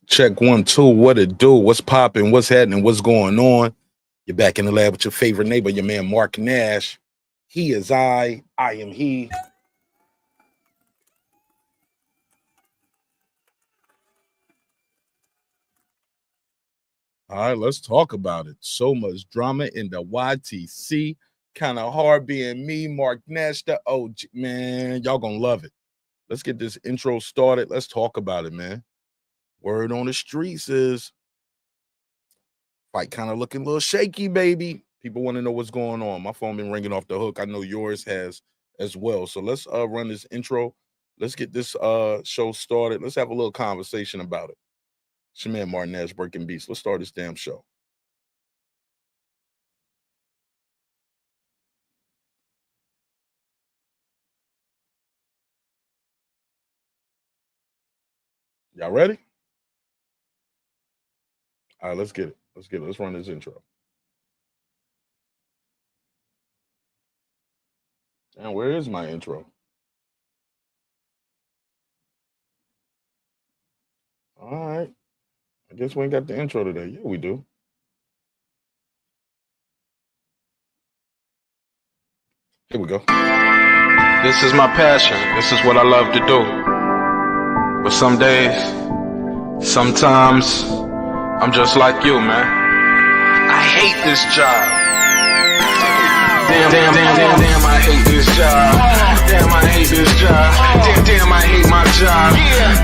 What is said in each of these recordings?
Check 1, 2. What it do? What's popping? What's happening? What's going on? You're back in the lab with your favorite neighbor, your man Mark Nash. He is I am he. All right, let's talk about it. So much drama in the YTC. Kind of hard being me, Mark Nash, the OG. Man, y'all gonna love it. Let's get this intro started. Let's talk about it, man. Word on the streets is fight kind of looking a little shaky, baby. People want to know what's going on. My phone been ringing off the hook. I know yours has as well. So let's run this intro. Let's get this show started. Let's have a little conversation about it. It's your man Martin Nash, Breaking Beast. Let's start this damn show. Y'all ready? All right, let's get it. Let's run this intro. And where is my intro? All right. I guess we ain't got the intro today. Yeah, we do. Here we go. This is my passion. This is what I love to do. But some days, sometimes, I'm just like you, man. I hate this job. Damn, I hate this job. Damn, I hate this job. Damn, I hate my job.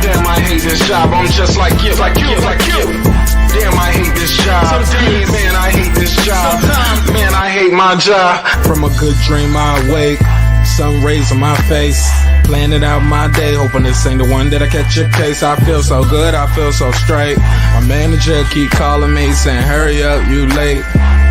Damn, I hate this job. I'm just like you. Damn, I hate this job. Man, I hate this job. Man, I hate my job. From a good dream I wake, sun rays on my face, planning out my day, hoping this ain't the one that I catch a case. I feel so good, I feel so straight. My manager keep calling me saying, hurry up, you late.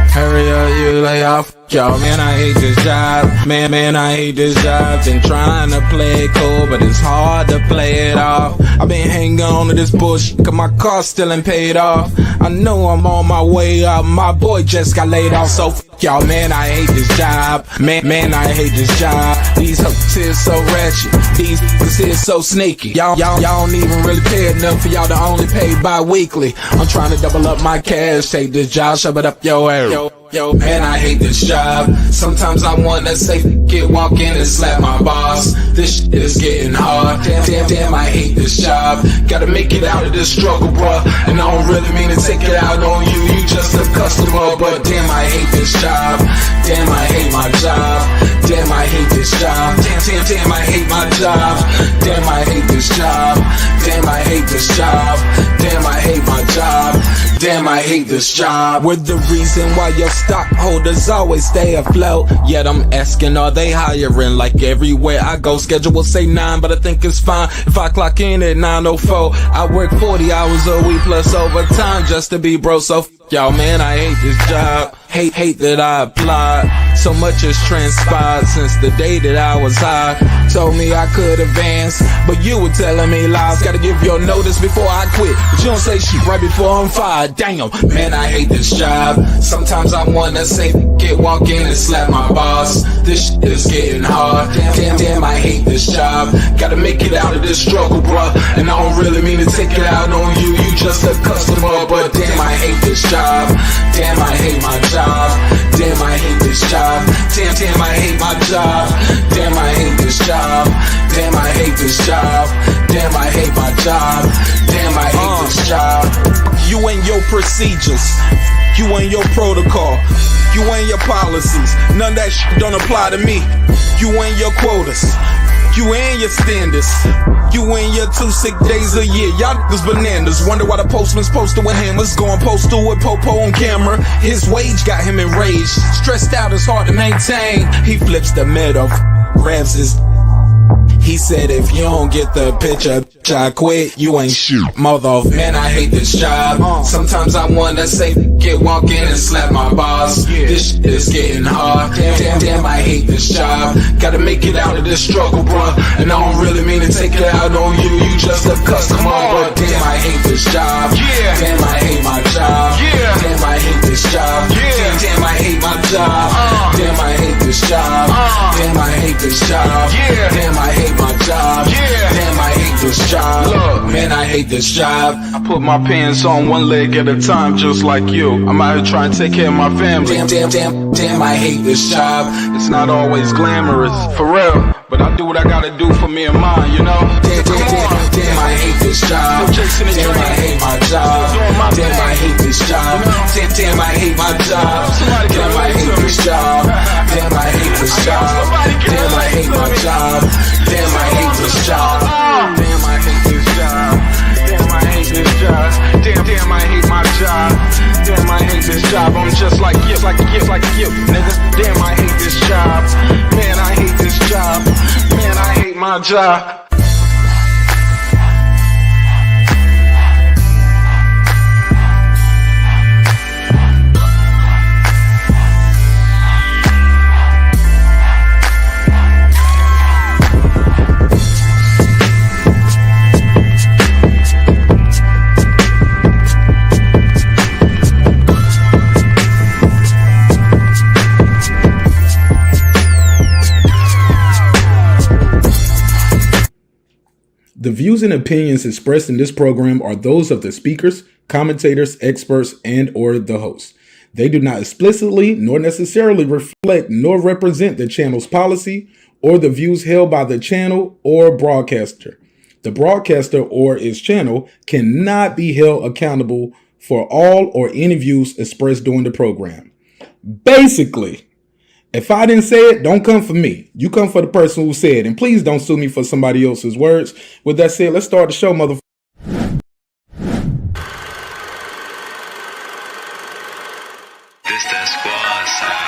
Hurry up, you lay off. Y'all, man, I hate this job. Man, I hate this job. Been trying to play it cool, but it's hard to play it off. I've been hanging on to this bullshit, cause my car still ain't paid off. I know I'm on my way up. My boy just got laid off, so y'all, man, I hate this job. Man, I hate this job. These hoes here so ratchet. These niggas here so sneaky. Y'all don't even really pay enough for y'all to only pay bi-weekly. I'm trying to double up my cash. Take this job, shove it up your area. Yo, man, I hate this job. Sometimes I wanna say, walk in and slap my boss. This shit is getting hard. Damn, I hate this job. Gotta make it out of this struggle, bruh. And I don't really mean to take it out on you. You just a customer, but damn, I hate this job. Damn, I hate my job. Damn, I hate this job. Damn, I hate my job. Damn, I hate this job. Damn, I hate this job. Damn, I hate my job. Damn, I hate this job. We're the reason why your stockholders always stay afloat. Yet I'm asking, are they hiring? Like everywhere I go, schedule will say 9, but I think it's fine if I clock in at 9:04. I work 40 hours a week plus overtime just to be bro. So y'all, man, I hate this job. Hate that I applied. So much has transpired since the day that I was high. Told me I could advance, but you were telling me lies. Gotta give your notice before I quit, but you don't say shit right before I'm fired. Damn, man, I hate this job. Sometimes I wanna say, walk in and slap my boss. This shit is getting hard. Damn, I hate this job. Gotta make it out of this struggle, bruh. And I don't really mean to take it out on you. You just a customer, but damn, I hate this job. Damn, I hate my job. Damn, I hate this job. Damn, I hate my job. Damn, I hate this job. Damn, I hate this job. Damn, I hate my job. Damn, I hate this job. You and your procedures. You and your protocol. You and your policies. None of that shit don't apply to me. You and your quotas. You and your standards. You and your 2 sick days a year. Y'all niggas bananas. Wonder why the postman's posted with hammers. Going postal with Popo on camera. His wage got him enraged. Stressed out, it's hard to maintain. He flips the middle, grabs his. He said, if you don't get the picture, I quit, you ain't shoot. Mother, man, I hate this job. Sometimes I wanna say, walk in and slap my boss. This shit is getting hard. Damn, I hate this job. Gotta make it out of this struggle, bruh. And I don't really mean to take it out on you. You just a customer, but damn, I hate this job. Damn, I hate my job. Damn, I hate this job. Damn, I hate my job. Damn, I hate this job. Damn, I hate this job. Damn, I hate my job. Damn, I hate this job. Look, man, I I hate this job. I put my pants on one leg at a time, just like you. I'm out here trying to take care of my family. Damn, I hate this job. It's not always glamorous, for real, but I do what I gotta do for me and mine, you know? Damn, I hate this job. Damn, I hate my job. Damn, I hate this job. Damn, I hate my job. Damn, I hate this job. Damn, I hate this job. Damn, I hate my job. Damn, I hate this job. Damn, I hate this job. Damn, I hate this job. Damn, I hate my job. Damn, I hate this job. I'm just like you, nigga. Damn, I hate this job. Man, I hate this job. Man, I hate my job. The views and opinions expressed in this program are those of the speakers, commentators, experts, and or the host. They do not explicitly nor necessarily reflect nor represent the channel's policy or the views held by the channel or broadcaster. The broadcaster or its channel cannot be held accountable for all or any views expressed during the program. Basically, if I didn't say it, don't come for me. You come for the person who said it. And please don't sue me for somebody else's words. With that said, let's start the show, motherfucker. This that squad side.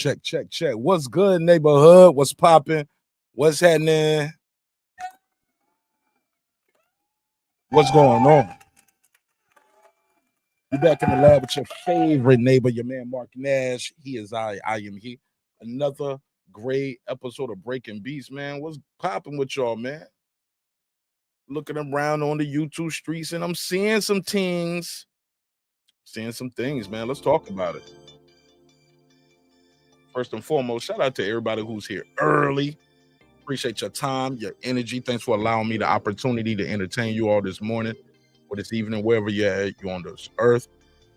Check. What's good, neighborhood? What's popping? What's happening? What's going on? You back in the lab with your favorite neighbor, your man Mark Nash. He is I am he. Another great episode of Breaking Beats, man. What's popping with y'all, man? Looking around on the YouTube streets and I'm seeing some things. Man. Let's talk about it. First and foremost, shout out to everybody who's here early. Appreciate your time, your energy. Thanks for allowing me the opportunity to entertain you all this morning or this evening, wherever you're at, you're on this earth,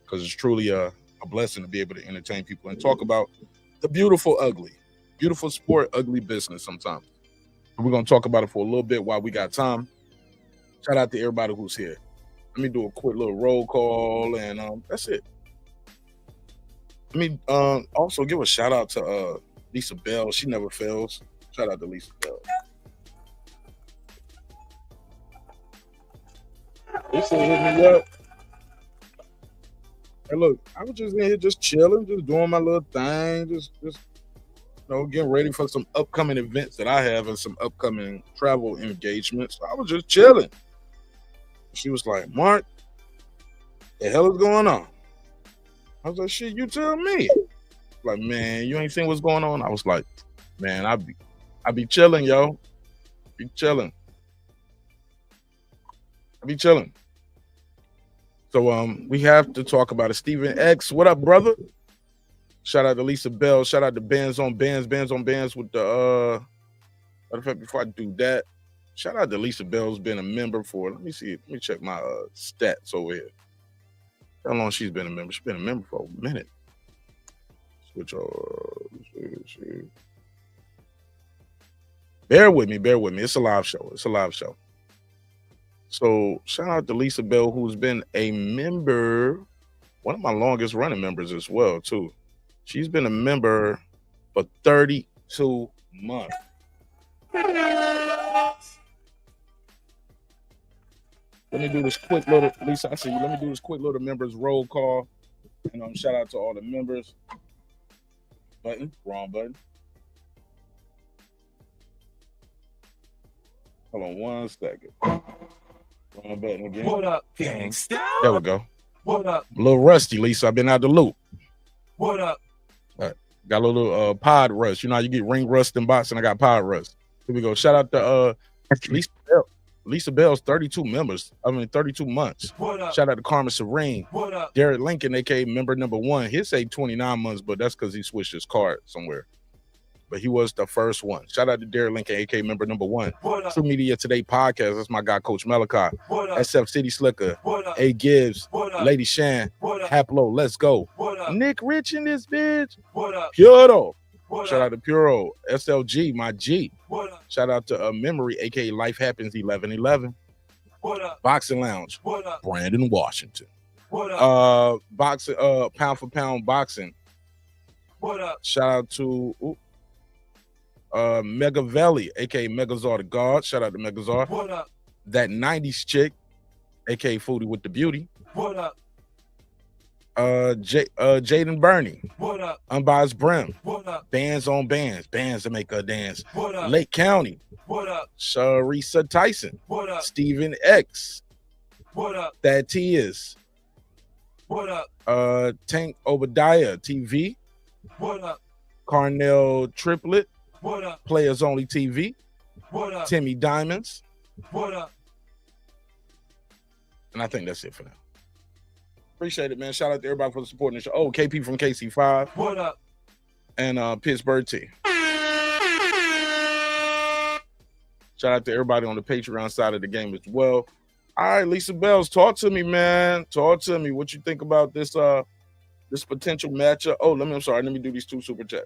because it's truly a blessing to be able to entertain people and talk about the beautiful, ugly, beautiful sport, ugly business sometimes. We're going to talk about it for a little bit while we got time. Shout out to everybody who's here. Let me do a quick little roll call, and that's it. Let me also give a shout out to Lisa Bell. She never fails. Shout out to Lisa Bell. Lisa hit me up. Hey, look, I was just in here just chilling, just doing my little thing, just getting ready for some upcoming events that I have and some upcoming travel engagements. So I was just chilling. She was like, Mark, the hell is going on? I was like, shit, you tell me. Like, man, you ain't seen what's going on? I was like, man, I be chilling, yo. Be chilling. I be chilling. So we have to talk about it. Stephen X, what up, brother? Shout out to Lisa Bell. Shout out to Bands on Bands with the matter of fact, before I do that, shout out to Lisa Bell's been a member for, let me check my stats over here. How long she's been a member? She's been a member for a minute. Switch over. Bear with me. It's a live show. So shout out to Lisa Bell, who's been a member, one of my longest running members as well, too. She's been a member for 32 months. Let me do this quick little, Lisa, I see you. Let me do this quick little members roll call. And shout out to all the members. Wrong button. Hold on 1 second. Run button again. What up, gangsta? There we go. What up? A little rusty, Lisa. I've been out the loop. What up? Got a little pod rust. You know how you get ring rust in boxing? I got pod rust. Here we go. Shout out to Lisa Bell. Lisa Bell's 32 members. 32 months. What up? Shout out to Carmen Serene. What up? Derek Lincoln, aka member number 1. He'll say 29 months, but that's because he switched his card somewhere. But he was the first one. Shout out to Derek Lincoln, aka member number 1. What up? True Media Today podcast. That's my guy, Coach Malachi. What up? SF City Slicker. What up? A Gibbs. What up? Lady Shan. What up? Haplo. Let's go. What up? Nick Rich in this bitch. What up? Puro. What Shout up? out to Puro. SLG, my G. What up? Shout out to Memory, aka Life Happens 1111. What up? Boxing Lounge. What up? Brandon Washington. What up? Boxing, pound for pound boxing. What up? Shout out to Megavelli, aka Megazar the God. Shout out to Megazar. What up? That 90s chick, aka Foodie with the Beauty. What up? Jaden Burney. What up? Unbiased Brim. What up? Bands on bands. Bands that make her dance. What up? Lake County. What up? Sharisa Tyson. What up? Stephen X. What up? That T is. What up? Tank Obadiah TV. What up? Carnell Triplet. What up? Players Only TV. What up? Timmy Diamonds. What up? And I think that's it for now. Appreciate it, man. Shout out to everybody for supporting the show. Oh, KP from KC5. What up? And Pittsburgh T. Shout out to everybody on the Patreon side of the game as well. All right, Lisa Bells, talk to me, man. Talk to me. What you think about this this potential matchup? Oh, let me do these 2 super chats.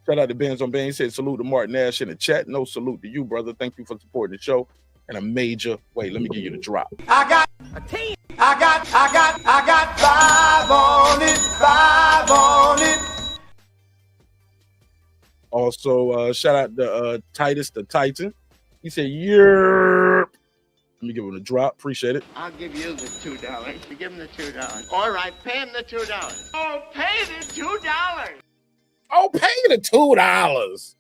Shout out to Benz on Ben. He said salute to Mark Nash in the chat. No salute to you, brother. Thank you for supporting the show. And a major wait, let me give you the drop. I got a team. I got 5 on it, 5 on it. Also, shout out to Titus the Titan. He said, yeah. Let me give him a drop. Appreciate it. I'll give you the $2. You give him the $2. All right, pay him the $2. Oh, pay the $2. Oh, pay the $2.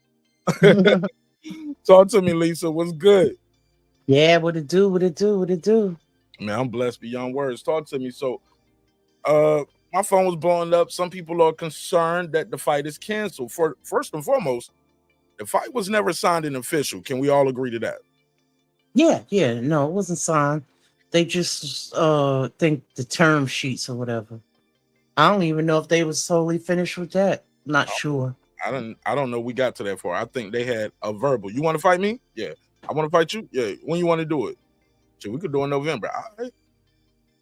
Talk to me, Lisa. What's good? Yeah, what it do? Man, I'm blessed beyond words. Talk to me. So, my phone was blowing up. Some people are concerned that the fight is canceled. First and foremost, the fight was never signed and official. Can we all agree to that? Yeah. No, it wasn't signed. They just think the term sheets or whatever. I don't even know if they was totally finished with that. Not sure. I don't know. We got to that far. I think they had a verbal. You want to fight me? Yeah. I want to fight you? Yeah. When you want to do it? So we could do it in November. All right.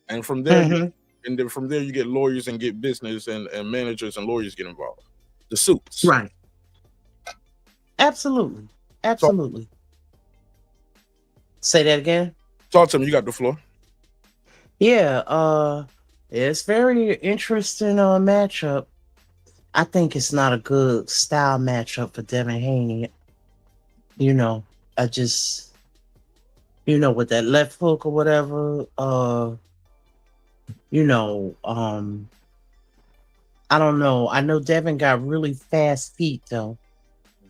And from there, and then from there you get lawyers and get business and managers and lawyers get involved. The suits. Right. Absolutely. Say that again. Talk to me. You got the floor. Yeah, it's very interesting matchup. I think it's not a good style matchup for Devin Haney. You know, I just, with that left hook or whatever, I don't know. I know Devin got really fast feet though.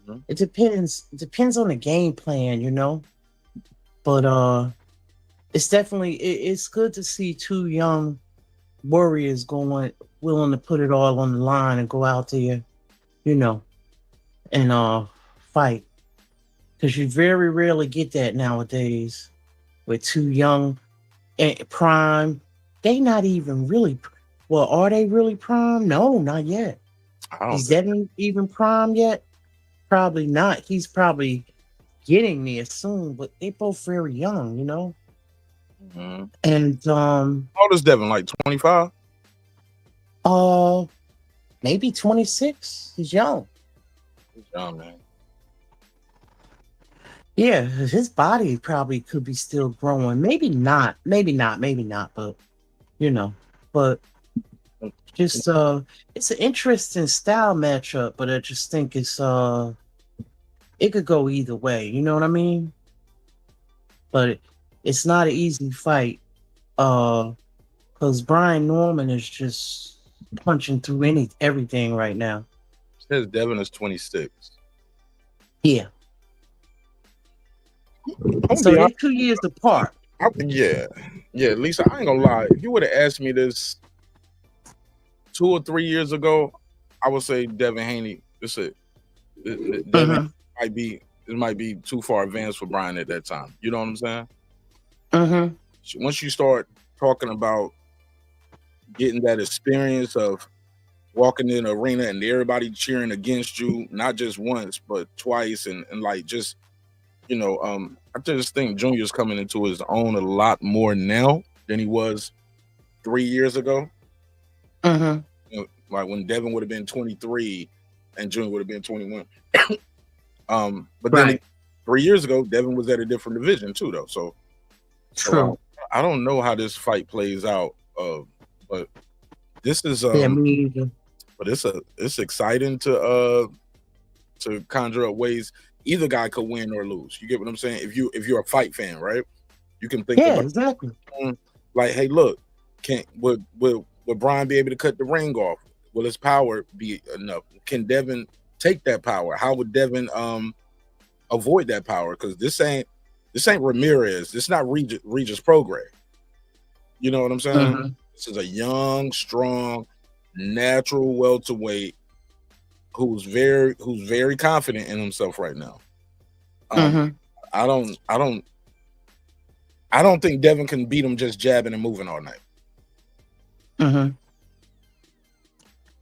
Mm-hmm. It depends on the game plan, But it's definitely it's good to see 2 young warriors willing to put it all on the line and go out there, and fight. Because you very rarely get that nowadays with 2 young prime. They not even really. Well, are they really prime? No, not yet. Is Devin even prime yet? Probably not. He's probably getting there soon, but they both very young, Mm-hmm. And how old is Devin? Like 25? Maybe 26. He's young. He's young, man. Yeah, his body probably could be still growing. Maybe not, but but just it's an interesting style matchup, but I just think it's it could go either way, you know what I mean? But it's not an easy fight, because Brian Norman is just punching through everything right now. It says Devin is 26. Yeah. I'm So be they're honest, 2 years apart. yeah, Lisa, I ain't gonna lie. If you would have asked me this 2 or 3 years ago, I would say Devin Haney. Devin Mm-hmm. might be it might be too far advanced for Brian at that time. You know what I'm saying? Mm-hmm. Once you start talking about getting that experience of walking in an arena and everybody cheering against you, not just once but twice, and like just I just think Junior's coming into his own a lot more now than he was 3 years ago. Mm-hmm. Like when Devin would have been 23 and Junior would have been 21. But then Right. 3 years ago, Devin was at a different division too, though. So True. I don't know how this fight plays out. But this is Yeah, me either. but it's exciting to conjure up ways either guy could win or lose. You get what I'm saying? If you're a fight fan, right? You can think Yeah, about exactly. like, hey, look, would Brian be able to cut the ring off? Will his power be enough? Can Devin take that power? How would Devin avoid that power? Because this ain't Ramirez. This is not Regis Prograis. You know what I'm saying? Mm-hmm. This is a young, strong, natural welterweight who's very confident in himself right now. Mm-hmm. I don't think Devin can beat him just jabbing and moving all night. Mm-hmm.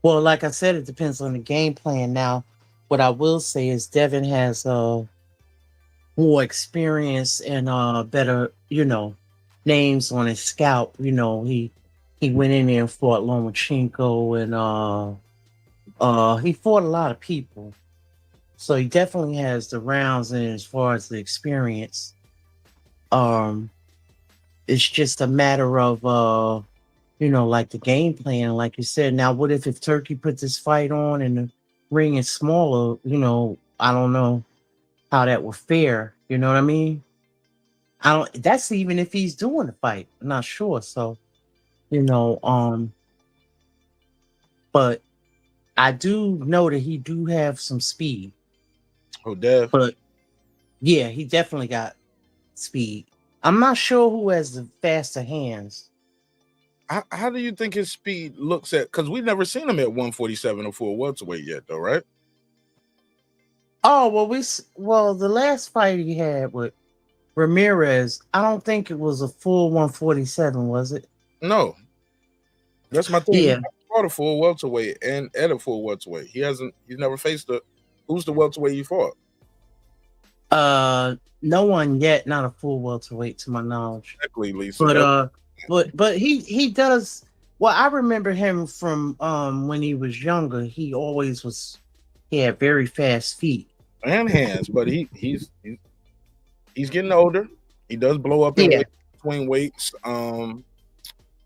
Well, like I said, it depends on the game plan. Now, what I will say is Devin has more experience and better, names on his scalp. He went in there and fought Lomachenko and he fought a lot of people. So he definitely has the rounds in as far as the experience. It's just a matter of like the game plan, like you said. Now, what if Turkey puts this fight on and the ring is smaller? I don't know how that will fare. You know what I mean? That's even if he's doing the fight. I'm not sure. So, but I do know that he do have some speed. Oh, Dev. But yeah, he definitely got speed. I'm not sure who has the faster hands. How do you think his speed looks at? Because we've never seen him at 147 or full welterweight yet, though, right? Oh well, the last fight he had with Ramirez, I don't think it was a full 147, was it? No, that's my thing. Yeah. He fought a full welterweight and at a full welterweight. He's never faced who's the welterweight he fought? No one yet, not a full welterweight to my knowledge. Exactly, Lisa. But he does. Well, I remember him from when he was younger. He had very fast feet and hands, but he's getting older. He does blow up in between weights.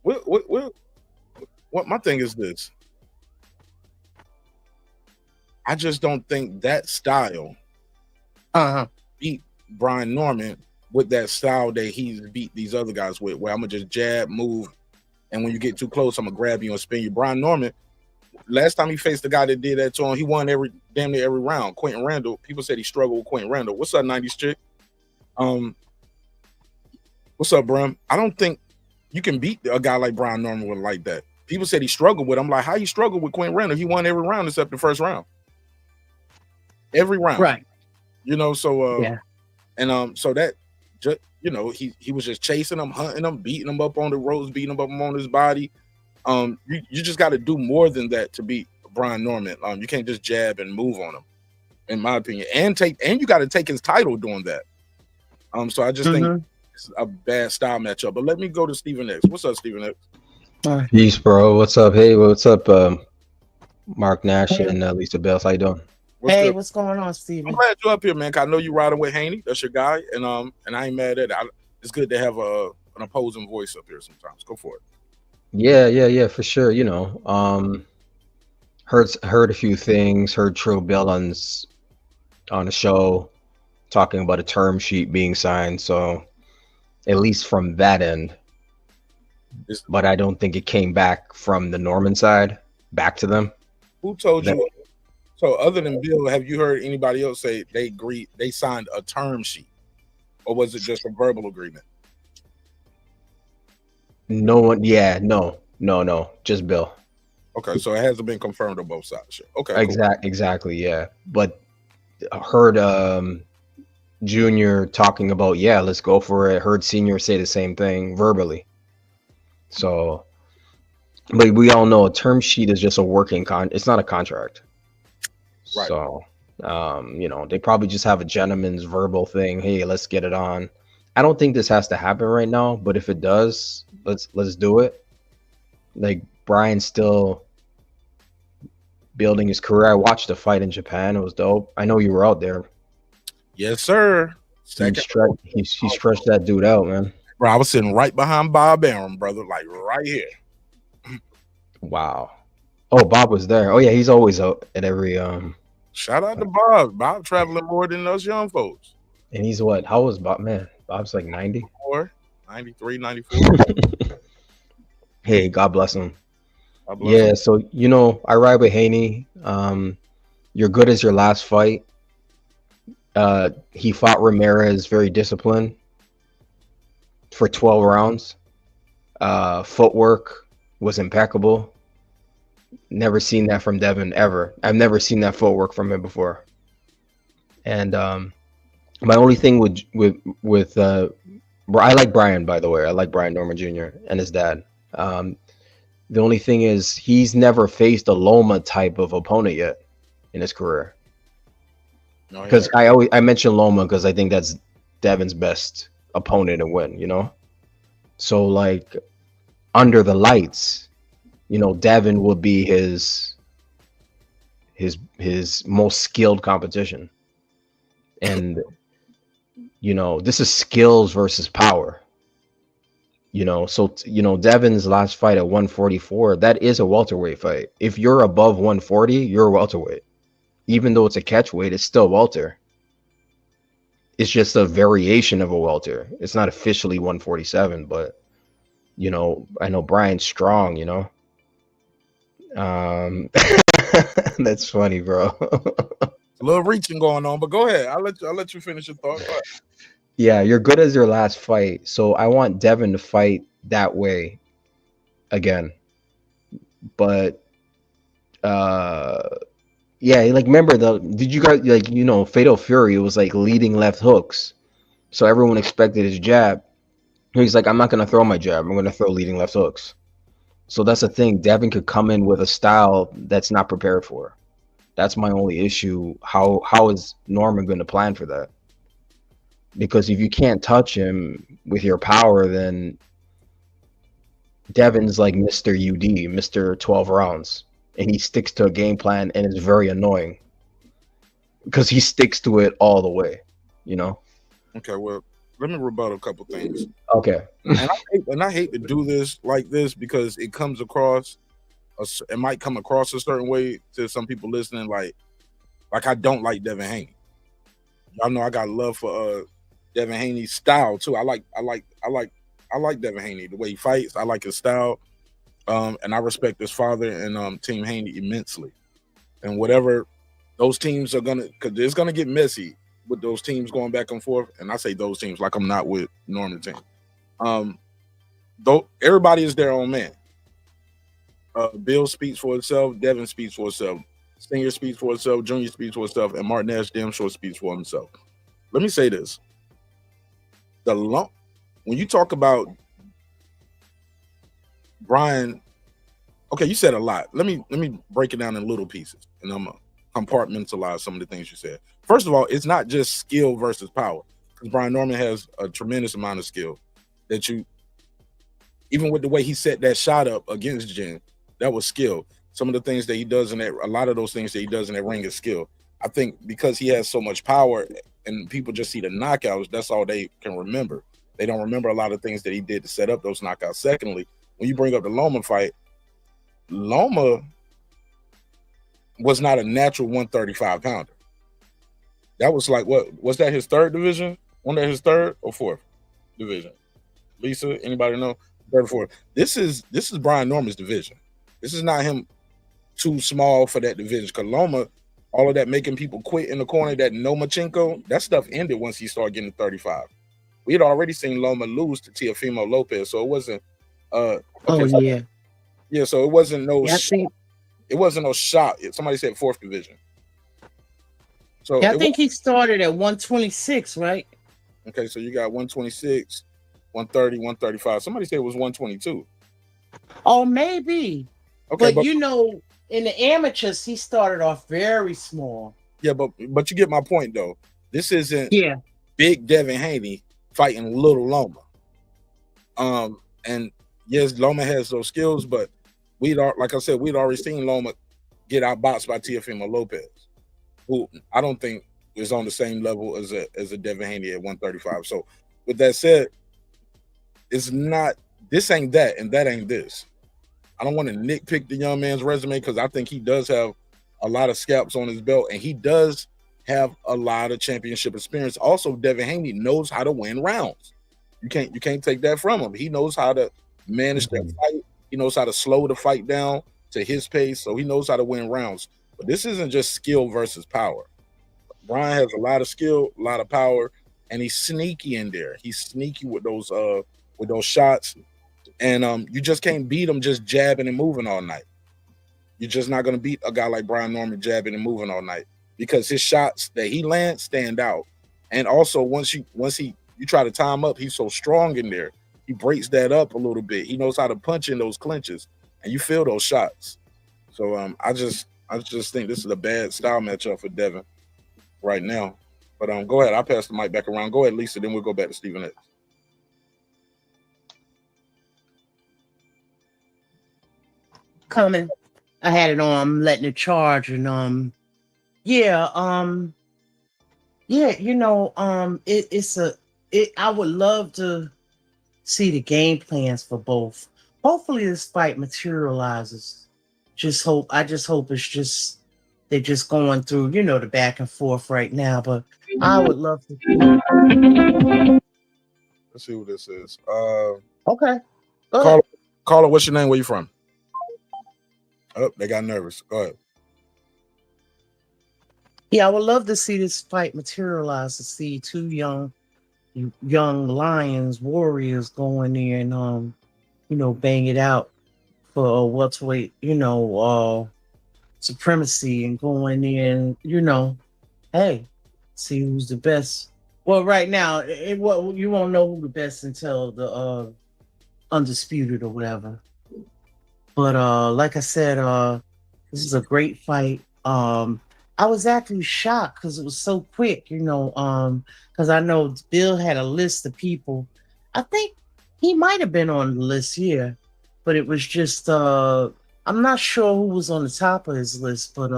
What my thing is this. I just don't think that style beat Brian Norman with that style that he's beat these other guys with, where I'm gonna just jab, move, and when you get too close, I'm gonna grab you and spin you. Brian Norman, last time he faced the guy that did that to him, he won damn near every round. Quentin Randall, people said he struggled with Quentin Randall. What's up, 90s chick? What's up, Brim? I don't think you can beat a guy like Brian Norman with like that. People said he struggled with him. Like, how you struggled with Quentin Randall? He won every round except the first round. Every round. Right. So yeah. And so that just he was just chasing him, hunting him, beating him up on the ropes, beating him up on his body. You just got to do more than that to beat Brian Norman. You can't just jab and move on him, in my opinion. And you got to take his title doing that. So I just think it's a bad style matchup. But let me go to Stephen X. What's up, Stephen X? Peace, bro. What's up? Hey, what's up, Mark Nash and Lisa Bells? How you doing? What's going on, Steven? I'm glad you're up here, man. 'Cause I know you riding with Haney. That's your guy, and I ain't mad at it. It's good to have an opposing voice up here sometimes. Go for it. Yeah, for sure. Heard a few things. Heard Trill Bell on the show talking about a term sheet being signed. So at least from that end, but I don't think it came back from the Norman side back to them. Who told you? So other than Bill, have you heard anybody else say they agreed they signed a term sheet? or was it just a verbal agreement? No one. Yeah, no, just Bill. Okay, so it hasn't been confirmed on both sides. Okay, cool. Exactly. Yeah, but I heard Junior talking about, yeah, let's go for it. Heard Senior say the same thing verbally. So, but we all know a term sheet is just a working it's not a contract. Right. So, they probably just have a gentleman's verbal thing. Hey, let's get it on. I don't think this has to happen right now, but if it does, let's do it. Like, Brian's still building his career. I watched the fight in Japan. It was dope. I know you were out there. Yes, sir. He stretched that dude out, man. Bro, I was sitting right behind Bob Arum, brother, like right here. Wow. Oh, Bob was there. Oh yeah, he's always out at every Shout out to Bob. Bob traveling more than us young folks. And he's what? How old is Bob? Man, Bob's like 90. 93, 94. Hey, God bless him. God bless him. So I ride with Haney. You're good as your last fight. He fought Ramirez very disciplined for 12 rounds. Footwork was impeccable. Never seen that from Devin ever. I've never seen that footwork from him before. And my only thing with I like Brian, by the way. I like Brian Norman Jr. and his dad. The only thing is he's never faced a Loma type of opponent yet in his career. Because I mention Loma because I think that's Devin's best opponent to win, So like under the lights, Devin would be his most skilled competition. And this is skills versus power. So Devin's last fight at 144, that is a welterweight fight. If you're above 140, you're a welterweight. Even though it's a catch weight, it's still welter. It's just a variation of a welter. It's not officially 147, but I know Brian's strong, That's funny, bro. A little reaching going on, but go ahead. I'll let you finish your thought. Yeah, you're good as your last fight. So I want Devin to fight that way again. But yeah, like remember did you guys Fatal Fury was like leading left hooks. So everyone expected his jab. He's like, I'm not gonna throw my jab, I'm gonna throw leading left hooks. So that's the thing. Devin could come in with a style that's not prepared for. That's my only issue. How is Norman gonna plan for that? Because if you can't touch him with your power, then Devin's like Mr. UD, Mr. 12 rounds. And he sticks to a game plan, and it's very annoying. Because he sticks to it all the way, Okay, well, let me rebut a couple things. Okay. And I hate to do this like this because it comes across, it might come across a certain way to some people listening, like I don't like Devin Haney. Y'all know I got love for Devin Haney's style too. I like Devin Haney, the way he fights. I like his style, and I respect his father and Team Haney immensely. And whatever those teams are gonna, because it's gonna get messy with those teams going back and forth. And I say those teams like I'm not with Norman team. Though everybody is their own man. Bill speaks for itself. Devin speaks for itself. Senior speaks for itself. Junior speaks for itself. And Martinez damn sure speaks for himself. Let me say this. When you talk about Brian, okay, you said a lot. Let me break it down in little pieces, and I'm gonna compartmentalize some of the things you said. First of all, it's not just skill versus power, because Brian Norman has a tremendous amount of skill that even with the way he set that shot up against Jen, that was skill. Some of the things that he does a lot of those things that he does in that ring is skill. I think because he has so much power and people just see the knockouts, that's all they can remember. They don't remember a lot of things that he did to set up those knockouts. Secondly, when you bring up the Loma fight, Loma was not a natural 135 pounder. That was like, what was that, his third division? Wasn't that his third or fourth division? Lisa, anybody know? Third or fourth. This is Brian Norman's division. This is not him too small for that division. Because Loma, all of that making people quit in the corner, that Nomachenko, that stuff ended once he started getting to 35. we had already seen Loma lose to Teofimo Lopez, so it wasn't. Okay, Oh yeah. Yeah, so it wasn't no. Yeah, I think. It wasn't no shot. Somebody said fourth division. So Yeah, I think he started at 126, right? Okay, so you got 126, 130, 135. Somebody said it was 122. Oh, maybe. Okay, but you know, in the amateurs, he started off very small. Yeah, but you get my point though. This isn't big Devin Haney fighting little Loma. And yes, Loma has those skills, but like I said, we'd already seen Loma get outboxed by Teofimo Lopez, who I don't think is on the same level as a Devin Haney at 135. So with that said, it's not, this ain't that and that ain't this. I don't want to nitpick the young man's resume because I think he does have a lot of scalps on his belt and he does have a lot of championship experience. Also, Devin Haney knows how to win rounds. You can't take that from him. He knows how to manage that fight. He knows how to slow the fight down to his pace, so he knows how to win rounds. But this isn't just skill versus power. Brian has a lot of skill, a lot of power, and he's sneaky in there. He's sneaky with those shots, and you just can't beat him just jabbing and moving all night. You're just not going to beat a guy like Brian Norman jabbing and moving all night because his shots that he lands stand out. And also, once you try to tie him up, he's so strong in there. He breaks that up a little bit. He knows how to punch in those clinches, and you feel those shots. So I just think this is a bad style matchup for Devin right now. But go ahead. I'll pass the mic back around. Go ahead, Lisa. Then we'll go back to Stephen X. Coming. I had it on. I'm letting it charge, and you know, I would love to see the game plans for both. Hopefully this fight materializes. I just hope it's just they're just going through, you know, the back and forth right now. But I would love to. Let's see what this is. Okay. Caller, what's your name? Where you from? Oh, they got nervous. Go ahead. Yeah, I would love to see this fight materialize, to see two young lions, warriors going there and you know, bang it out for welterweight, you know, supremacy and going in and, you know, hey, see who's the best. Well, right now, you won't know who the best until the undisputed or whatever. But like I said, this is a great fight. I was actually shocked because it was so quick, you know, because I know Bill had a list of people. I think he might have been on the list here, but it was just, I'm not sure who was on the top of his list, but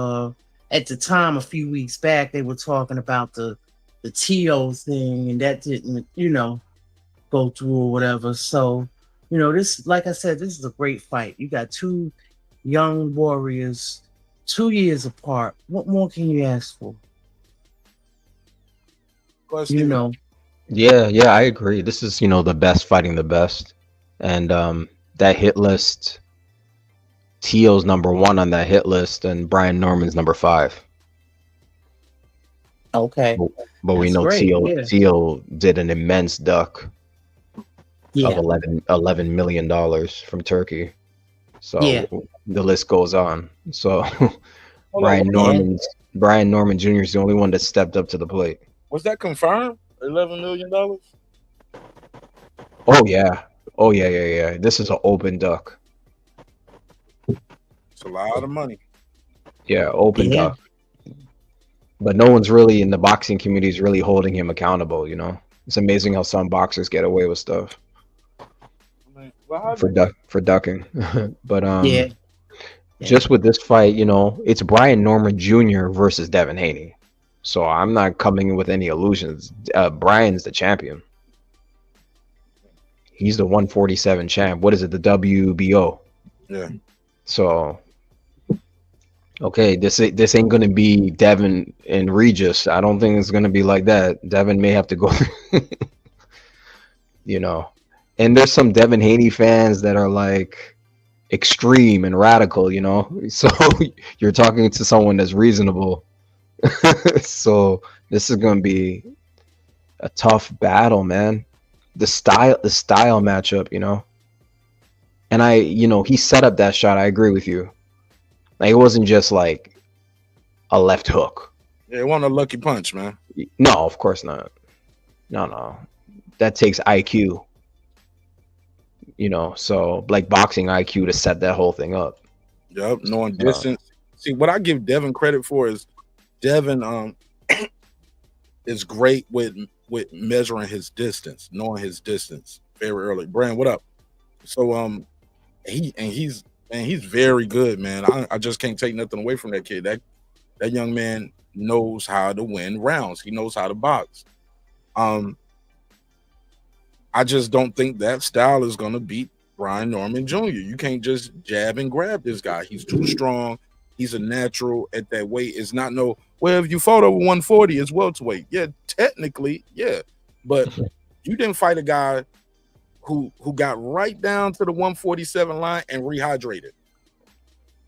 at the time, a few weeks back, they were talking about the TO thing, and that didn't, you know, go through or whatever. So, you know, this, like I said, this is a great fight. You got two young warriors, 2 years apart. What more can you ask for? You know. Yeah, I agree. This is, you know, the best fighting the best. And that hit list, Teo's #1 on that hit list, and Brian Norman's #5. Okay. But we know Teo did an immense duck of $11 million from Turkey. So the list goes on. So Brian Norman Jr. is the only one that stepped up to the plate. Was that confirmed? $11 million? Oh yeah. This is an open duck. It's a lot of money. Yeah, open duck. But no one's really in the boxing community is really holding him accountable, you know. It's amazing how some boxers get away with stuff. For ducking. But just with this fight, you know, it's Brian Norman Jr. versus Devin Haney. So I'm not coming in with any illusions. Brian's the champion. He's the 147 champ. What is it? The WBO. Yeah. So okay, this ain't gonna be Devin and Regis. I don't think it's gonna be like that. Devin may have to go, you know. And there's some Devin Haney fans that are like extreme and radical, you know. So you're talking to someone that's reasonable. So this is gonna be a tough battle, man. the style matchup, you know. And he set up that shot. I agree with you. Like, it wasn't just like a left hook. Yeah, it wasn't a lucky punch, man. No, of course not. No. That takes IQ. You know, so like boxing IQ to set that whole thing up. Yep, knowing distance. See, what I give Devin credit for is Devin is great with measuring his distance, knowing his distance very early. Brand, what up? So he's very good, man. I just can't take nothing away from that kid. That young man knows how to win rounds. He knows how to box. I just don't think that style is gonna beat Brian Norman Jr. You can't just jab and grab this guy. He's too strong. He's a natural at that weight. It's not well, if you fought over 140, it's welterweight. Yeah, technically, yeah. But you didn't fight a guy who got right down to the 147 line and rehydrated.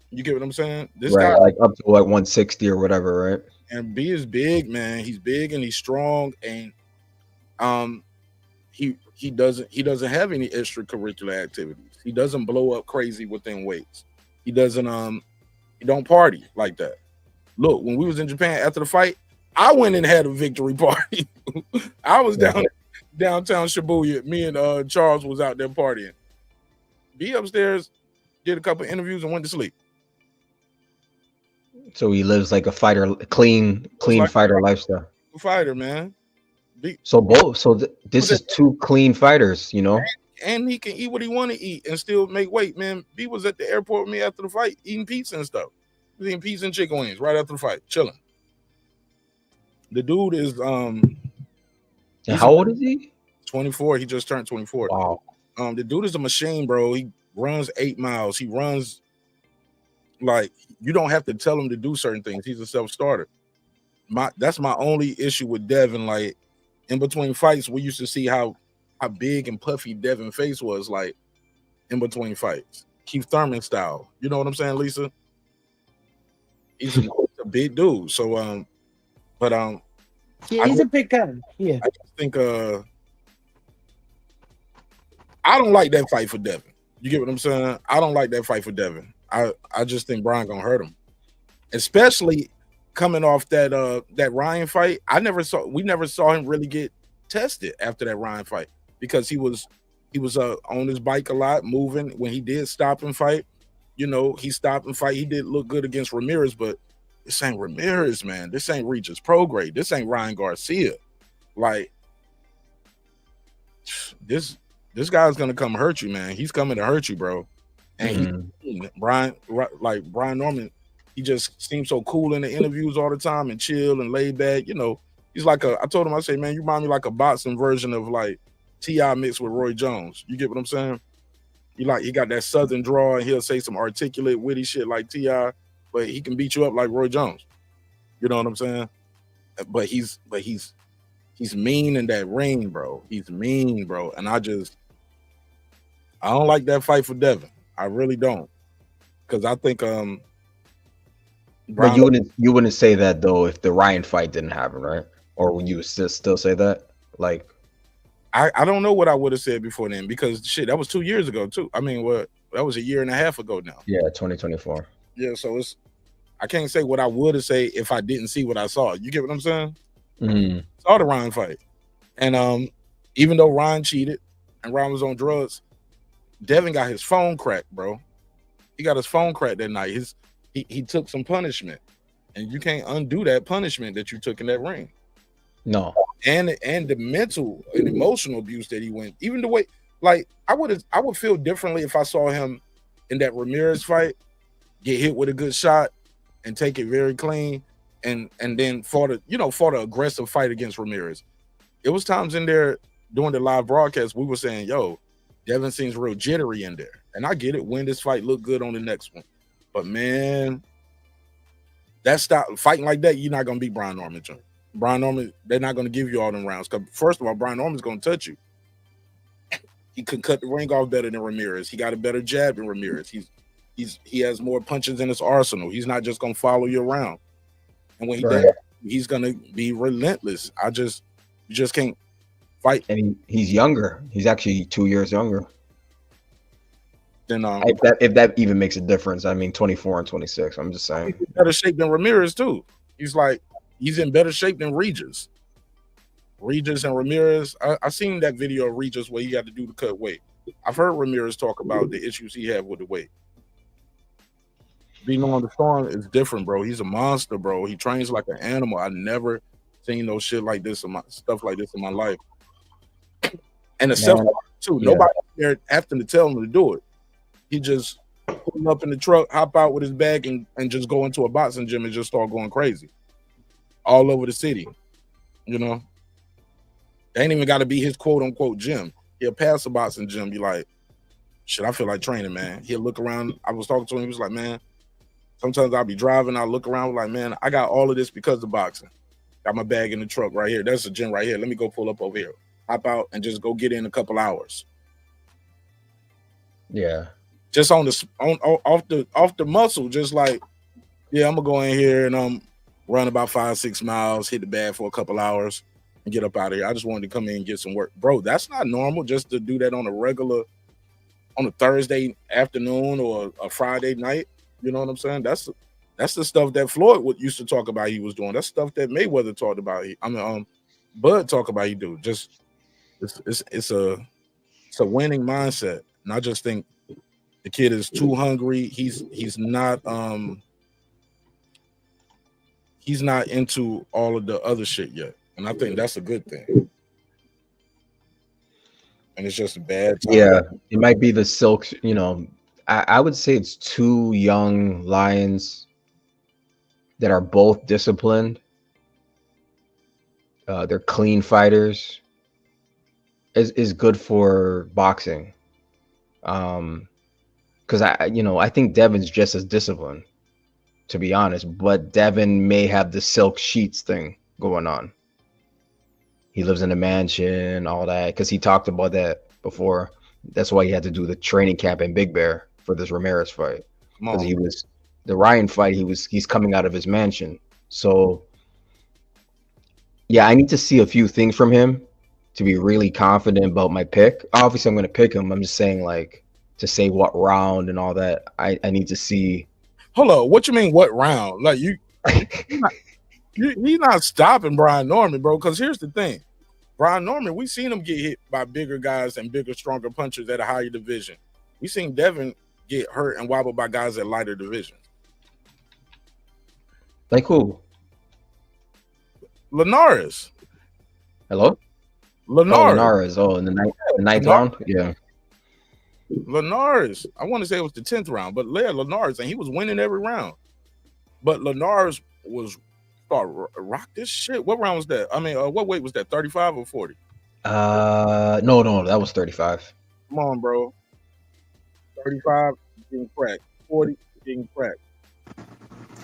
You get what I'm saying? This guy, like up to like 160 or whatever, right? And B is big, man. He's big and he's strong, and he doesn't have any extracurricular activities. He doesn't blow up crazy within weights. He doesn't he don't party like that. Look, when we was in Japan after the fight, I went and had a victory party. I was downtown Shibuya. Me and Charles was out there partying. B upstairs, did a couple interviews and went to sleep. So he lives like a fighter, clean fighter lifestyle. Fighter, man. This is two clean fighters, you know. And he can eat what he want to eat and still make weight, man. B was at the airport with me after the fight, eating pizza and stuff. He was eating pizza and chicken wings right after the fight, chilling. The dude is And how old is he? 24. He just turned 24. Wow. The dude is a machine, bro. He runs 8 miles. He runs like you don't have to tell him to do certain things. He's a self-starter. That's my only issue with Devin. Like, in between fights, we used to see how big and puffy Devin's face was, like, in between fights. Keith Thurman style. You know what I'm saying, Lisa? He's a big dude. So, yeah, he's a big guy. Yeah. I just think I don't like that fight for Devin. You get what I'm saying? I don't like that fight for Devin. I just think Brian gonna hurt him, especially coming off that Ryan fight. We never saw him really get tested after that Ryan fight because he was on his bike a lot, moving. When he did stop and fight, you know, he stopped and fight. He did look good against Ramirez, but this ain't Ramirez, man. This ain't Regis Prograis. This ain't Ryan Garcia. Like, this guy's gonna come hurt you, man. He's coming to hurt you, bro. And Brian Norman, he just seems so cool in the interviews all the time and chill and laid back. You know, he's like I told him, I say, man, you remind me like a boxing version of like T.I. mixed with Roy Jones. You get what I'm saying? He got that southern draw and he'll say some articulate, witty shit like T.I., but he can beat you up like Roy Jones. You know what I'm saying? But he's mean in that ring, bro. He's mean, bro. And I don't like that fight for Devin. I really don't, because I think but you wouldn't say that though if the Ryan fight didn't happen, right? Or would you still say that? Like, I don't know what I would have said before then, because shit, that was 2 years ago too. I mean, that was a year and a half ago now. Yeah, 2024. Yeah, so I can't say what I would have said if I didn't see what I saw. You get what I'm saying? Saw the Ryan fight, and even though Ryan cheated and Ryan was on drugs, Devin got his phone cracked, bro. He got his phone cracked that night. He took some punishment, and you can't undo that punishment that you took in that ring. No. And the mental and emotional abuse that he went, even the way, like, I would feel differently if I saw him in that Ramirez fight get hit with a good shot and take it very clean, and then fought an aggressive fight against Ramirez. It was times in there during the live broadcast we were saying, yo, Devin seems real jittery in there. And I get it. Win this fight, look good on the next one. But, man, that style, fighting like that, you're not going to beat Brian Norman Jr. Brian Norman, they're not going to give you all them rounds. Because, first of all, Brian Norman's going to touch you. He could cut the ring off better than Ramirez. He got a better jab than Ramirez. He has more punches in his arsenal. He's not just going to follow you around. And when he does, he's going to be relentless. You just can't. fight. And he's younger. He's actually 2 years younger. Then If that even makes a difference. I mean, 24 and 26. I'm just saying. he's in better shape than Ramirez too. He's in better shape than Regis. Regis and Ramirez. I seen that video of Regis where he had to do the cut weight. I've heard Ramirez talk about the issues he had with the weight. Being on the Storm is different, bro. He's a monster, bro. He trains like an animal. I never seen no shit like this stuff like this in my life. And the self too. Yeah. Nobody there having to tell him to do it. He just pull up in the truck, hop out with his bag, and just go into a boxing gym and just start going crazy all over the city. You know, they ain't even got to be his quote unquote gym. He'll pass a boxing gym, be like, shit, I feel like training, man. He'll look around. I was talking to him. He was like, man, sometimes I'll be driving. I'll look around like, man, I got all of this because of boxing. Got my bag in the truck right here. That's a gym right here. Let me go pull up over here. Hop out and just go get in a couple hours. Yeah. Just off the muscle, just like, yeah, I'm gonna go in here and run about 5-6 miles, hit the bag for a couple hours, and get up out of here. I just wanted to come in and get some work, bro. That's not normal. Just to do that on a Thursday afternoon or a Friday night. You know what I'm saying? That's the stuff that Floyd used to talk about he was doing. That's stuff that Mayweather talked about. Bud talk about he do. Just it's a winning mindset, and I just think the kid is too hungry. He's not into all of the other shit yet, and I think that's a good thing. And it's just a bad time. Yeah, it might be the silk. You know, I would say it's two young lions that are both disciplined. They're clean fighters. Is good for boxing. Because I think Devin's just as disciplined, to be honest. But Devin may have the silk sheets thing going on. He lives in a mansion, all that, because he talked about that before. That's why he had to do the training camp in Big Bear for this Ramirez fight. Because the Ryan fight, he's coming out of his mansion. So yeah, I need to see a few things from him to be really confident about my pick. Obviously, I'm going to pick him. I'm just saying, like, to say what round and all that. I need to see. Hold on, what you mean? What round? Like he's not stopping Brian Norman, bro. Because here's the thing, Brian Norman, we seen him get hit by bigger guys and bigger, stronger punchers at a higher division. We seen Devin get hurt and wobbled by guys at lighter divisions. Like who? Linares. Hello? Linares. Oh, in the ninth round? Yeah. Linares. I want to say it was the 10th round, but Linares, and he was winning every round. But Linares was rock this shit. What round was that? I mean, what weight was that? 35 or 40? No, that was 35. Come on, bro. 35 getting cracked. 40 getting cracked.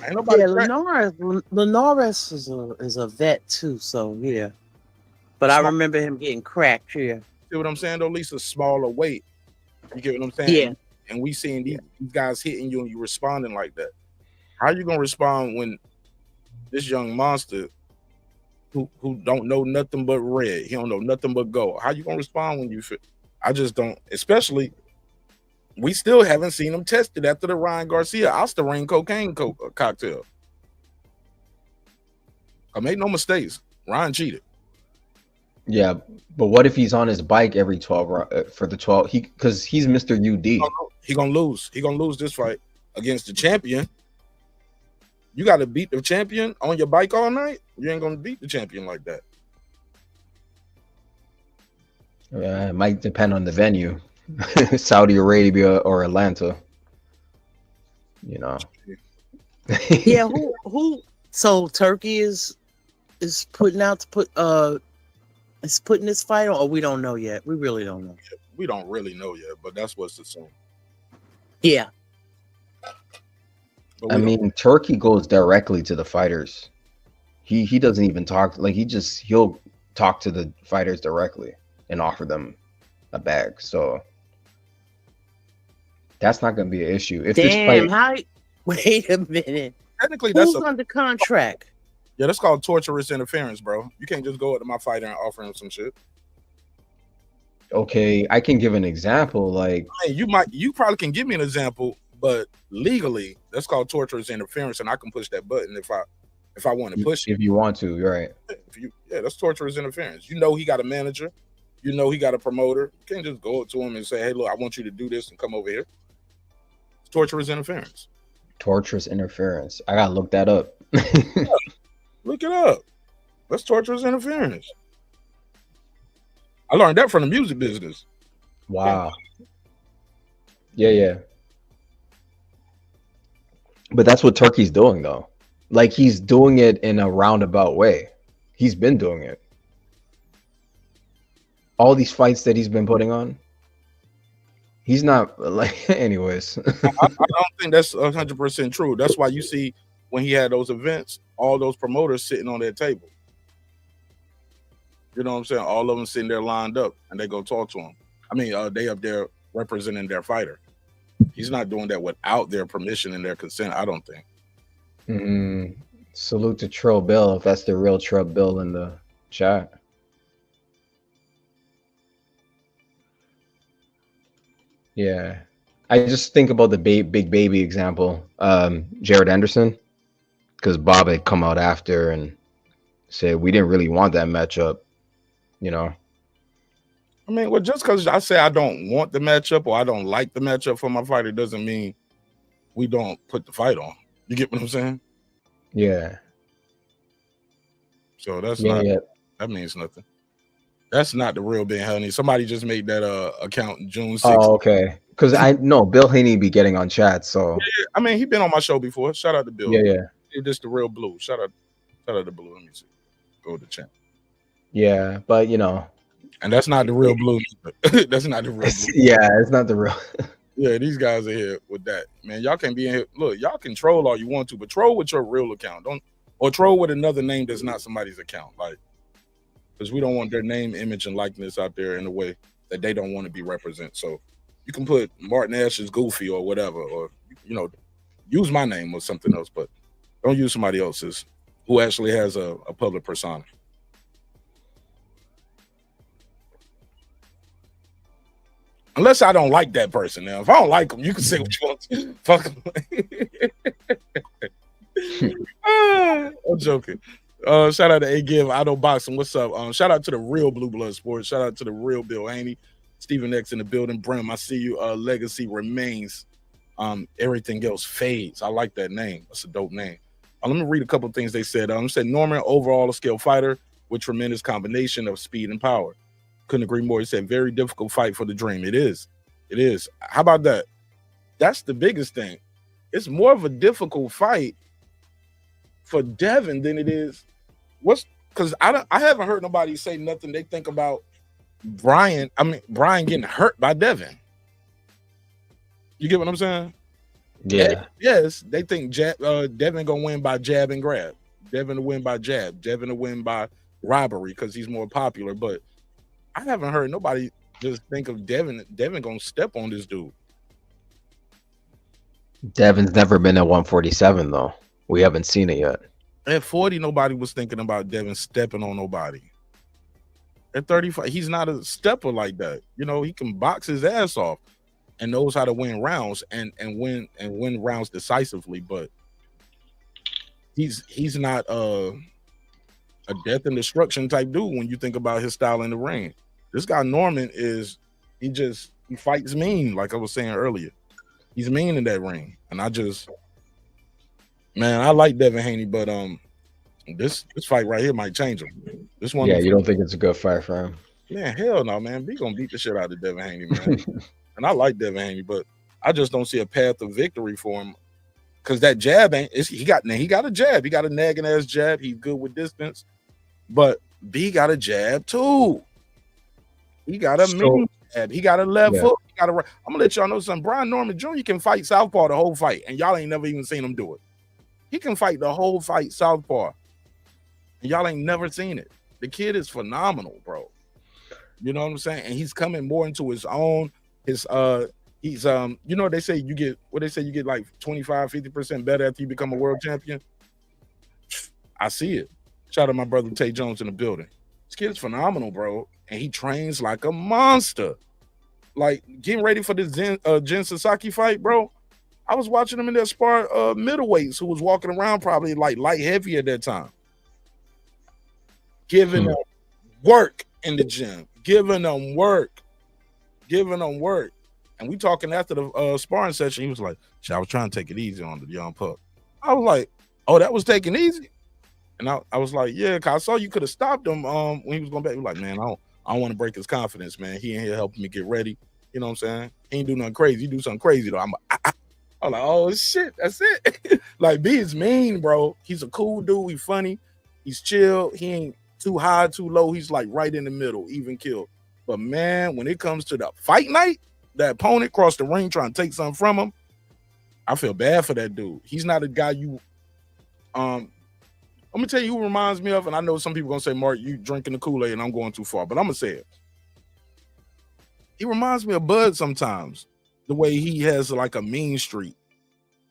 Ain't nobody. Yeah, Linares is a vet too, so yeah. But I remember him getting cracked. Yeah. See what I'm saying? Though, at least a smaller weight. You get what I'm saying? Yeah. And we seeing these guys hitting you and you responding like that. How you gonna respond when this young monster who don't know nothing but red, he don't know nothing but gold? How you gonna respond when you feel? I just don't. Especially, we still haven't seen him tested after the Ryan Garcia Osterine cocaine cocktail. I made no mistakes. Ryan cheated. Yeah, but what if he's on his bike every 12 for the 12? Because he's Mr. UD. He gonna lose. He gonna lose this fight against the champion. You got to beat the champion on your bike all night. You ain't gonna beat the champion like that. It might depend on the venue, Saudi Arabia or Atlanta. You know. Yeah. Who? So Turkey is putting out to put is putting this fight on, or we don't know yet. We really don't know. We don't really know yet, but that's what's assumed. Yeah. I mean, Turkey goes directly to the fighters. He doesn't even talk. Like he'll talk to the fighters directly and offer them a bag. So that's not going to be an issue. If Damn, wait a minute. Technically, who's under contract? Yeah, that's called torturous interference, bro. You can't just go up to my fighter and offer him some shit. Okay, I can give an example. Like, I mean, you probably can give me an example, but legally, that's called torturous interference, and I can push that button if I want to push it. if you want to, you're right. Yeah, that's torturous interference. You know, he got a manager. You know, he got a promoter. You can't just go up to him and say, "Hey, look, I want you to do this and come over here." It's torturous interference. Torturous interference. I gotta look that up. Look it up. That's torturous interference. I learned that from the music business. Wow. Yeah. But that's what Turkey's doing, though. Like, he's doing it in a roundabout way. He's been doing it. All these fights that he's been putting on, he's not like. Anyways, I don't think that's 100% true. That's why you see when he had those events, all those promoters sitting on their table. You know what I'm saying? All of them sitting there lined up, and they go talk to him. I mean, they up there representing their fighter. He's not doing that without their permission and their consent, I don't think. Salute to Trill Bill, if that's the real Trill Bill in the chat. Yeah. I just think about the big baby example, Jared Anderson, because Bob had come out after and said we didn't really want that matchup, you know. I mean, well, just because I say I don't want the matchup or I don't like the matchup for my fighter doesn't mean we don't put the fight on. You get what I'm saying? Yeah. So that's that means nothing. That's not the real Ben Haney. Somebody just made that account in June 6th. Oh, okay. Because I know Bill Haney be getting on chat, so yeah, I mean, he been on my show before. Shout out to Bill. Yeah. Just the real Blue. Shout out to Blue. Let me see. Go to chat. Yeah, but you know. And that's not the real Blue. That's not the real Blue. Yeah, it's not the real. Yeah, these guys are here with that. Man, y'all can be in here. Look, y'all can troll all you want to, but troll with your real account. Or troll with another name that's not somebody's account. Like, because we don't want their name, image, and likeness out there in a way that they don't want to be represented. So you can put Martin Ash's Goofy or whatever, or use my name or something else, but don't use somebody else's who actually has a public persona. Unless I don't like that person. Now, if I don't like them, you can say what you want to. Fuck them. I'm joking. Shout out to A-Give, Auto Boxing. What's up? Shout out to the real Blue Blood Sports. Shout out to the real Bill Haney. Stephen X in the building. Brim, I see you. Legacy remains. Everything else fades. I like that name. That's a dope name. Let me read a couple of things they said. Said Norman, overall a skilled fighter with tremendous combination of speed and power. Couldn't agree more. He said, very difficult fight for the dream. It is. How about that? That's the biggest thing. It's more of a difficult fight for Devin than it is. Because I haven't heard nobody say nothing. They think about Brian getting hurt by Devin. You get what I'm saying? Yeah. Yes, they think Devin gonna win by jab and grab. Devin to win by jab. Devin to win by robbery because he's more popular. But I haven't heard nobody just think of Devin gonna step on this dude. Devin's never been at 147 though. We haven't seen it yet. At 40, nobody was thinking about Devin stepping on nobody. At 35, he's not a stepper like that. He can box his ass off and knows how to win rounds and win rounds decisively, but he's not a death and destruction type dude when you think about his style in the ring. This guy Norman he fights mean, like I was saying earlier. He's mean in that ring. And I like Devin Haney, but this fight right here might change him. This one. Yeah, you don't think it's a good fight for him? Man, hell no, man. We gonna beat the shit out of Devin Haney, man. And I like Devin Haney, but I just don't see a path of victory for him. Because that jab he got a jab. He got a nagging ass jab. He's good with distance. But B got a jab too. He got a mean jab. He got a left hook. I'm gonna let y'all know something. Brian Norman Jr. can fight southpaw the whole fight, and y'all ain't never even seen him do it. He can fight the whole fight southpaw, and y'all ain't never seen it. The kid is phenomenal, bro. You know what I'm saying? And he's coming more into his own. They say you get like 25-50% better after you become a world champion. I see it. Shout out to my brother Tay Jones in the building. This kid's phenomenal, bro, and he trains like a monster. Like getting ready for this Jin Sasaki fight, bro. I was watching him in that spar middleweights who was walking around probably like light heavy at that time, giving them work in the gym, giving them work. And we talking after the sparring session. He was like, "Shit, I was trying to take it easy on the young pup." I was like, "Oh, that was taking easy." And I was like, "Yeah, cause I saw you could have stopped him when he was going back." He was like, "Man, I don't want to break his confidence, man. He in here helping me get ready. You know what I'm saying? He ain't do nothing crazy. He do something crazy though." I'm like, "Oh shit, that's it." Like B is mean, bro. He's a cool dude. He's funny. He's chill. He ain't too high, too low. He's like right in the middle, even kill. But man, when it comes to the fight night, that opponent crossed the ring trying to take something from him, I feel bad for that dude. He's not a guy you let me tell you who reminds me of, and I know some people gonna say, Mark, you drinking the Kool-Aid and I'm going too far, but I'm gonna say it. He reminds me of Bud sometimes, the way he has like a mean streak.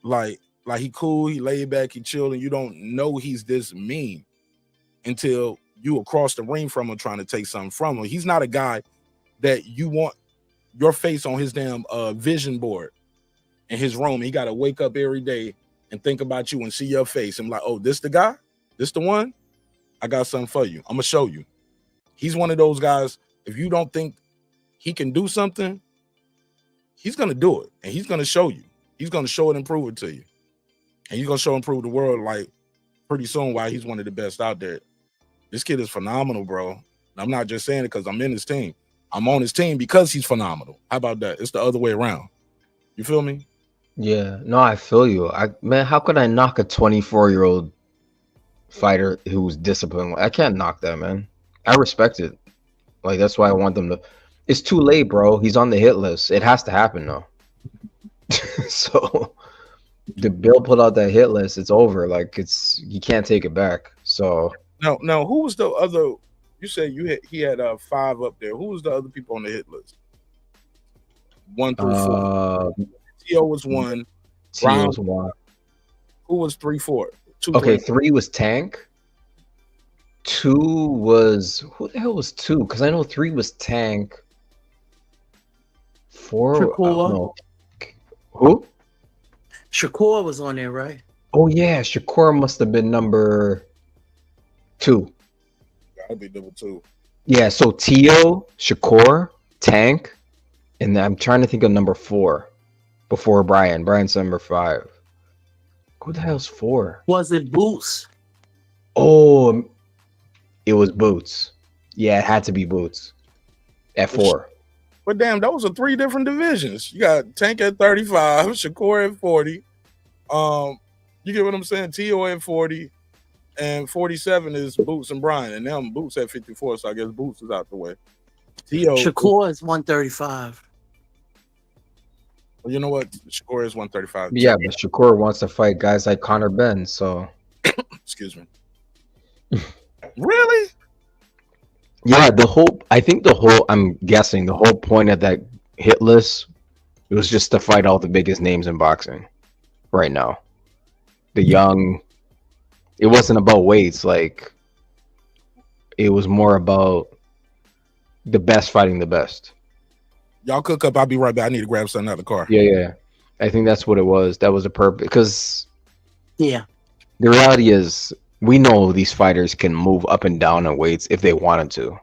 Like he cool, he laid back, he chill, and you don't know he's this mean until you across the ring from him trying to take something from him. He's not a guy that you want your face on his damn vision board in his room. He got to wake up every day and think about you and see your face and like, oh, this the guy? This the one? I got something for you. I'm going to show you. He's one of those guys, if you don't think he can do something, he's going to do it. And he's going to show you. He's going to show it and prove it to you. And he's going to show and prove the world like pretty soon why he's one of the best out there. This kid is phenomenal, bro. And I'm not just saying it because I'm in his team. I'm on his team because he's phenomenal. How about that? It's the other way around. You feel me? Yeah, no, I feel you. Man, how could I knock a 24-year-old fighter who's disciplined? I can't knock that, man. I respect it. Like, that's why I want them to. It's too late, bro. He's on the hit list. It has to happen now. So the Bill put out that hit list. It's over. Like, you can't take it back. So no. Who was the other? You said he had 5 up there. Who was the other people on the hit list? 1 through 4. T.O. was 1. T.O. was 1. Who was 3, 4? 2, okay, 3 was Tank. 2 was who the hell was 2? Because I know 3 was Tank. 4. No. Who? Shakur was on there, right? Oh yeah, Shakur must have been number 2. Gotta be number 2. Yeah, so Tio, Shakur, Tank, and then I'm trying to think of number 4 before Brian. Brian's number 5. Who the hell's 4? Was it Boots? Oh, it was Boots. Yeah, it had to be Boots at 4. But damn, those are 3 different divisions. You got Tank at 35, Shakur at 40. You get what I'm saying? Tio at 40, and 47 is Boots and Brian, and now Boots at 54. So I guess Boots is out the way. Tio. Shakur is 135. Well, you know what? Shakur is 135. Yeah, but Shakur wants to fight guys like Conor Benn. So, excuse me. Really? Yeah, I'm guessing the whole point of that hit list, it was just to fight all the biggest names in boxing right now. The young, it wasn't about weights. Like, it was more about the best fighting the best. Y'all cook up. I'll be right back. I need to grab something out of the car. Yeah. I think that's what it was. That was a purpose. Because yeah, the reality is, we know these fighters can move up and down in weights if they wanted to.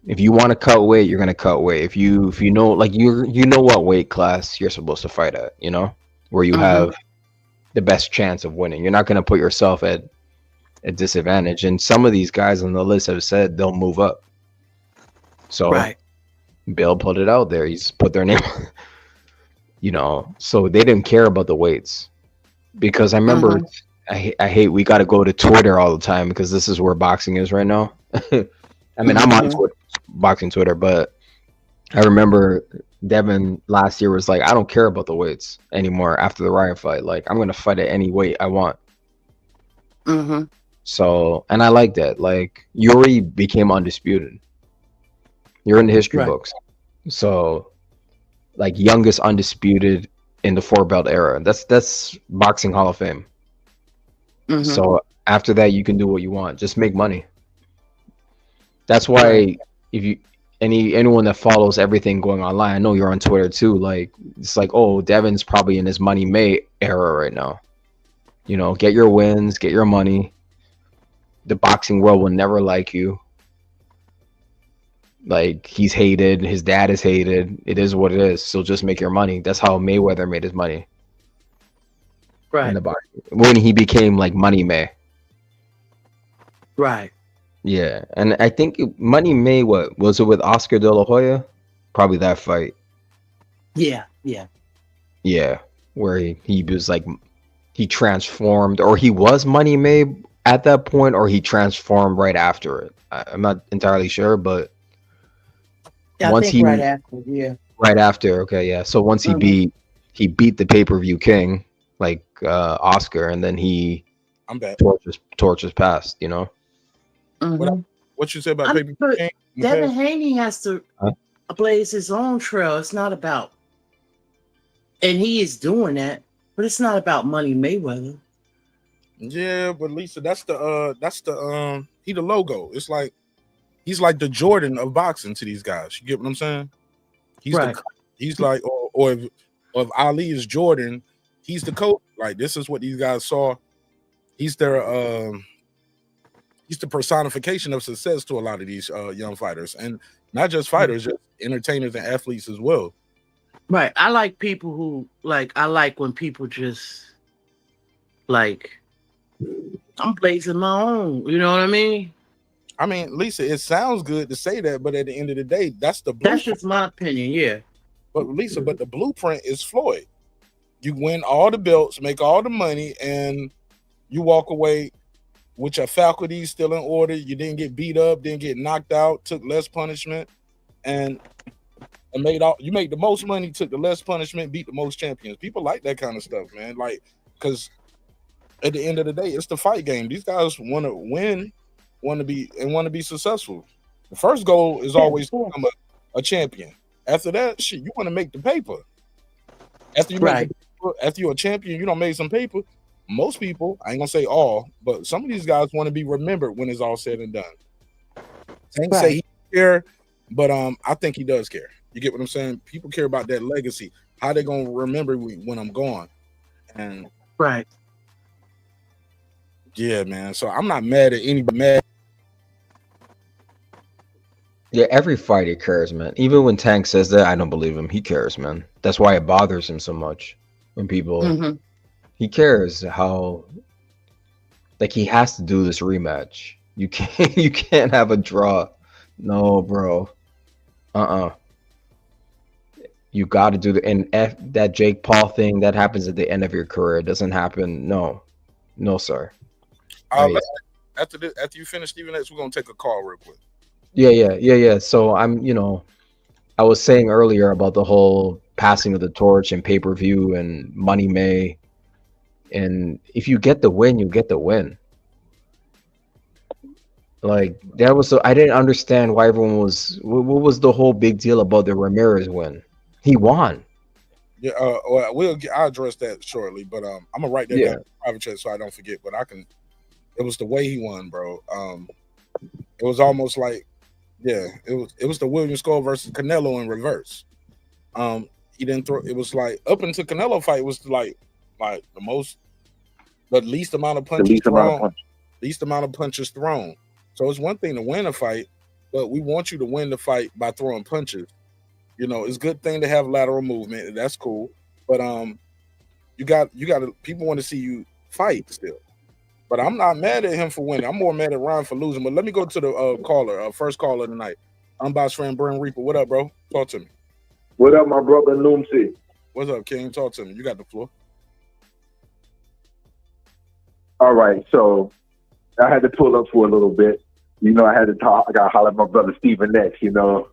If you want to cut weight, you're gonna cut weight. If you know, like you know what weight class you're supposed to fight at, you know, where you have the best chance of winning. You're not gonna put yourself at a disadvantage. And some of these guys on the list have said they'll move up. So Bill put it out there. He's put their name, you know. So they didn't care about the weights. Because I remember, I hate we got to go to Twitter all the time because this is where boxing is right now. I mean, I'm on Twitter, boxing Twitter, but I remember Devin last year was like, I don't care about the weights anymore after the Ryan fight. Like, I'm going to fight at any weight I want. So, and I like that. Like, Yuri became undisputed. You're in the history books. So, like, youngest undisputed in the 4-belt era. That's boxing Hall of Fame. So After that, you can do what you want. Just make money. That's why if you anyone that follows everything going online, I know you're on Twitter too. Like it's like, oh, Devin's probably in his Money May era right now. You know, get your wins, get your money. The boxing world will never like you. Like he's hated, his dad is hated. It is what it is. So just make your money. That's how Mayweather made his money. Right. In the boxing. When he became like Money May. Right. Yeah, and I think Money May, what was it with Oscar De La Hoya? Probably that fight. Yeah. Yeah, where he was like, he transformed, or he was Money May at that point, or he transformed right after it. I'm not entirely sure, but I think right after, yeah. Right after, okay, yeah. So once he beat the pay-per-view king, like Oscar, and then I'm back. Torches passed, you know. What you say about pay-per-view king? Devin Haney has to blaze his own trail. It's not about, and he is doing that, but it's not about Money Mayweather. Yeah, but Lisa, that's the he the logo. It's like he's like the Jordan of boxing to these guys. You get what I'm saying? He's right. He's like, or if Ali is Jordan, he's the coach. Like this is what these guys saw. He's their he's the personification of success to a lot of these young fighters, and not just fighters, just entertainers and athletes as well. Right. I like people who I like when people just like, I'm blazing my own. You know what I mean? I mean, Lisa, it sounds good to say that, but at the end of the day, that's the blueprint. That's just my opinion, yeah. But Lisa, but the blueprint is Floyd. You win all the belts, make all the money, and you walk away with your faculties still in order. You didn't get beat up, didn't get knocked out, took less punishment, and you made the most money, took the less punishment, beat the most champions. People like that kind of stuff, man. Like, because at the end of the day, it's the fight game. These guys want to win, want to be successful. The first goal is always to become a champion. After that, shit, you want to make the paper. After you make the paper, after you're a champion, you don't make some paper. Most people, I ain't gonna say all, but some of these guys want to be remembered when it's all said and done. Can't say he care, but I think he does care. You get what I'm saying? People care about that legacy. How they gonna remember when I'm gone? And yeah, man. So I'm not mad at anybody. Yeah, every fighter cares, man. Even when Tank says that, I don't believe him. He cares, man. That's why it bothers him so much when people. He cares how, like, he has to do this rematch. You can't have a draw. No, bro. You got to do that Jake Paul thing that happens at the end of your career. It doesn't happen. No, sir. After you finish Stephen X, we're gonna take a call real quick. Yeah. So I was saying earlier about the whole passing of the torch and pay-per-view and Money May. And if you get the win, you get the win. Like that was I didn't understand why everyone was. What was the whole big deal about the Ramirez win? He won. Yeah, I'll address that shortly, but I'm gonna write that down in private chat so I don't forget. But it was the way he won, bro. It was almost like, it was the William Skull versus Canelo in reverse. He didn't throw. It was like up until Canelo fight was like the least amount of punches thrown. Least amount of punches thrown. So it's one thing to win a fight, but we want you to win the fight by throwing punches. You know, it's a good thing to have lateral movement. That's cool. But you got to, people want to see you fight still. But I'm not mad at him for winning. I'm more mad at Ryan for losing. But let me go to the caller, first caller tonight. Unboxed friend Bryn Reaper. What up, bro? Talk to me. What up, my brother Noomsy? What's up, King? Talk to me. You got the floor. All right, so I had to pull up for a little bit. You know, I had to talk. I got to holler at my brother Stephen X. You know,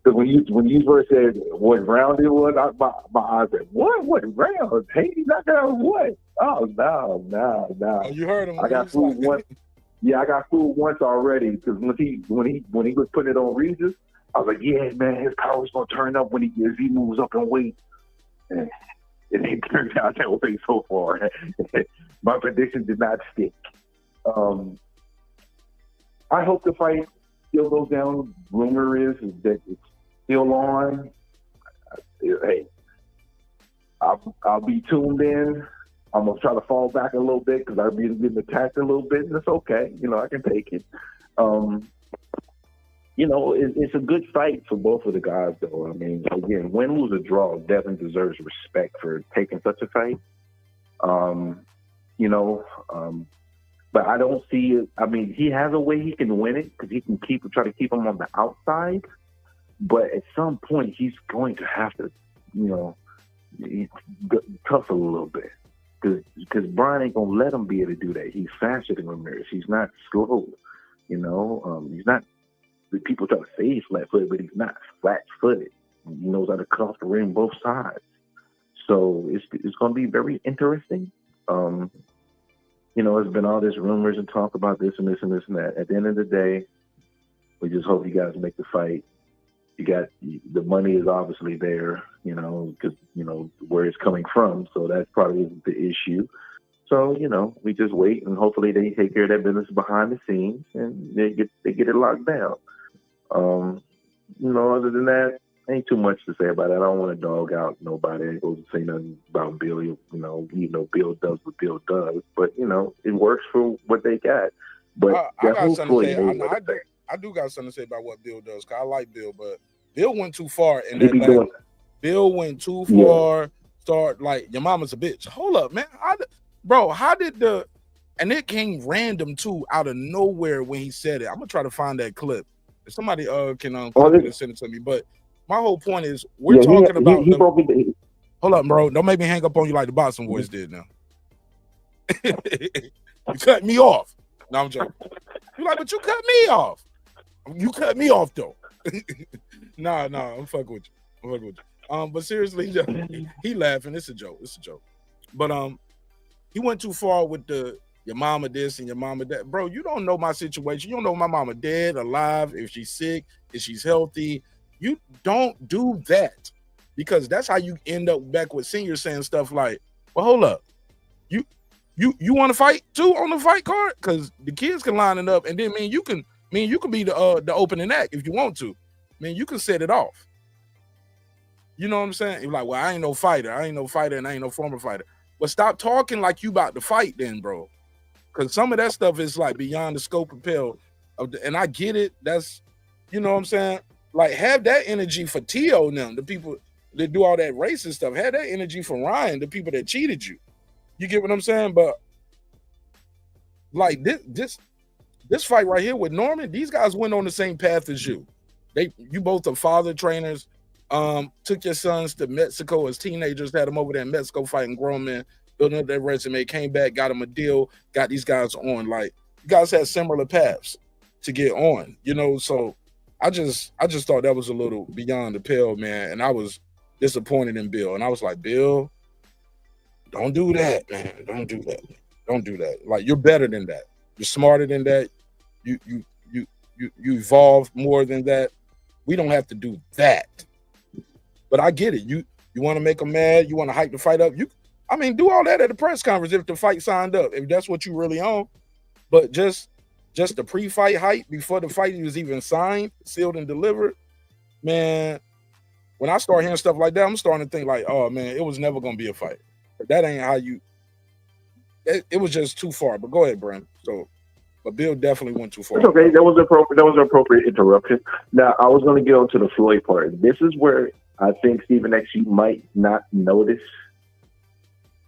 because when you first said what round it was, my eyes said, what round? Haney knocked out what? Oh no. Oh, you heard him. I got fooled once. Yeah, I got fooled once already because when he was putting it on Regis, I was like, yeah, man, his power's gonna turn up as he moves up in weight. And it ain't turned out that way so far. My prediction did not stick. I hope the fight still goes down. Rumor is that it's still on. Hey, I'll be tuned in. I'm gonna try to fall back a little bit because I've been getting attacked a little bit, and it's okay. I can take it. It's a good fight for both of the guys, though. I mean, again, win, lose, or draw, Devin deserves respect for taking such a fight. But I don't see it. I mean, he has a way he can win it because he can try to keep him on the outside. But at some point, he's going to have to, tough a little bit because Brian ain't gonna let him be able to do that. He's faster than Ramirez. He's not slow. He's not. People try to say he's flat-footed, but he's not flat-footed. He knows how to cut off the ring both sides. So it's going to be very interesting. There's been all this rumors and talk about this and this and this and that. At the end of the day, we just hope you guys make the fight. You got the money is obviously there, because where it's coming from. So that's probably the issue. So we just wait and hopefully they take care of that business behind the scenes and they get it locked down. Other than that, ain't too much to say about it. I don't want to dog out nobody. I ain't supposed to say nothing about Bill. Even though Bill does what Bill does, but it works for what they got. But I got something to say. I do got something to say about what Bill does. Cause I like Bill, but Bill went too far in that battle. Bill went too far. Yeah. Start like your mama's a bitch. Hold up, man. How did and it came random too out of nowhere when he said it. I'm gonna try to find that clip. If somebody can clip it and send it to me. But my whole point is we're talking about. Hold up, bro. Don't make me hang up on you like the Boston boys did now. You cut me off. No, I'm joking. You're like, but you cut me off. You cut me off though. Nah, I'm fucking with you. But seriously, he laughing. It's a joke. But he went too far with your mama this and your mama that. Bro, you don't know my situation. You don't know my mama dead, alive, if she's sick, if she's healthy. You don't do that because that's how you end up back with seniors saying stuff like, well, hold up. You want to fight too on the fight card? Because the kids can line it up and then you can be the opening act if you want to. You can set it off. You know what I'm saying? You're like, well, I ain't no fighter and I ain't no former fighter. But stop talking like you about to fight then, bro. Because some of that stuff is like beyond the scope of pill. And I get it. That's, you know what I'm saying? Like, have that energy for Tio and them, the people that do all that racist stuff. Have that energy for Ryan, the people that cheated you. You get what I'm saying? But like this fight right here with Norman, these guys went on the same path as you. You both are father trainers. Took your sons to Mexico as teenagers, had them over there in Mexico fighting grown men, building up their resume, came back, got them a deal, got these guys on. Like, you guys had similar paths to get on, so I just thought that was a little beyond the pale, man. And I was disappointed in Bill. And I was like, Bill, don't do that, man. Don't do that. Like, you're better than that. You're smarter than that. You evolved more than that. We don't have to do that. But I get it. You want to make them mad. You want to hype the fight up. Do all that at the press conference if the fight signed up, if that's what you really on. But just the pre-fight hype before the fight was even signed, sealed, and delivered, man, when I start hearing stuff like that, I'm starting to think like, oh, man, it was never going to be a fight. But that ain't how you – it was just too far. But go ahead, Brent. But Bill definitely went too far. It's okay. That was an appropriate interruption. Now, I was going to get on to the Floyd part. This is where I think, Stephen X, you might not notice.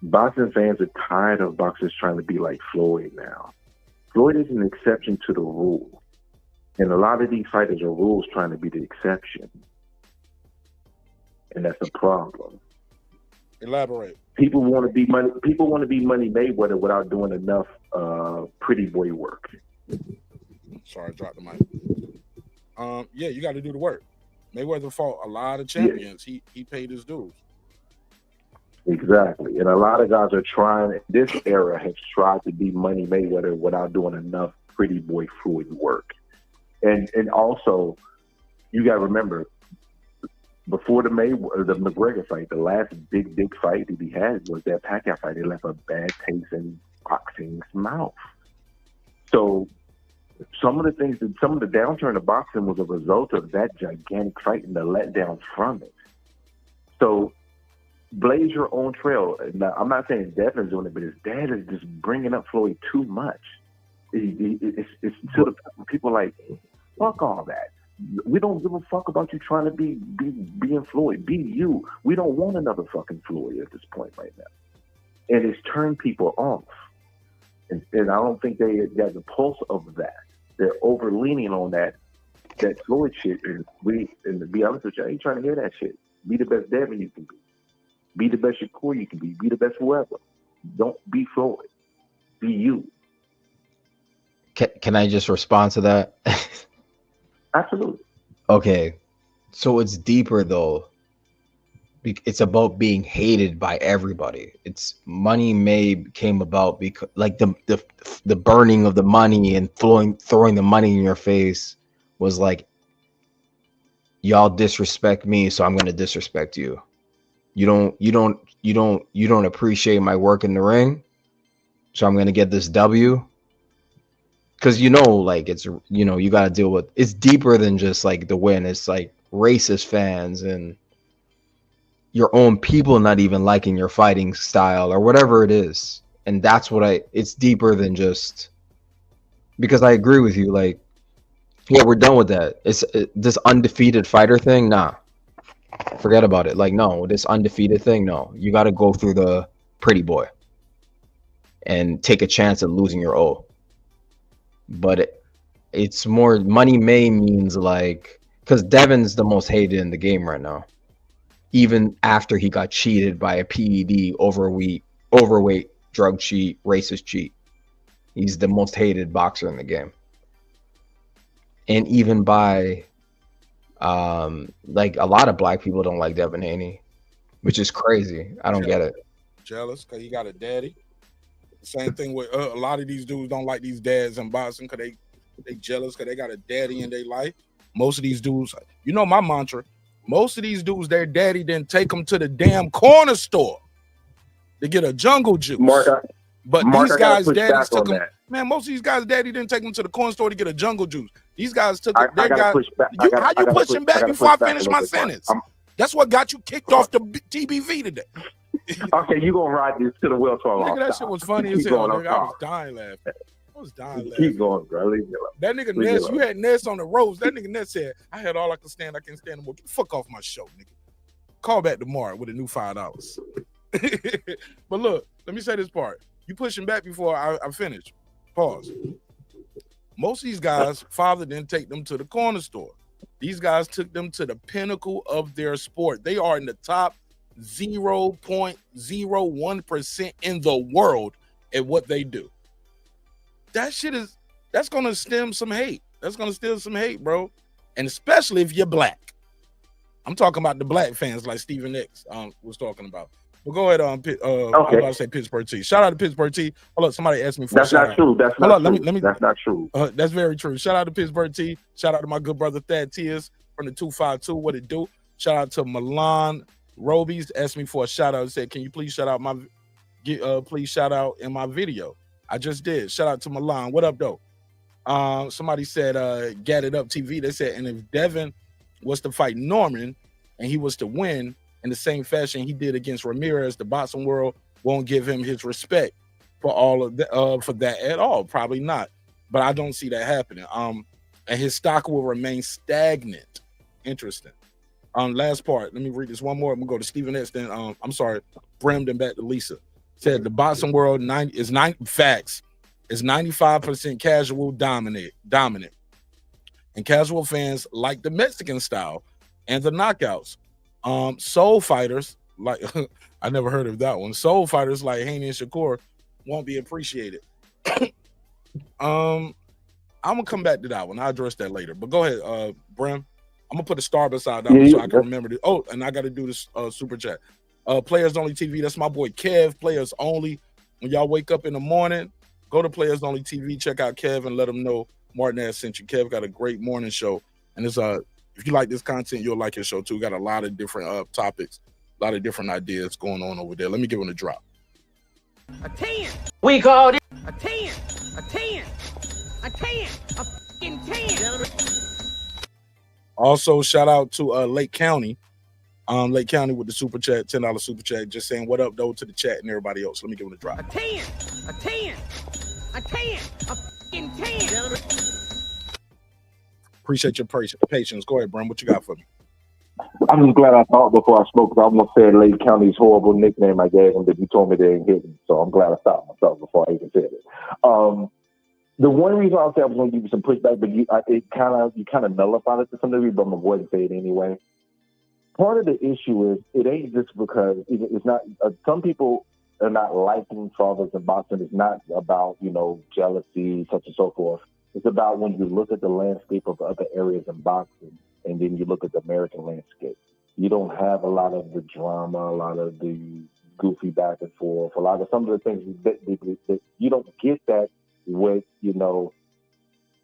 Boxing fans are tired of boxers trying to be like Floyd now. Floyd is an exception to the rule. And a lot of these fighters are rules trying to be the exception. And that's a problem. Elaborate. People want to be Money Mayweather without doing enough pretty boy work. Sorry, I dropped the mic. Yeah, you got to do the work. Mayweather fought a lot of champions. Yeah. He paid his dues. Exactly. And a lot of guys are trying, this era has tried to be Money Mayweather without doing enough pretty boy Floyd work. And also, you got to remember, before the McGregor fight, the last big fight that he had was that Pacquiao fight. It left a bad taste in boxing's mouth. So some of the downturn of boxing was a result of that gigantic fight and the letdown from it. So blaze your own trail. Now, I'm not saying Devin's doing it, but his dad is just bringing up Floyd too much. It's to the people like, fuck all that. We don't give a fuck about you trying to being Floyd. Be you. We don't want another fucking Floyd at this point right now. And it's turned people off. And I don't think they got the pulse of that. They're over leaning on that Floyd shit. And to be honest with you, I ain't trying to hear that shit. Be the best Devin you can be. Be the best Shakur you can be. Be the best whoever. Don't be Floyd. Be you. Can I just respond to that? Absolutely. Okay. So it's deeper though. It's about being hated by everybody. It's Money May came about because like the burning of the money and throwing the money in your face was like, y'all disrespect me, so I'm gonna disrespect you. You don't appreciate my work in the ring, so I'm gonna get this W. Because like it's you gotta deal with it's deeper than just like the win. It's like racist fans and your own people not even liking your fighting style or whatever it is. And that's what it's deeper than just, because I agree with you. Like, yeah, we're done with that. It's this undefeated fighter thing. Nah, forget about it. Like, no, this undefeated thing. No, you got to go through the pretty boy and take a chance at losing your O. But it's more Money May means like, because Devin's the most hated in the game right now. Even after he got cheated by a PED overweight drug cheat, racist cheat. He's the most hated boxer in the game. And even by like a lot of black people don't like Devin Haney, which is crazy. I don't get it. Jealous because he got a daddy. Same thing with a lot of these dudes don't like these dads in boxing because they jealous because they got a daddy in their life. Most of these dudes, my mantra. Most of these dudes, their daddy didn't take them to the damn corner store to get a jungle juice. These guys' daddies took them. Man, most of these guys' daddy didn't take them to the corner store to get a jungle juice. These guys took it. How you pushing back before I finish my sentence? That's what got you kicked off the TBV today. Okay, you gonna ride this to the wheelchair? Nigga, that shit was funny as hell. Nigga, I was dying laughing. Keep going, bro. Leave me alone. That nigga Ness, you had Ness on the ropes. That nigga Ness said, I had all I could stand. I can't stand no more. Get the fuck off my show, nigga. Call back tomorrow with a new $5. But look, let me say this part. You pushing back before I finish. Pause. Most of these guys, father didn't take them to the corner store. These guys took them to the pinnacle of their sport. They are in the top 0.01% in the world at what they do. That's gonna stem some hate. That's gonna steal some hate, bro. And especially if you're black. I'm talking about the black fans like Stephen X was talking about. Well, go ahead on okay. I was about to say Pittsburgh T. Shout out to Pittsburgh T. Hold up, somebody asked me for that's not true. That's not true. Let me that's not true. That's very true. Shout out to Pittsburgh T. Shout out to my good brother Thad Tears from the 252. What it do? Shout out to Milan Robies. Asked me for a shout out. Said, can you please shout out please shout out in my video? I just did. Shout out to Milan. What up, though? Somebody said, Get It Up TV. They said, and if Devin was to fight Norman and he was to win in the same fashion he did against Ramirez, the boxing world won't give him his respect for all of that, for that at all. Probably not. But I don't see that happening. And his stock will remain stagnant. Interesting. Last part. Let me read this one more. I'm gonna go to Stephen X. Then I'm sorry, Brim, then back to Lisa. Said the boxing world is 95% casual dominant. And casual fans like the Mexican style and the knockouts. Soul fighters, like I never heard of that one. Soul fighters like Haney and Shakur won't be appreciated. I'm gonna come back to that one. I'll address that later. But go ahead, Brim. I'm gonna put a star beside that one so I can remember this. Oh, and I gotta do this super chat. Players Only TV, that's my boy Kev, Players Only. When y'all wake up in the morning, go to Players Only TV, check out Kev and let him know Martinez sent you. Kev got a great morning show. And it's if you like this content, you'll like his show too. Got a lot of different topics, a lot of different ideas going on over there. Let me give him a drop. A 10. We called it a 10. A 10. A 10. A fucking 10. Also, shout out to Lake County. Lake County with the super chat, $10 super chat, just saying what up though to the chat and everybody else. Let me give them a drop. A 10. A 10. A 10. A fucking 10. Appreciate your patience. Go ahead, Bram. What you got for me? I'm just glad I thought before I spoke, because I almost said Lake County's horrible nickname I gave him that he told me they didn't hit him. So I'm glad I stopped myself before I even said it. The one reason I said I was going to give you some pushback, but you kind of nullified it to some degree, but I'm going to go ahead and say it anyway. Part of the issue is it ain't just because it's not. Some people are not liking fathers in boxing. It's not about jealousy, such and so forth. It's about when you look at the landscape of other areas in boxing, and then you look at the American landscape. You don't have a lot of the drama, a lot of the goofy back and forth, a lot of some of the things that you don't get that with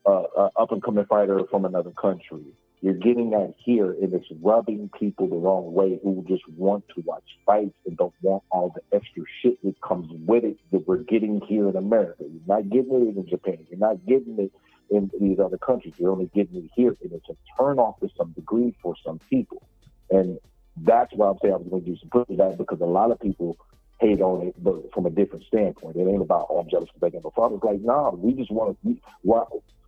up and coming fighter from another country. You're getting that here, and it's rubbing people the wrong way who just want to watch fights and don't want all the extra shit that comes with it that we're getting here in America. You're not getting it in Japan. You're not getting it in these other countries. You're only getting it here, and it's a turn off to some degree for some people. And that's why I'm saying I was going to do some pushback, because a lot of people hate on it, but from a different standpoint. It ain't about, I'm jealous because they got no father. It's like, nah, we just want to,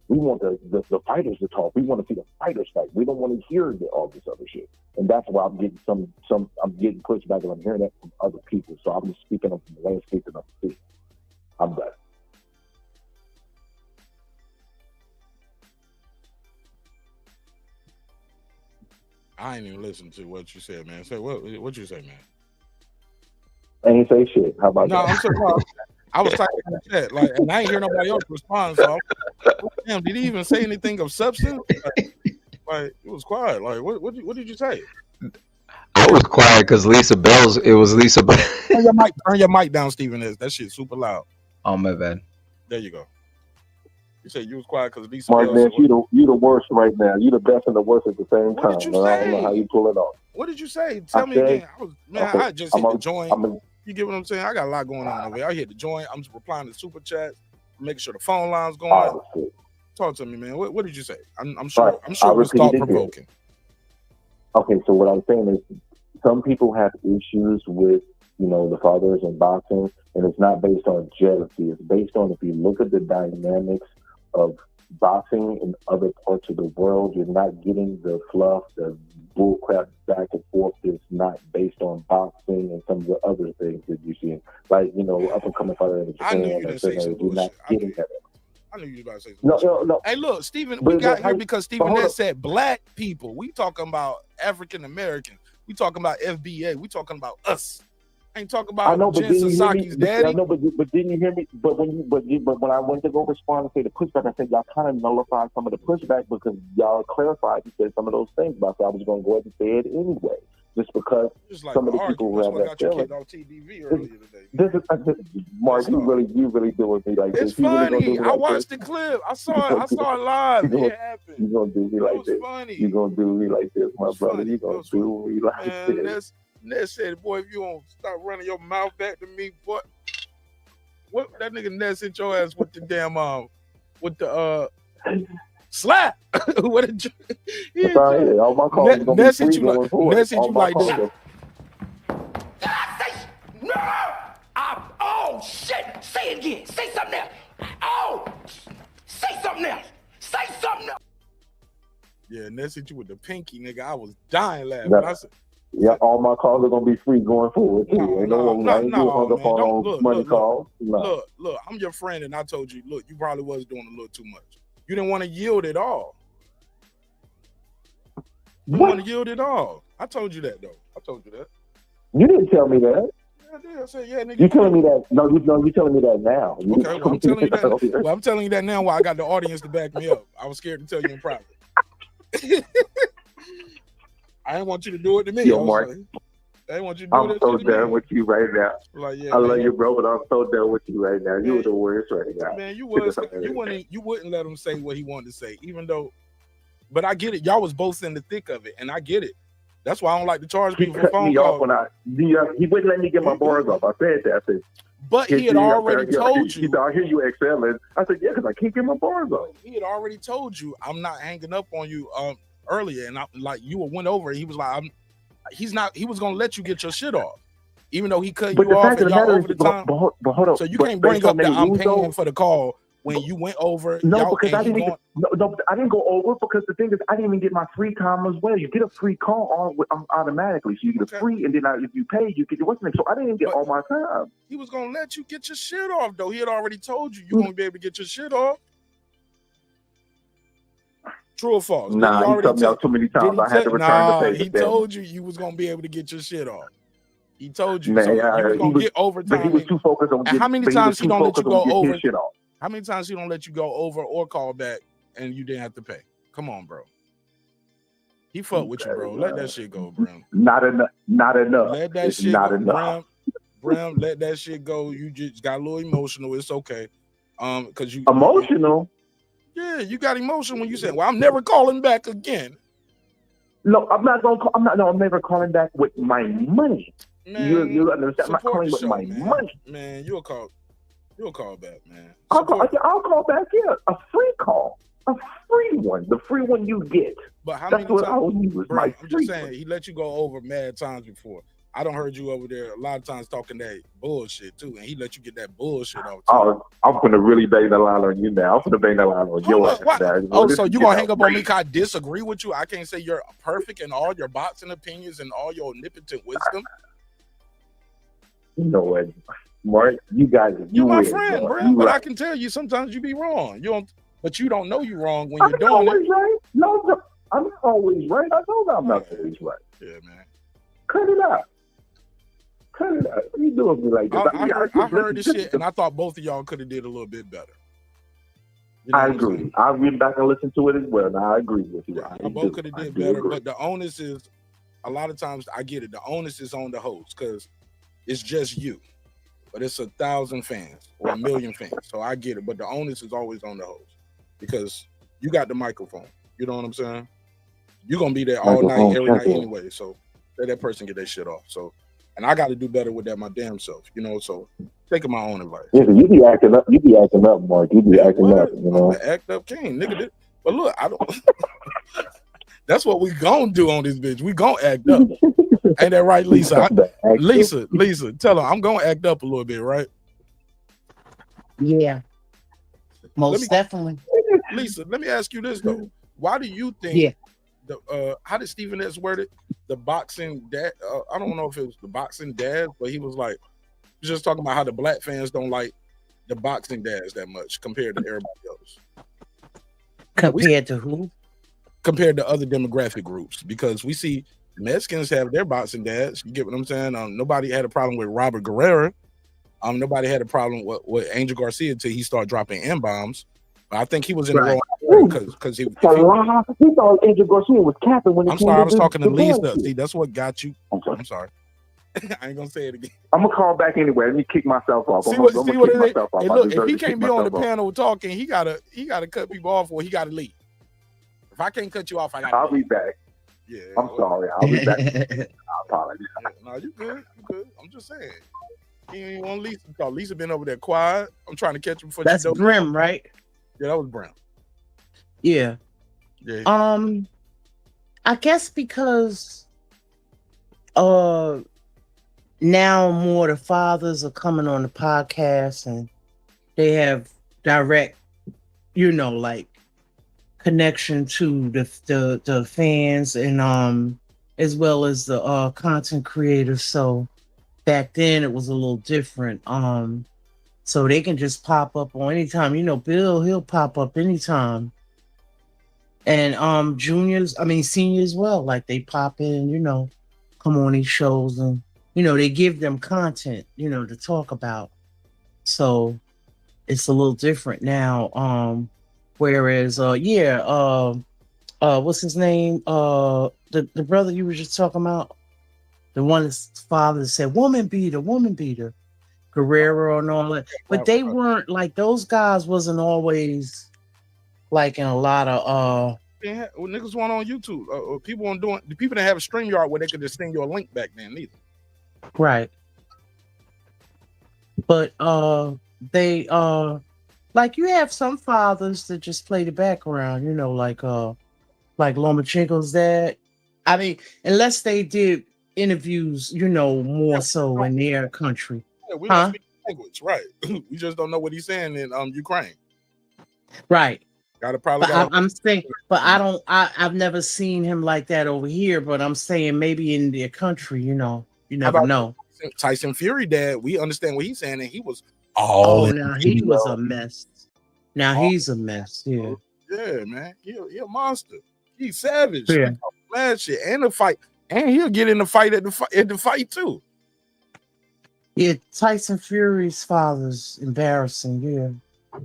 we want the fighters to talk. We want to see the fighters fight. We don't want to hear all this other shit. And that's why I'm getting I'm getting pushback, and I'm hearing that from other people. So I'm just speaking up from the landscape that I'm seeing. I'm done. I ain't even listen to what you said, man. So what you say, man? I ain't say shit. How about that? I'm sorry. I was typing in the chat, and I ain't hear nobody else respond. So, damn, did he even say anything of substance? Like it was quiet. Like, what did you say? I was quiet because Lisa Bell's. It was Lisa Bell. Turn your mic down, Stephen. That shit's super loud. Oh my bad. There you go. You said you was quiet because Lisa Mark, Bell. You the worst right now. You the best and the worst at the same time. What did you say? I don't know how you pull it off. What did you say? Tell me again. I just hit the join. You get what I'm saying? I got a lot going on over here. I hit the joint. I'm just replying to super chats, making sure the phone line's going. Talk to me, man. What did you say? I'm sure. Right. I'm sure it was thought provoking. Okay, so what I'm saying is, some people have issues with the fathers in boxing, and it's not based on jealousy. It's based on, if you look at the dynamics of boxing in other parts of the world, you're not getting the fluff, the bullcrap back and forth that's not based on boxing and some of the other things that you see. Like, up and coming fighter in Japan, you're not getting that. I knew you were about to say something. No. Hey, look, Stephen, we got here because Stephen Ness said black people. We talking about African Americans. We talking about FBA. We talking about us. I ain't talking about Jen Sasaki's daddy. I know, but didn't you hear me? But when I went to go respond and say the pushback, I said y'all kind of nullified some of the pushback because y'all clarified and said some of those things. But I said I was going to go ahead and say it anyway, just because some of the people who have that feeling. This is Mark. You really doing me like this? It's funny. I watched the clip. I saw it live. It happened. You gonna do me like this? You gonna do me like this, my brother? You gonna do me like this? Ness said, boy, if you don't stop running your mouth back to me, boy. What that nigga Ness hit your ass with the damn with the slap. What did you all my calls gonna Ness be hit free you going forward. Ness hit you like this. Did I say no? Oh shit! Say it again. Say something else. Oh, say something else. Say something else. Yeah, Ness hit you with the pinky, nigga. I was dying laughing. I said, yeah, all my calls are gonna be free going forward too. Money calls. No. Look, I'm your friend, and I told you, look, you probably was doing a little too much. You didn't want to yield at all. You didn't want to yield at all. I told you that though. I told you that. You didn't tell me that. Yeah, I did. I said, yeah, nigga. You telling me that? No, you're telling me that now. Okay, well, I'm telling you that. Well, I'm telling you that now. While I got the audience to back me up. I was scared to tell you in private. I didn't want you to do it to me. Yo, Mark. I didn't want you to do I'm so done with you right now. Like, yeah, I love you, bro, but I'm so done with you right now. You were the worst right now. Man, you wouldn't let him say what he wanted to say, even though. But I get it. Y'all was both in the thick of it, and I get it. That's why I don't like to charge people for phone calls. He wouldn't let me get my bars off. I said that. I said, But he had already told you. He said, I hear you excelling. I said, yeah, because I can't get my bars off. He had already told you, I'm not hanging up on you earlier. And I, like, you went over it. He was like, he was going to let you get your shit off. Even though he cut you off and y'all over the time. But hold on. So you can't bring up that I'm paying for the call when you went over. No, because I didn't I didn't go over because the thing is I didn't even get my free time as well. You get a free call automatically. So you get a free, and then if you pay, you get what's the name. So I didn't even get all my time. He was going to let you get your shit off, though. He had already told you you're going to be able to get your shit off. True or false? Nah, he told me out too many times. I had to return the pay. He told you was going to be able to get your shit off. He told you. Man, so you was going to get overtime. But he was too focused on how many times he don't let you go over? Shit off. How many times he don't let you go over or call back and you didn't have to pay? Come on, bro. He fucked with you, bro. Let that shit go, Brim. Not enough. Let that shit go, Brim. Let that shit go. You just got a little emotional. It's okay. Because you emotional. Yeah, you got emotion when you said, "Well, I'm never calling back again." No, I'm not gonna call. I'm never calling back with my money. Man, you understand? I'm not calling with my money. Man, you'll call back, man. I'll call back. Yeah, a free call, a free one. The free one you get. But how That's many what times? I would use. Bro, I'm just saying, he let you go over mad times before. I don't heard you over there a lot of times talking that bullshit too, and he let you get that bullshit off. Oh, I'm gonna really bang the line on you now. I'm gonna bang the line on your ass. Oh, so you gonna hang up on me because I disagree with you? I can't say you're perfect in all your boxing opinions and all your omnipotent wisdom. You know what, Mark? You're my friend, bro. But I can tell you sometimes you be wrong. But you don't know you're wrong when you're doing it. Right. No, I'm not always right. I know that I'm not always right. Yeah, man. Cut it out. What are you doing me like this? I heard this shit, and I thought both of y'all could have did a little bit better. You know I agree. I went back and listened to it as well. Now I agree with you. I both could have did better, but the onus is, a lot of times, I get it. The onus is on the host because it's just you, but it's 1,000 fans or 1,000,000 fans. So I get it, but the onus is always on the host because you got the microphone. You know what I'm saying? You're gonna be there all night, every night anyway. So let that person get their shit off. So. And I got to do better with that my damn self, you know. So taking my own advice. Yeah, you be acting up. You be acting up, Mark. You be acting up. You know. Act up, king, nigga. But look, I don't. That's what we gonna do on this bitch. We gonna act up. Ain't that right, Lisa? Lisa, tell her I'm gonna act up a little bit, right? Yeah, most definitely. Lisa, let me ask you this though. Why do you think? Yeah. How did Stephen S. word it? The boxing dad. I don't know if it was the boxing dad, but he was like, just talking about how the black fans don't like the boxing dads that much compared to everybody else. Compared to who? Compared to other demographic groups, because we see Mexicans have their boxing dads. You get what I'm saying? Nobody had a problem with Robert Guerrero. Nobody had a problem with Angel Garcia until he started dropping M-bombs. I think he was in the wrong because he thought Angel Garcia was capping when I'm sorry, I was talking to Lisa. See, that's what got you. I'm sorry. I ain't gonna say it again. I'm gonna call back anyway. Let me kick myself off. See what it is. Hey, look, if he can't be on the panel talking, he gotta cut people off or he gotta leave. If I can't cut you off, I'll be back. Yeah. I'm sorry. I'll be back. I apologize. No, you good. You good. I'm just saying. He ain't want Lisa to talk. Lisa been over there quiet. I'm trying to catch him before that's Grim, right? Yeah, that was Brown. Yeah. Yeah. I guess because now more the fathers are coming on the podcast and they have direct, like connection to the fans and as well as the content creators. So back then it was a little different. So they can just pop up on anytime. Bill, he'll pop up anytime. And seniors as well. Like they pop in, come on these shows and, they give them content, to talk about. So it's a little different now. Whereas what's his name? The brother you were just talking about, the one his father said, woman beater. Guerrero and all that, but they weren't like those guys. Wasn't always like in a lot of niggas want on YouTube. People weren't doing the people that have a StreamYard where they could just send you a link back then neither. Right. But they like you have some fathers that just play the background, like Lomachenko's dad. I mean, unless they did interviews, more Yeah, so in their country. we don't Huh? speak language, right? We just don't know what he's saying in Ukraine. Right. Probably But got I'm saying, but I've never seen him like that over here. But I'm saying maybe in their country, you How never about know. Tyson Fury dad? We understand what he's saying, and he was all Oh, in now the he video. was a mess. Now All- he's a mess. Yeah. yeah, man. He a monster. He's savage. Yeah. He talk mad shit and the fight, and he'll get in the fight at the fight too. Yeah. Tyson Fury's father's embarrassing. Yeah.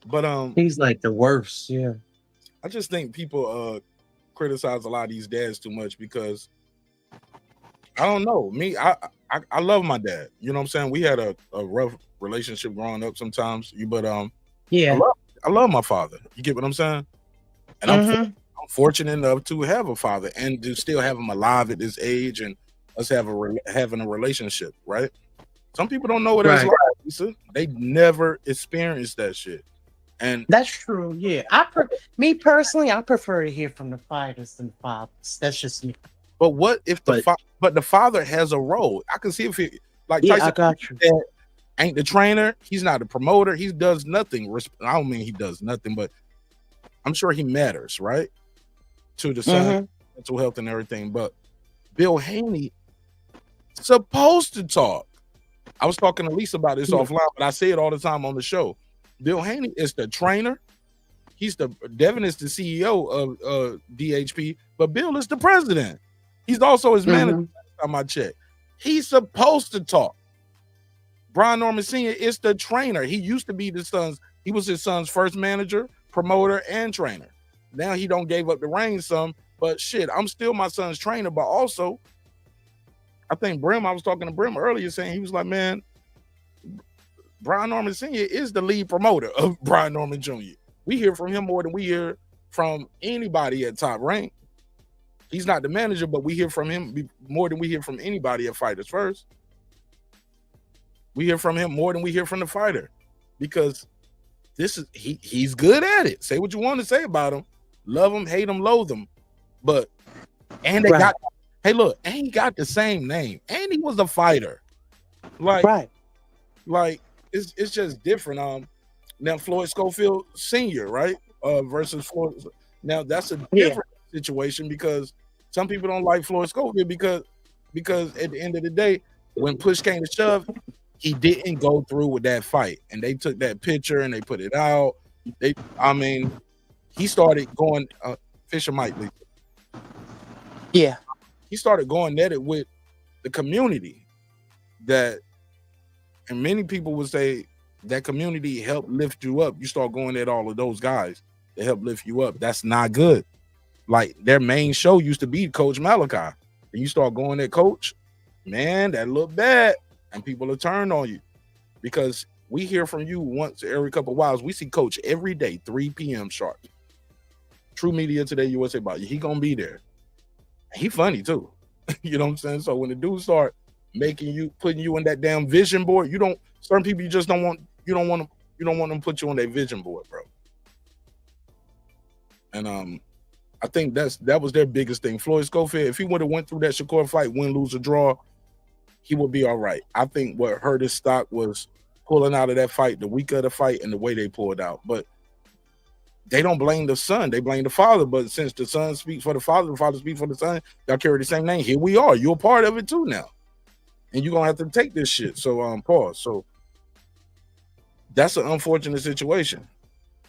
But He's like the worst. Yeah. I just think people criticize a lot of these dads too much because I don't know. Me, I love my dad. You know what I'm saying? We had a rough relationship growing up sometimes. But Yeah. I love my father. You get what I'm saying? And I'm fortunate enough to have a father and to still have him alive at this age and us having a relationship, right? Some people don't know what that's Right. like, Lisa. They never experienced that shit. And That's true. Yeah. Me personally, I prefer to hear from the fighters than the fathers. That's just me. but what if But the father has a role? I can see if he like yeah, Tyson I got you. dad ain't the trainer, he's not the promoter, he does nothing. I don't mean he does nothing, but I'm sure he matters, right? To the son, mental health and everything. But Bill Haney supposed to talk. I was talking to Lisa about this offline, but I say it all the time on the show. Bill Haney is the trainer. Devin is the CEO of DHP, but Bill is the president. He's also his manager. Last time I checked, he's supposed to talk. Brian Norman Sr. is the trainer. He used to be he was his son's first manager, promoter, and trainer. Now he don't gave up the reins some, but shit, I'm still my son's trainer. But also, I think I was talking to Brim earlier saying he was like, man, Brian Norman Sr. is the lead promoter of Brian Norman Jr. We hear from him more than we hear from anybody at Top Rank. He's not the manager, but we hear from him more than we hear from anybody at Fighters First. We hear from him more than we hear from the fighter because he's good at it. Say what you want to say about him. Love him, hate him, loathe him. But and they got and he got the same name. And he was a fighter. Like it's just different. Now Floyd Schofield Sr., right? Versus Floyd. Now that's a different situation because some people don't like Floyd Schofield because at the end of the day, when push came to shove, he didn't go through with that fight. And they took that picture and they put it out. He started going Fisher Mike Lee. Yeah. He started going at it with the community and many people would say that community helped lift you up. You start going at all of those guys that help lift you up. That's not good. Like their main show used to be Coach Malachi. And you start going at Coach, man, that look bad. And people will turn on you because we hear from you once every couple of whiles. We see Coach every day, 3 p.m. sharp. True Media Today USA about you. He gonna be there. He funny too. You know what I'm saying? So when the dudes start putting you on that damn vision board, certain people you don't want them to put you on their vision board, bro. And I think that was their biggest thing. Floyd Schofield, if he would have went through that Shakur fight, win, lose, or draw, he would be all right. I think what hurt his stock was pulling out of that fight the week of the fight and the way they pulled out. But they don't blame the son, they blame the father. But since the son speaks for the father speaks for the son, y'all carry the same name. Here we are. You're a part of it too now. And you're gonna have to take this shit. So pause. So that's an unfortunate situation.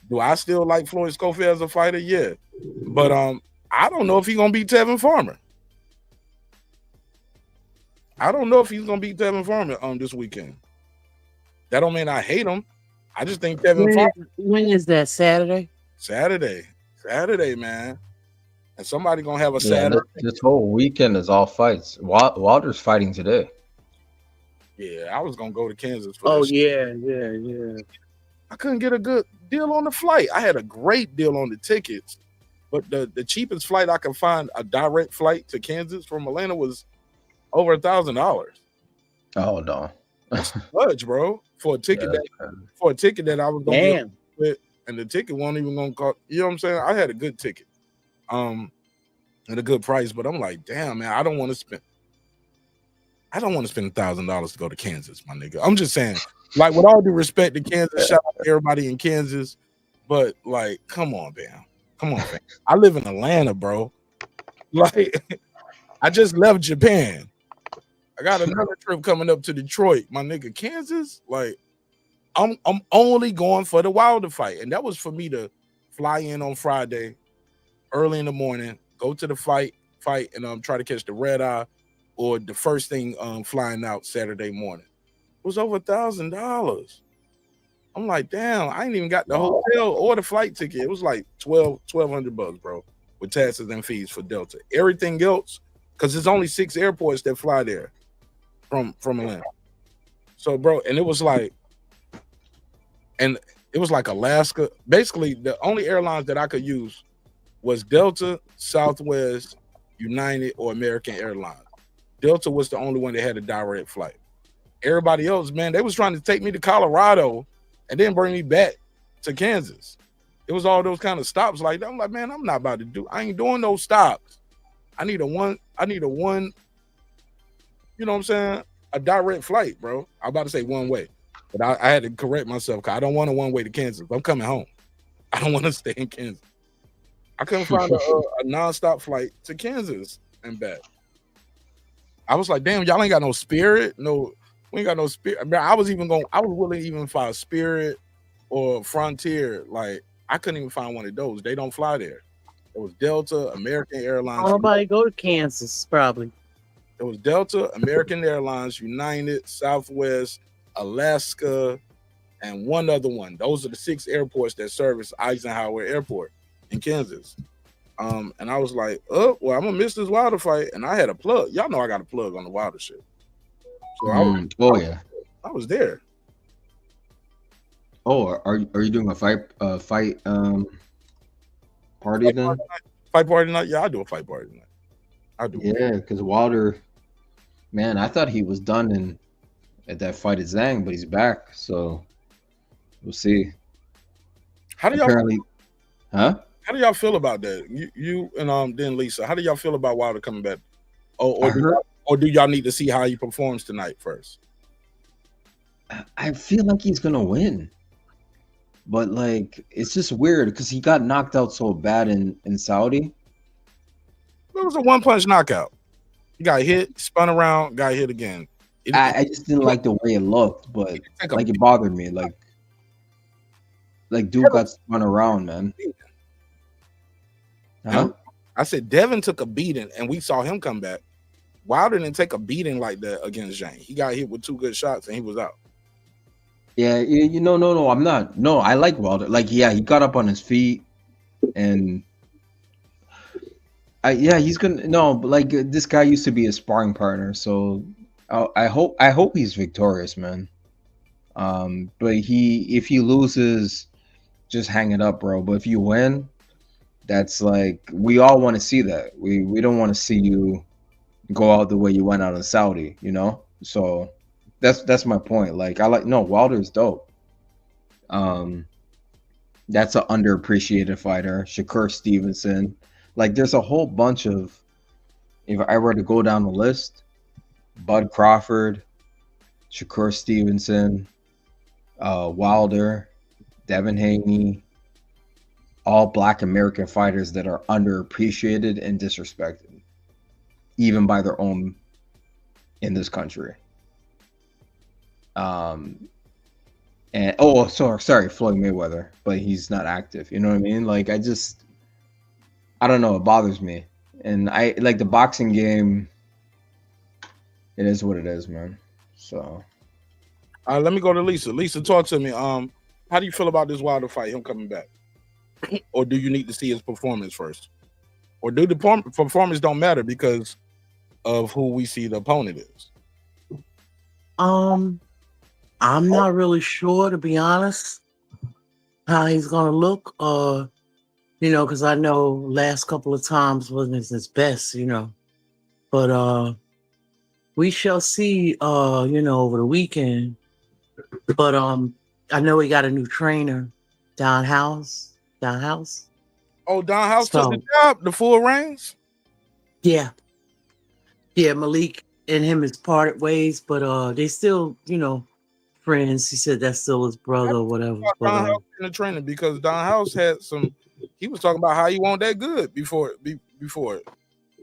Do I still like Floyd Schofield as a fighter? Yeah. But I don't know if he's gonna beat Tevin Farmer. I don't know if he's gonna beat Tevin Farmer this weekend. That don't mean I hate him. I just think Tevin Farmer. When is that? Saturday, man. And somebody gonna have a Saturday. This whole weekend is all fights. Wilder's fighting today. Yeah, I was gonna go to Kansas for this. Yeah. I couldn't get a good deal on the flight. I had a great deal on the tickets, but the cheapest flight I could find, a direct flight to Kansas from Atlanta, was over $1,000. Oh no. That's too much, bro. For a ticket Yeah, that I was gonna Damn. get, and the ticket wasn't even gonna cost. You know what I'm saying? I had a good ticket, at a good price, but I'm like, damn, man, I don't want to spend $1,000 to go to Kansas, my nigga. I'm just saying, like, with all due respect to Kansas, shout out to everybody in Kansas, but like, come on, man. I live in Atlanta, bro. Like, I just left Japan. I got another trip coming up to Detroit, my nigga. Kansas, like, I'm only going for the Wilder fight, and that was for me to fly in on Friday, early in the morning, go to the fight, and try to catch the red eye, or the first thing flying out Saturday morning. It was over $1,000. I'm like, damn, I ain't even got the hotel or the flight ticket. It was like $1,200, bro, with taxes and fees for Delta. Everything else, because there's only 6 airports that fly there from Atlanta. So, bro, and it was like Alaska. Basically, the only airlines that I could use was Delta, Southwest, United, or American Airlines. Delta was the only one that had a direct flight. Everybody else, man, they was trying to take me to Colorado and then bring me back to Kansas. It was all those kind of stops like that. I'm like, man, I'm not about to I ain't doing those stops. I need a one, you know what I'm saying? A direct flight, bro. I'm about to say one way, but I had to correct myself because I don't want a one way to Kansas. I'm coming home. I don't want to stay in Kansas. I couldn't find a nonstop flight to Kansas and back. I was like, damn, y'all ain't got no Spirit. No, we ain't got no Spirit. I mean, I was willing to even find Spirit or Frontier. Like, I couldn't even find one of those. They don't fly there. It was Delta, American Airlines. Nobody go to Kansas, probably. It was Delta, American Airlines, United, Southwest, Alaska, and one other one. Those are the 6 airports that service Eisenhower Airport in Kansas. And I was like, oh, well, I'm gonna miss this Wilder fight. And I had a plug. Y'all know I got a plug on the Wilder shit. So I was there. Oh, are you doing a fight party then? Fight party night? Yeah, I do a fight party night. I do. Yeah, because Wilder, man, I thought he was done at that fight at Zhang, but he's back. So we'll see. How do y'all apparently, huh? How do y'all feel about that? You and then Lisa, how do y'all feel about Wilder coming back? Or do y'all need to see how he performs tonight first? I feel like he's gonna win, but like it's just weird because he got knocked out so bad in Saudi. It was a 1-punch knockout. He got hit, spun around, got hit again. I just didn't like the way it looked, but like it bothered me. Like dude got spun around, man. Huh? I said Devin took a beating, and we saw him come back. Wilder didn't take a beating like that against Zhang. He got hit with 2 good shots, and he was out. Yeah, no, I'm not. No, I like Wilder. Like, yeah, he got up on his feet, and he's gonna. No, but like this guy used to be a sparring partner, so I hope he's victorious, man. But if he loses, just hang it up, bro. But if you win, that's like we all want to see that. We don't want to see you go out the way you went out in Saudi, you know. So that's my point. Like Wilder's dope. That's an underappreciated fighter. Shakur Stevenson. Like there's a whole bunch of. If I were to go down the list, Bud Crawford, Shakur Stevenson, Wilder, Devin Haney, all Black American fighters that are underappreciated and disrespected, even by their own in this country. And sorry, Floyd Mayweather, but he's not active. You know what I mean? Like I don't know. It bothers me, and I like the boxing game. It is what it is, man. So, let me go to Lisa. Lisa, talk to me. How do you feel about this Wilder fight? Him coming back, or do you need to see his performance first, or do the performance don't matter because of who we see the opponent is? I'm not really sure, to be honest, how he's gonna look. Because I know last couple of times wasn't his best, but we shall see. Over the weekend. But I know he got a new trainer, Don House. Don House. Oh, Don House took the So job, the full reins. yeah, Malik and him is parted ways, but they still, friends. He said that's still his brother or whatever. But Don House in the training because Don House had some. He was talking about how he wasn't that good before it.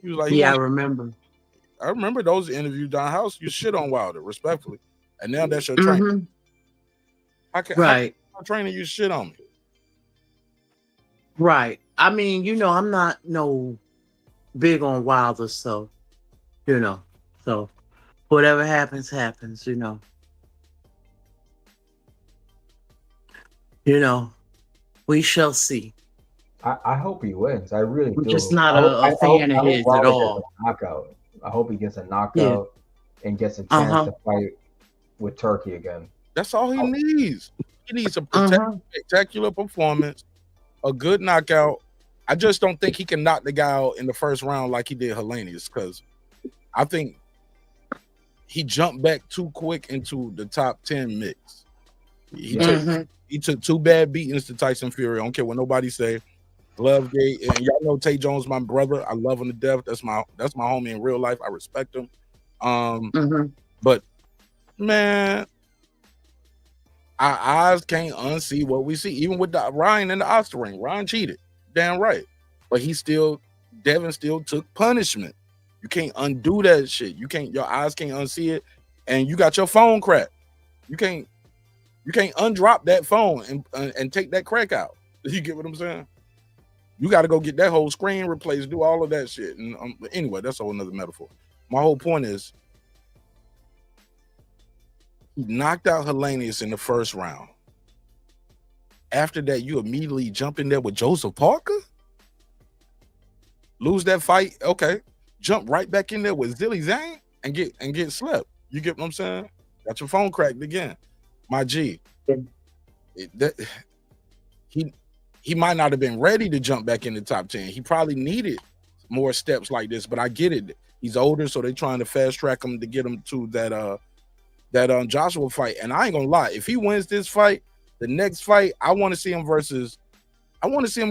He was like, yeah, I remember. I remember those interviews. Don House, you shit on Wilder, respectfully, and now that's your trainer. Mhm. How my trainer you shit on me? Right. I mean, I'm not no big on Wilder, so so whatever happens, happens. We shall see. I hope he wins. I really I'm do. just not I a fan of his at Wilder gets all. a knockout. I hope he gets a Yeah. knockout and gets a chance to fight with Turkey again. That's all he needs. He needs a spectacular performance, a good knockout. I just don't think he can knock the guy out in the first round like he did Helenius, because I think he jumped back too quick into the top 10 mix. He took 2 bad beatings to Tyson Fury. I don't care what nobody say. Glovegate, and y'all know Tay Jones, my brother. I love him to death. That's my homie in real life. I respect him. But man, our eyes can't unsee what we see. Even with Ryan in the Oscar ring, Ryan cheated, damn right. But Devin still took punishment. You can't undo that shit. Your eyes can't unsee it, and you got your phone cracked. You can't undrop that phone and take that crack out. You get what I'm saying? You got to go get that whole screen replaced, do all of that shit. And anyway, that's a whole nother metaphor. My whole point is, he knocked out Helenius in the first round. After that, you immediately jump in there with Joseph Parker? Lose that fight? Okay. Jump right back in there with Zilly Zane and get slept. You get what I'm saying? Got your phone cracked again. My G. He might not have been ready to jump back in the top 10. He probably needed more steps like this, but I get it. He's older, so they're trying to fast track him to get him to that Joshua fight. And I ain't gonna lie, if he wins this fight, the next fight, I want to see him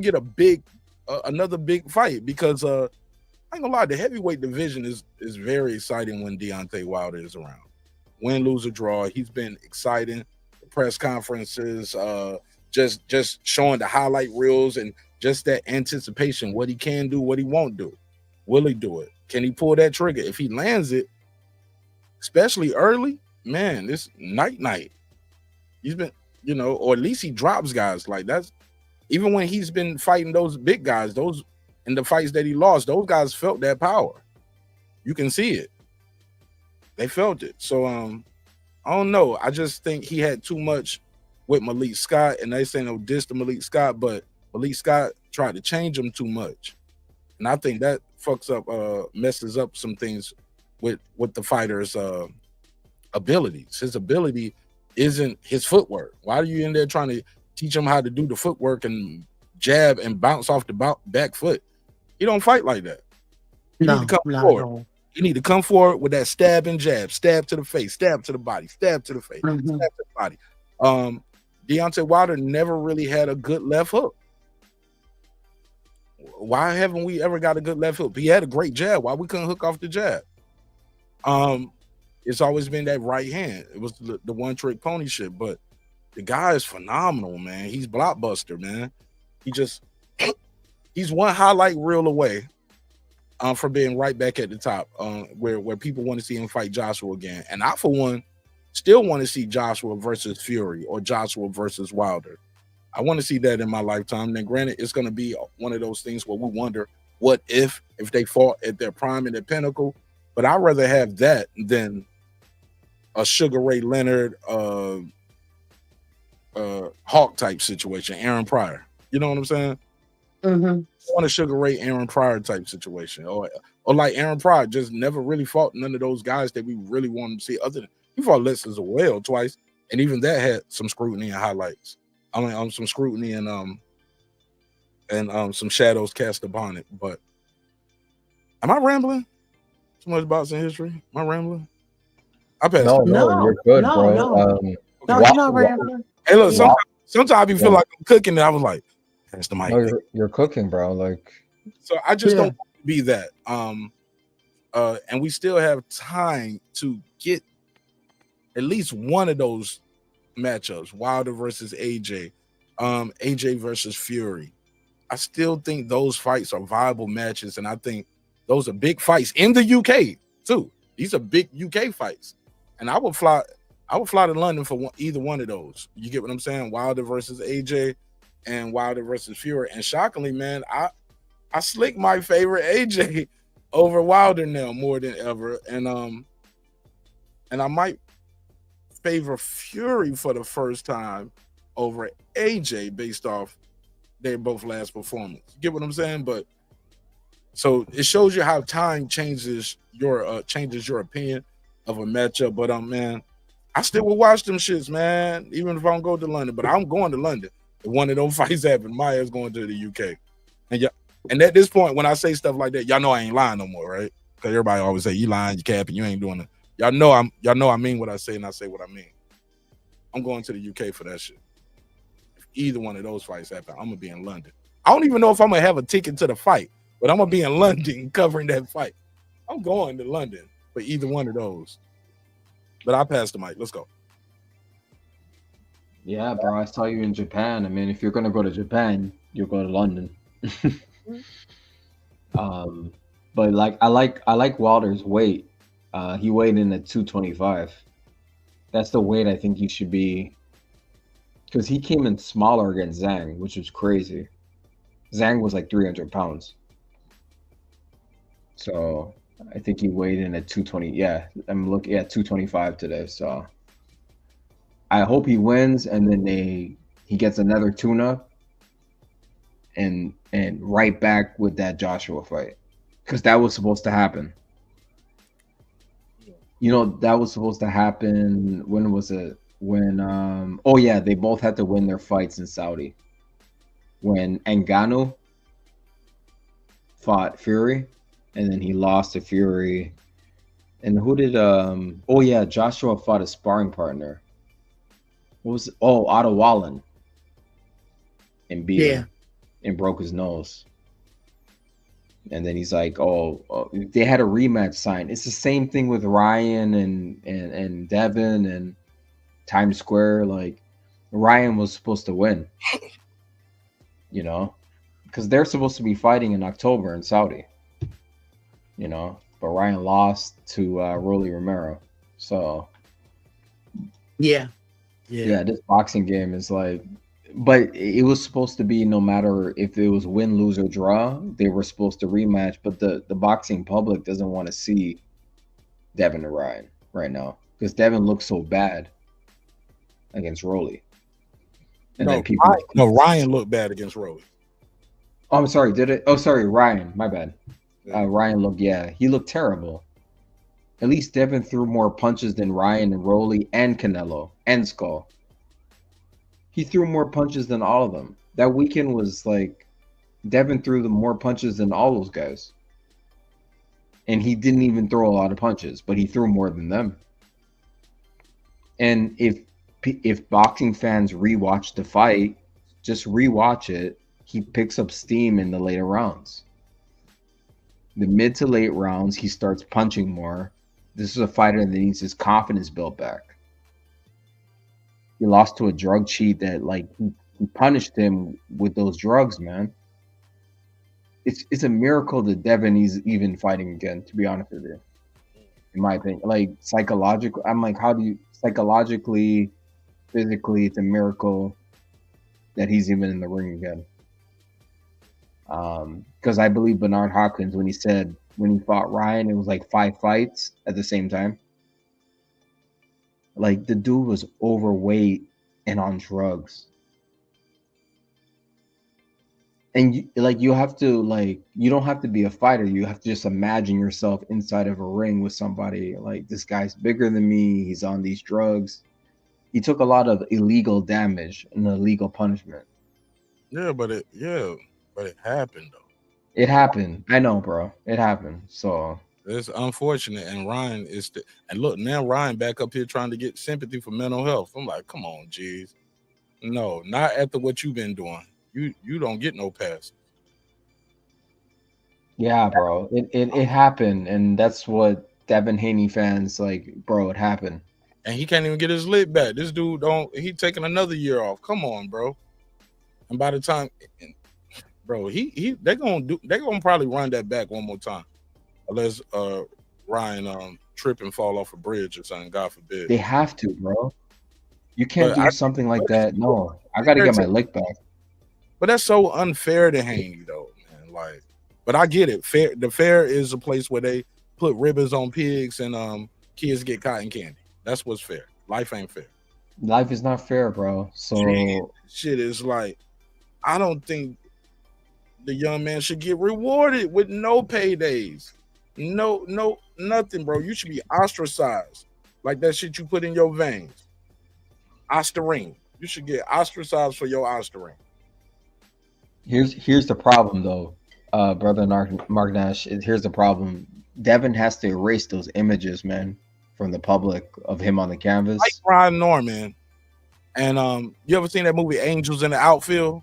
get a big another big fight, because I ain't gonna lie, the heavyweight division is very exciting when Deontay Wilder is around. Win, lose, or draw, he's been exciting. The press conferences, just showing the highlight reels and just that anticipation, what he can do, what he won't do. Will he do it? Can he pull that trigger? If he lands it, especially early, man, this night. He's been, or at least he drops guys. Like, that's, even when he's been fighting those big guys, those in the fights that he lost, those guys felt that power. You can see it. They felt it. So I don't know. I just think he had too much with Malik Scott, and they say no diss to Malik Scott, but Malik Scott tried to change him too much. And I think that messes up some things with the fighter's abilities. His ability isn't his footwork. Why are you in there trying to teach him how to do the footwork and jab and bounce off the back foot? He don't fight like that. You need to come forward. You need to come forward with that stab and jab, stab to the face, stab to the body, stab to the face, stab to the body. Deontay Wilder never really had a good left hook. Why haven't we ever got a good left hook? He had a great jab. Why we couldn't hook off the jab? It's always been that right hand. It was the one trick pony shit, but the guy is phenomenal, man. He's blockbuster, man. He's one highlight reel away from being right back at the top, where people want to see him fight Joshua again. And I, for one, still want to see Joshua versus Fury or Joshua versus Wilder. I want to see that in my lifetime. Then granted, it's going to be one of those things where we wonder what if they fought at their prime and their pinnacle. But I'd rather have that than a Sugar Ray Leonard, Hawk type situation, Aaron Pryor. You know what I'm saying? I want a Sugar Ray, Aaron Pryor type situation, or like Aaron Pryor just never really fought none of those guys that we really wanted to see. Other than he fought Less as well twice, and even that had some scrutiny and highlights. I mean, some scrutiny and some shadows cast upon it. But am I rambling? Too much boxing history? Am I rambling? I passed. No, it. no, you're good, bro. No, Wa- you're not wa- right. Hey, look, wa- sometimes I be feel yeah. like I'm cooking, and I was like, pass the mic. No, you're cooking, bro. Like, So I just Yeah. don't want to be that. And we still have time to get at least one of those matchups: Wilder versus AJ, AJ versus Fury. I still think those fights are viable matches, and I think those are big fights in the UK too. These are big UK fights, and I would fly to London for either one of those. You get what I'm saying? Wilder versus AJ and Wilder versus Fury. And shockingly, man, I slick my favorite AJ over Wilder now more than ever, and I might favor Fury for the first time over AJ based off their both last performance. You get what I'm saying? But so it shows you how time changes your opinion of a matchup. But man, I still will watch them shits, man, even if I don't go to London. But I'm going to London. If one of those fights happen, Maya's going to the UK. And yeah, and at this point, when I say stuff like that, y'all know I ain't lying no more, right? Because everybody always say you lying, you capping, you ain't doing it. Y'all know I mean what I say, and I say what I mean. I'm going to the UK for that shit. If either one of those fights happen, I'm gonna be in London. I don't even know if I'm gonna have a ticket to the fight, but I'm gonna be in London covering that fight. I'm going to London for either one of those. But I passed the mic. Let's go. yeah, bro. I saw you in Japan. I mean, if you're gonna go to Japan, you'll go to London. But like I like Wilder's weight. He weighed in at 225. That's the weight I think he should be, because he came in smaller against Zhang, which was crazy. Zhang was like 300 pounds. So I think he weighed in at 220. Yeah, I'm looking at 225 today. So I hope he wins, and then he gets another tune-up and right back with that Joshua fight, because that was supposed to happen. You know, that was supposed to happen. When was it? When oh yeah, they both had to win their fights in Saudi. When Ngannou fought Fury, and then he lost to Fury. And who did oh yeah, Joshua fought a sparring partner. What was it? Oh, Otto Wallen. And beat him and broke his nose. And then he's like, oh, they had a rematch signed. It's the same thing with Ryan and Devin and Times Square. Like, Ryan was supposed to win, you know, because they're supposed to be fighting in October in Saudi, you know, but Ryan lost to Rolly Romero. So Yeah. This boxing game is like, but it was supposed to be, no matter if it was win, lose, or draw, they were supposed to rematch. But the boxing public doesn't want to see Devin and Ryan right now, because Devin looks so bad against Rolly. And then people, Ryan looked bad against Rolly. Oh, I'm sorry. Did it? Oh, sorry, Ryan. My bad. Ryan looked, he looked terrible. At least Devin threw more punches than Ryan and Rolly and Canelo and Skull. He threw more punches than all of them. That weekend was like, Devin threw more punches than all those guys. And he didn't even throw a lot of punches, but he threw more than them. And if boxing fans rewatch the fight, just rewatch it, he picks up steam in the later rounds. The mid to late rounds, he starts punching more. This is a fighter that needs his confidence built back. He lost to a drug cheat that, like, he punished him with those drugs, man. It's a miracle that Devin is even fighting again, to be honest with you. In my opinion, like, psychologically, I'm like, how do you psychologically, physically, it's a miracle that he's even in the ring again. Because I believe Bernard Hopkins, when he fought Ryan, it was like 5 fights at the same time. Like, the dude was overweight and on drugs. And you have to, like, you don't have to be a fighter. You have to just imagine yourself inside of a ring with somebody. Like, this guy's bigger than me. He's on these drugs. He took a lot of illegal damage and illegal punishment. Yeah, but it happened though. It happened. I know, bro. It happened. So It's unfortunate. And Ryan is and look, now Ryan back up here trying to get sympathy for mental health. I'm like, come on, geez. No, not after what you've been doing. You don't get no pass. Yeah, bro. It happened, and that's what Devin Haney fans like, bro. It happened. And he can't even get his lid back. This dude he taking another year off. Come on, bro. And by the time, bro, they're gonna probably run that back one more time, unless Ryan trip and fall off a bridge or something. God forbid. They have to, bro. You can't do something like that. No, I got to get my lick back. But that's so unfair to Haney, though, man. Like, but I get it. The fair is a place where they put ribbons on pigs and kids get cotton candy. That's what's fair. Life ain't fair. Life is not fair, bro. So shit is like, I don't think the young man should get rewarded with no paydays. No, nothing, bro. You should be ostracized. Like that shit you put in your veins. Osterine. You should get ostracized for your osterine. Here's the problem, though, brother Mark Nash. Here's the problem. Devin has to erase those images, man, from the public of him on the canvas. Like Brian Norman. And you ever seen that movie Angels in the Outfield?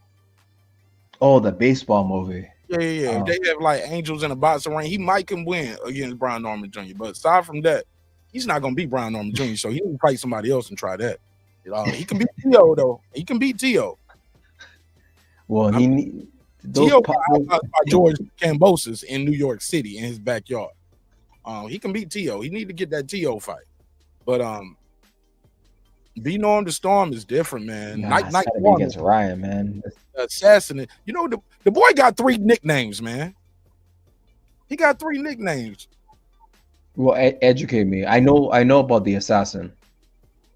Oh, the baseball movie. Yeah. They have like Angels in a boxing ring. He might can win against Brian Norman Jr. But aside from that, he's not gonna beat Brian Norman Jr. So he can fight somebody else and try that. He can beat Tio though. He can beat Tio. Well, Tio by George Kambosos in New York City in his backyard. He can beat Tio. He need to get that Tio fight. But B Norm the Storm is different, man. Night against Ryan, man. Assassin. You know, the boy got 3 nicknames, man. He got 3 nicknames. Well, educate me. I know about the assassin.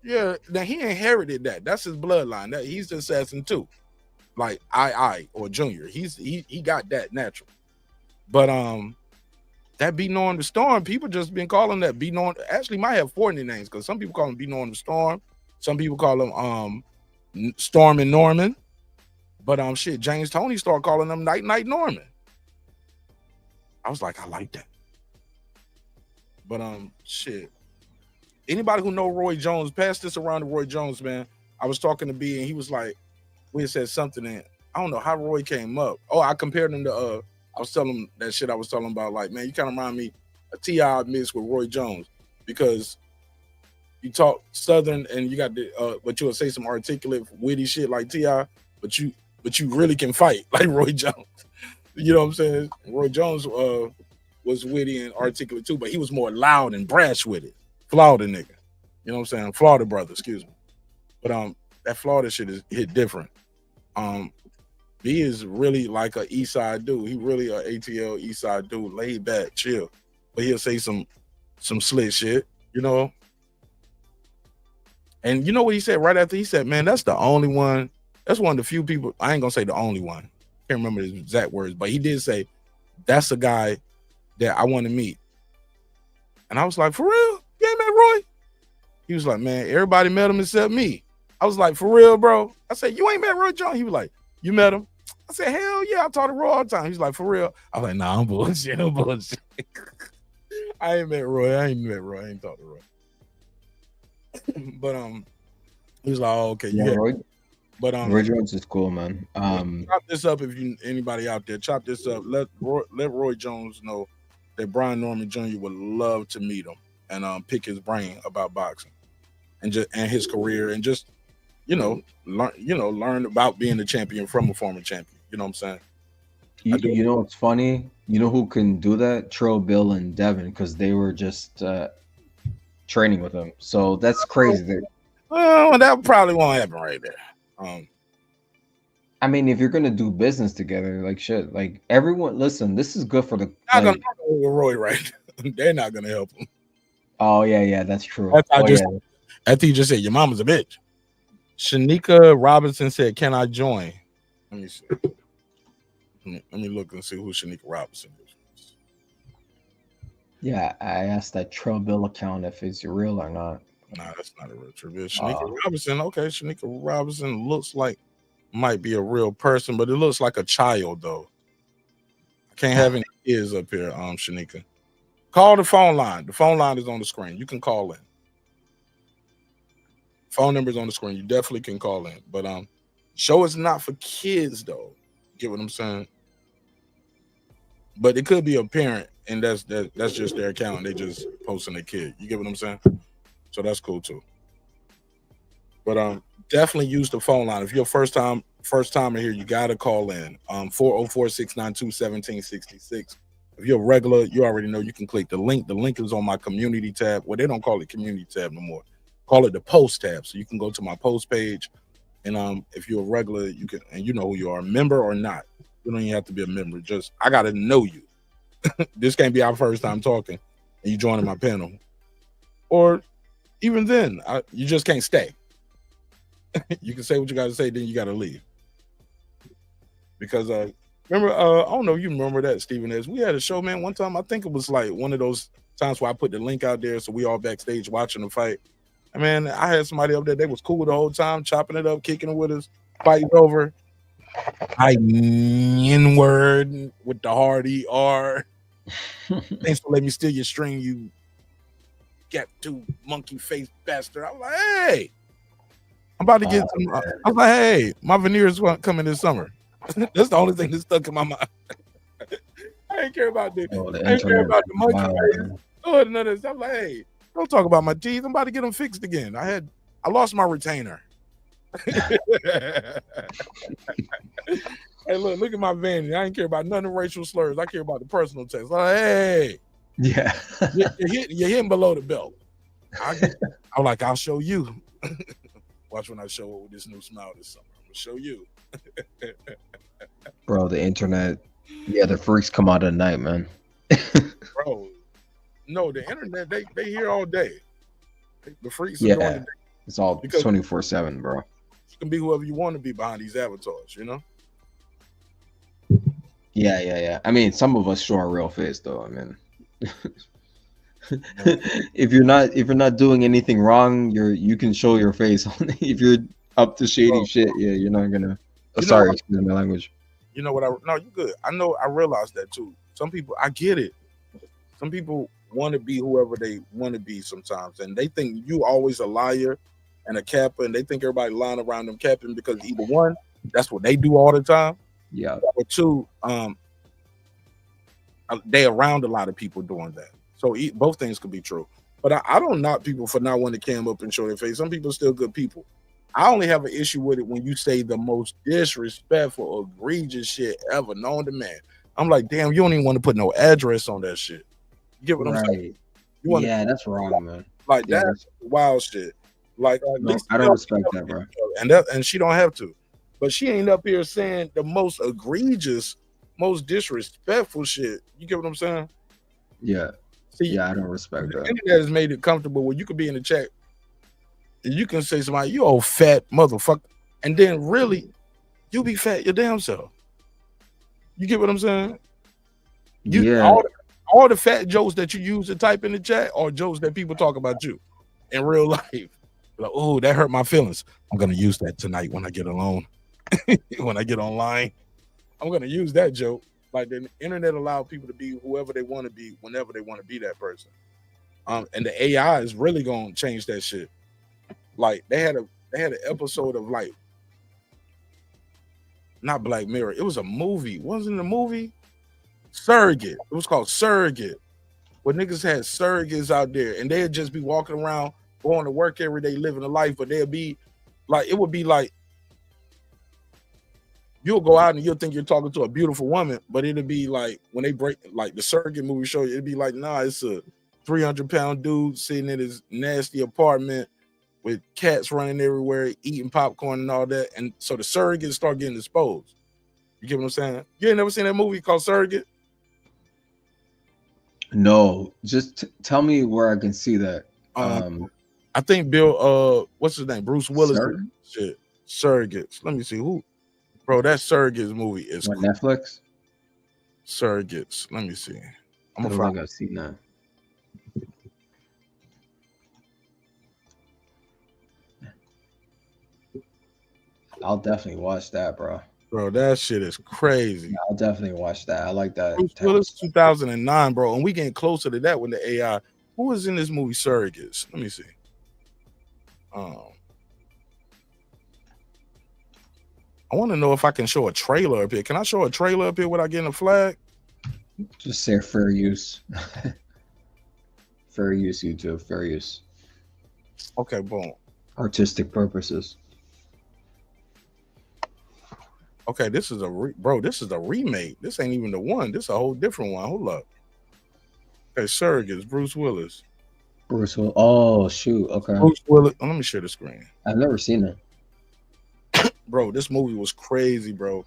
Yeah, now he inherited that. That's his bloodline. He's the assassin too. Like I or Junior. He got that natural. But that B Norm the Storm, people just been calling that B Norm. Actually might have 4 nicknames because some people call him B Norm the Storm. Some people call him Storm and Norman. But shit, James Toney started calling him Night Norman. I was like, I like that. But shit. Anybody who know Roy Jones, pass this around to Roy Jones, man. I was talking to B and he was like, we had said something and I don't know how Roy came up. Oh, I compared him to I was telling him that shit I was telling him about, like, man, you kind of remind me of T.I. mixed with Roy Jones because you talk Southern and you got the but you'll say some articulate, witty shit like T.I., but you really can fight like Roy Jones. You know what I'm saying? Roy Jones was witty and articulate too, but he was more loud and brash with it. Florida nigga. You know what I'm saying? Florida brother, excuse me. But that Florida shit is hit different. B is really like a East Side dude. He really a ATL East Side dude, laid back, chill. But he'll say some slick shit, you know. And you know what he said right after? He said, man, that's the only one. That's one of the few people. I ain't gonna say the only one. Can't remember his exact words, but he did say that's a guy that I want to meet. And I was like, for real? You ain't met Roy? He was like, man, everybody met him except me. I was like, for real, bro? I said, you ain't met Roy Jones? He was like, you met him? I said, hell yeah, I talk to Roy all the time. He's like, for real? I was like, nah, I'm bullshit. I ain't met Roy. I ain't talked to Roy. But he was like, oh, okay. Yeah, Roy. But Roy Jones is cool, man. Chop this up if anybody out there. Chop this up. Let Roy Jones know that Brian Norman Jr. would love to meet him and pick his brain about boxing and his career and just learn about being a champion from a former champion. You know what I'm saying? You know what's funny? You know who can do that? Tro, Bill, and Devin, because they were just training with him. So that's crazy. Well, that probably won't happen right there. I mean, if you're gonna do business together, like shit, like everyone, listen, this is good for the. Not gonna go with Roy, right? They're not gonna help him. Oh yeah, that's true. After you just said your mama's a bitch. Shanika Robinson said, "Can I join?" Let me see. Let me look and see who Shanika Robinson is. Yeah, I asked that Trail Bill account if it's real or not. Nah, that's not a real trivia. Shanika Robinson, okay. Shanika Robinson looks like might be a real person, but it looks like a child though. I can't have any kids up here, Shanika. Call the phone line. The phone line is on the screen. You can call in. Phone number is on the screen. You definitely can call in. But show is not for kids though. Get what I'm saying? But it could be a parent, and that's just their account. And they just posting a kid. You get what I'm saying? So that's cool too. But definitely use the phone line. If you're first timer here, you gotta call in. 404-692-1766. If you're a regular, you already know you can click the link. The link is on my community tab. Well, they don't call it community tab no more. Call it the post tab. So you can go to my post page. And if you're a regular, you can, and you know who you are, a member or not. You don't even have to be a member. Just I gotta know you. This can't be our first time talking and you joining my panel. Or even then, you just can't stay. You can say what you gotta say, then you gotta leave. Because remember, I don't know if you remember that, Stephen S. We had a show, man, one time. I think it was like one of those times where I put the link out there so we all backstage watching the fight. And man, I had somebody up there, they was cool the whole time, chopping it up, kicking it with us, fighting over. N-word with the hard ER. Thanks for letting me steal your string, you get to monkey face bastard. I was like, hey, I'm about to get some. I was like, hey, my veneers coming this summer. That's the only thing that stuck in my mind. I ain't care about the, I ain't care about the monkey face. Oh, none of this. I'm like, hey, don't talk about my teeth. I'm about to get them fixed again. I lost my retainer. Hey, look at my vanity. I ain't care about none of racial slurs. I care about the personal text. Like, hey, yeah, you're hitting below the belt. I'm like, I'll show you. Watch when I show up with this new smile this summer. I'm gonna show you. Bro, the internet. Yeah, the freaks come out at night, man. Bro, no, the internet, they here all day. The freaks are yeah, doing it. It's all 24/7, bro. You can be whoever you want to be behind these avatars, you know? Yeah. I mean, some of us show our real face, though. I mean, if you're not doing anything wrong, you can show your face. If you're up to shady shit, yeah, you're not gonna. Sorry, excuse my language. You know what? No, you good. I know. I realize that too. Some people, I get it. Some people want to be whoever they want to be sometimes, and they think you always a liar and a capper, and they think everybody lying around them capping because either one, that's what they do all the time. Yeah. Or two, they around a lot of people doing that. So both things could be true. But I don't knock people for not wanting to cam up and show their face. Some people are still good people. I only have an issue with it when you say the most disrespectful, egregious shit ever known to man. I'm like, damn, you don't even want to put no address on that shit. You get what I'm saying? That's wrong, man. Like that's wild shit. Like no, I don't respect that, bro. And she don't have to. But she ain't up here saying the most egregious, most disrespectful shit. You get what I'm saying? Yeah. See, I don't respect that. The internet has made it comfortable where you could be in the chat and you can say somebody, you old fat motherfucker. And then really, you be fat your damn self. You get what I'm saying? All the fat jokes that you use to type in the chat are jokes that people talk about you in real life. Like, oh, that hurt my feelings. I'm going to use that tonight when I get alone. When I get online, I'm going to use that joke. Like the internet allowed people to be whoever they want to be whenever they want to be that person. And the AI is really going to change that shit. Like they had an episode of like, not Black Mirror. It was a movie. Wasn't it a movie? Surrogate. It was called Surrogate. Where niggas had surrogates out there and they'd just be walking around, going to work every day, living a life, but they'd be like, it would be like, you'll go out and you'll think you're talking to a beautiful woman, but it'll be like when they break, like the Surrogate movie show, it'd be like, nah, it's a 300-pound dude sitting in his nasty apartment with cats running everywhere, eating popcorn and all that. And so the surrogates start getting exposed. You get what I'm saying? You ain't never seen that movie called Surrogate? No, just tell me where I can see that. I think Bill, what's his name? Bruce Willis. Shit, Surrogates. Let me see who. Bro, that Surrogates movie is what, Netflix? Surrogates. Let me see. I don't think I've seen that. I'll definitely watch that, bro. Bro, that shit is crazy. I'll definitely watch that. I like that. Bruce Willis, 2009, bro, and we getting closer to that with the AI. Who was in this movie, Surrogates? Let me see. I want to know if I can show a trailer up here. Can I show a trailer up here without getting a flag? Just say fair use. Fair use, YouTube. Fair use. Okay, boom. Artistic purposes. Okay, this is this is a remake. This ain't even the one. This is a whole different one. Hold up. Okay, Surrogates, Bruce Willis. Bruce Willis. Oh, shoot. Okay. Bruce Willis. Oh, let me share the screen. I've never seen it. Bro, this movie was crazy, bro.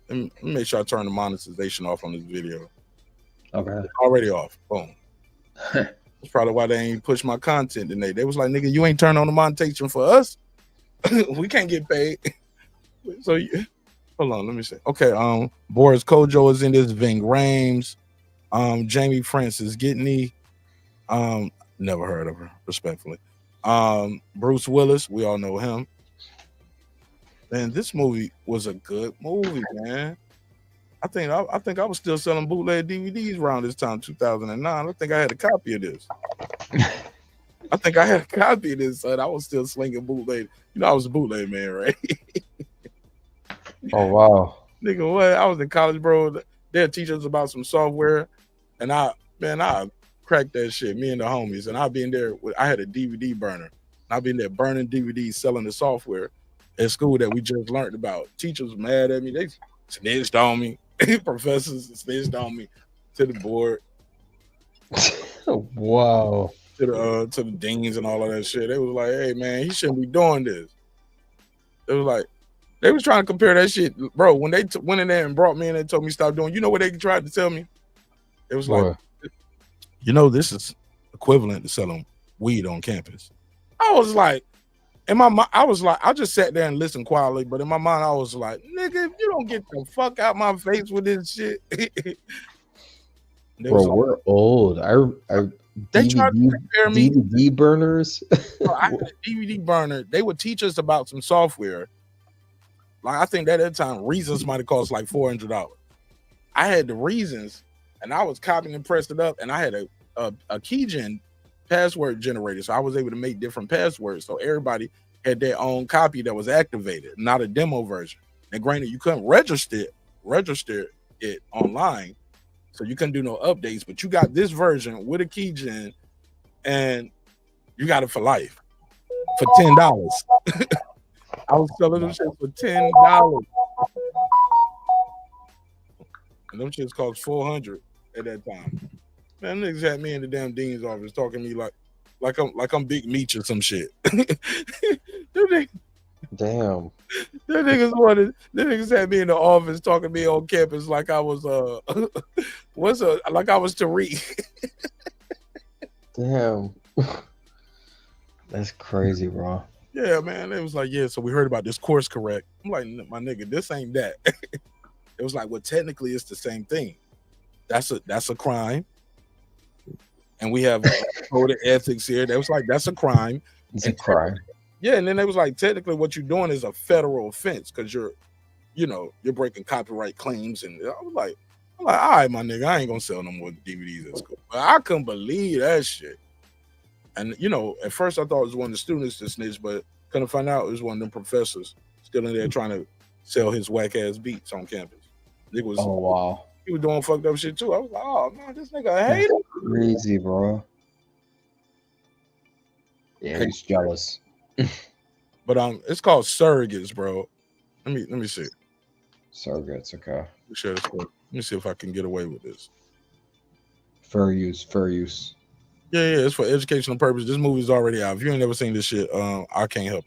Let me make sure I turn the monetization off on this video. Okay. It's already off. Boom. That's probably why they ain't push my content today. They was like, nigga, you ain't turn on the monetization for us. We can't get paid. So hold on, let me see. Okay, Boris Kojo is in this, Ving Rhames, Jamie Francis Gitney. Never heard of her, respectfully. Bruce Willis, we all know him. Man, this movie was a good movie, man. I think I was still selling bootleg DVDs around this time, 2009. I think I had a copy of this. I think I had a copy of this, son. I was still slinging bootleg. You know, I was a bootleg man, right? Oh, wow. Nigga, what? I was in college, bro. They'll teach us about some software, and I cracked that shit, me and the homies, and I'd be in there. I had a DVD burner. I'd be in there burning DVDs, selling the software at school that we just learned about. Teachers were mad at me. They snitched on me. Professors snitched on me to the board. Wow. To the deans and all of that shit. They was like, hey, man, he shouldn't be doing this. It was like, they was trying to compare that shit. Bro, when they went in there and brought me in and told me stop doing, you know what they tried to tell me? It was like, you know, this is equivalent to selling weed on campus. I was like, in my mind, I was like, I just sat there and listened quietly, but in my mind, I was like, nigga, if you don't get the fuck out my face with this shit. Bro, like, we're old. They tried to compare me. DVD burners. Bro, I had a DVD burner. They would teach us about some software. Like, I think that at the time, Reasons might have cost like $400. I had the Reasons, and I was copying and pressed it up, and I had a keygen password generator, so I was able to make different passwords. So everybody had their own copy that was activated, not a demo version. And granted, you couldn't register it online, so you couldn't do no updates. But you got this version with a keygen, and you got it for life for $10. I was selling them shit for $10. And them shits cost $400 at that time. Man, niggas had me in the damn dean's office talking to me like I'm Big Meech or some shit. Damn. The niggas had me in the office talking to me on campus like I was like I was Tariq. Damn. That's crazy, bro. Yeah, man. It was like, yeah, so we heard about this course correct. I'm like, my nigga, this ain't that. It was like, well, technically it's the same thing. That's a crime. And we have a code of ethics here. They was like, that's a crime. It's a crime. Yeah, and then they was like, technically what you're doing is a federal offense because you're breaking copyright claims. And I was like, all right, my nigga, I ain't gonna sell no more DVDs at school. But I couldn't believe that shit. And at first I thought it was one of the students that snitched, but couldn't find out it was one of them professors still in there trying to sell his whack ass beats on campus. It was, oh wow. He was doing fucked up shit too. I was like, oh man, this nigga a hater. Crazy, bro. Yeah, he's jealous. But it's called Surrogates, bro. Let me see. Surrogates, okay. Let me see if I can get away with this. Fair use. Yeah, it's for educational purposes. This movie's already out. If you ain't never seen this shit, I can't help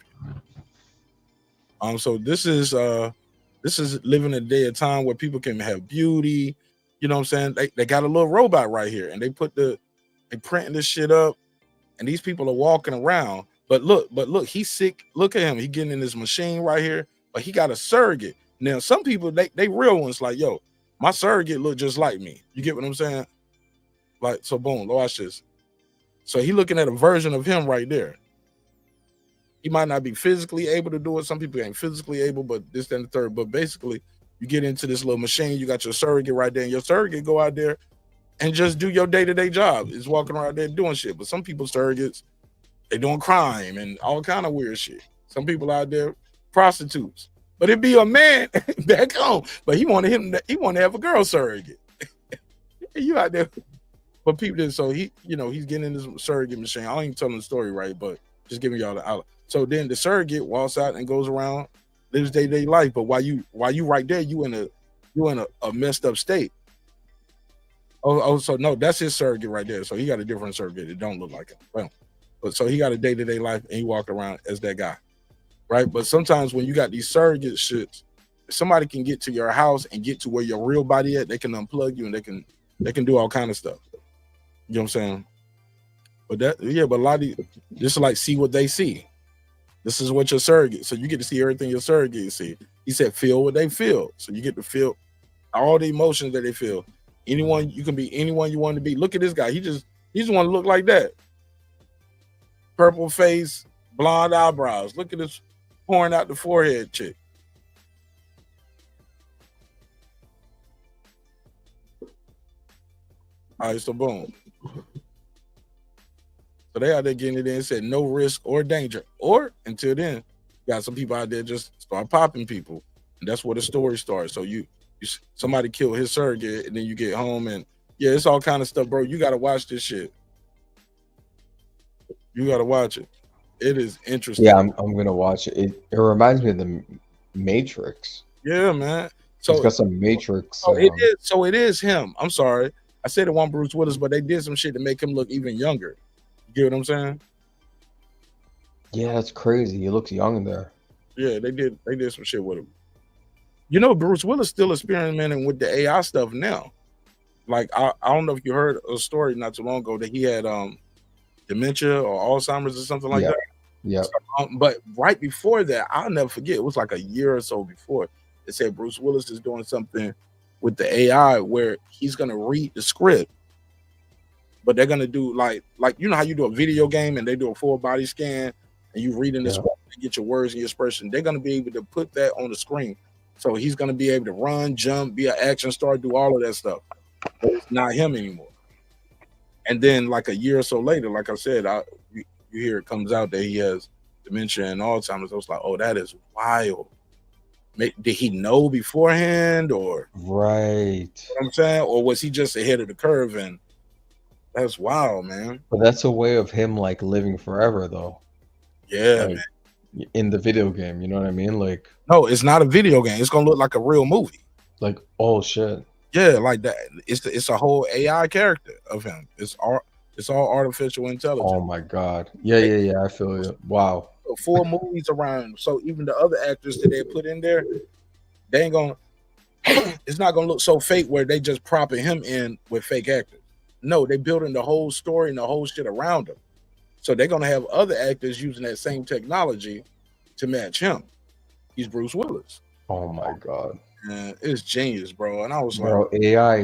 you. So this is living a day of time where people can have beauty. You know what I'm saying? They got a little robot right here, and they printing this shit up, and these people are walking around. But look, he's sick. Look at him. He getting in this machine right here, but he got a surrogate. Now, some people, they real ones like, yo, my surrogate look just like me. You get what I'm saying? Like, so boom, watch this. So he looking at a version of him right there. He might not be physically able to do it. Some people ain't physically able, but this, that, and the third. But basically, You get into this little machine, you got your surrogate right there, and your surrogate go out there and just do your day-to-day job. Is walking around there doing shit. But some people surrogates, they doing crime and all kind of weird shit. Some people out there prostitutes. But it'd be a man back home. But he wanted to have a girl surrogate. You out there. But people did, so he's getting in this surrogate machine. I don't even tell the story right, but just giving y'all the outlet. So then the surrogate walks out and goes around, lives day-to-day life. But while you right there, you in a messed up state. So no, that's his surrogate right there. So he got a different surrogate. It don't look like him. Well, but so he got a day-to-day life and he walked around as that guy. Right. But sometimes when you got these surrogate shits, somebody can get to your house and get to where your real body at, they can unplug you and they can do all kind of stuff. You know what I'm saying? But but a lot of these, just like see what they see. This is what your surrogate. So you get to see everything your surrogate see. He said, feel what they feel. So you get to feel all the emotions that they feel. Anyone, you can be anyone you want to be. Look at this guy. He just want to look like that. Purple face, blonde eyebrows. Look at this pouring out the forehead chick. All right, so boom. So they out there getting it in, said no risk or danger. Or until then, got some people out there just start popping people. And that's where the story starts. So you somebody killed his surrogate, and then you get home and yeah, it's all kind of stuff, bro. You gotta watch this shit. You gotta watch it. It is interesting. Yeah, I'm gonna watch it. It reminds me of the Matrix. Yeah, man. So it's got some Matrix. So it is him. I'm sorry. I said it wasn't Bruce Willis, but they did some shit to make him look even younger. You get what I'm saying? Yeah, that's crazy. He looks young in there. Yeah, they did some shit with him. You know, Bruce Willis still experimenting with the AI stuff now. Like I don't know if you heard a story not too long ago that he had dementia or Alzheimer's or something like that. Yeah. So, but right before that, I'll never forget. It was like a year or so before. They said Bruce Willis is doing something with the AI where he's gonna read the script, but they're gonna do like you know how you do a video game and they do a full body scan and you read in the script, you get your words and your expression. They're gonna be able to put that on the screen. So he's gonna be able to run, jump, be an action star, do all of that stuff. But it's not him anymore. And then like a year or so later, like I said, you hear it comes out that he has dementia and Alzheimer's. I was like, oh, that is wild. Did he know beforehand or right? You know what I'm saying? Or was he just ahead of the curve? And that's wild, man. But that's a way of him like living forever though. Yeah, like, man. In the video game, you know what I mean? Like no, it's not a video game. It's gonna look like a real movie. Like, oh shit. Yeah, like that. It's a whole AI character of him. It's all artificial intelligence. Oh my god. Yeah. I feel you. Wow. 4 movies around. So even the other actors that they put in there, they ain't gonna. It's not gonna look so fake where they just propping him in with fake actors. No, they building the whole story and the whole shit around him. So they're gonna have other actors using that same technology to match him. He's Bruce Willis. Oh my god. And it's genius, bro. And I was like, AI.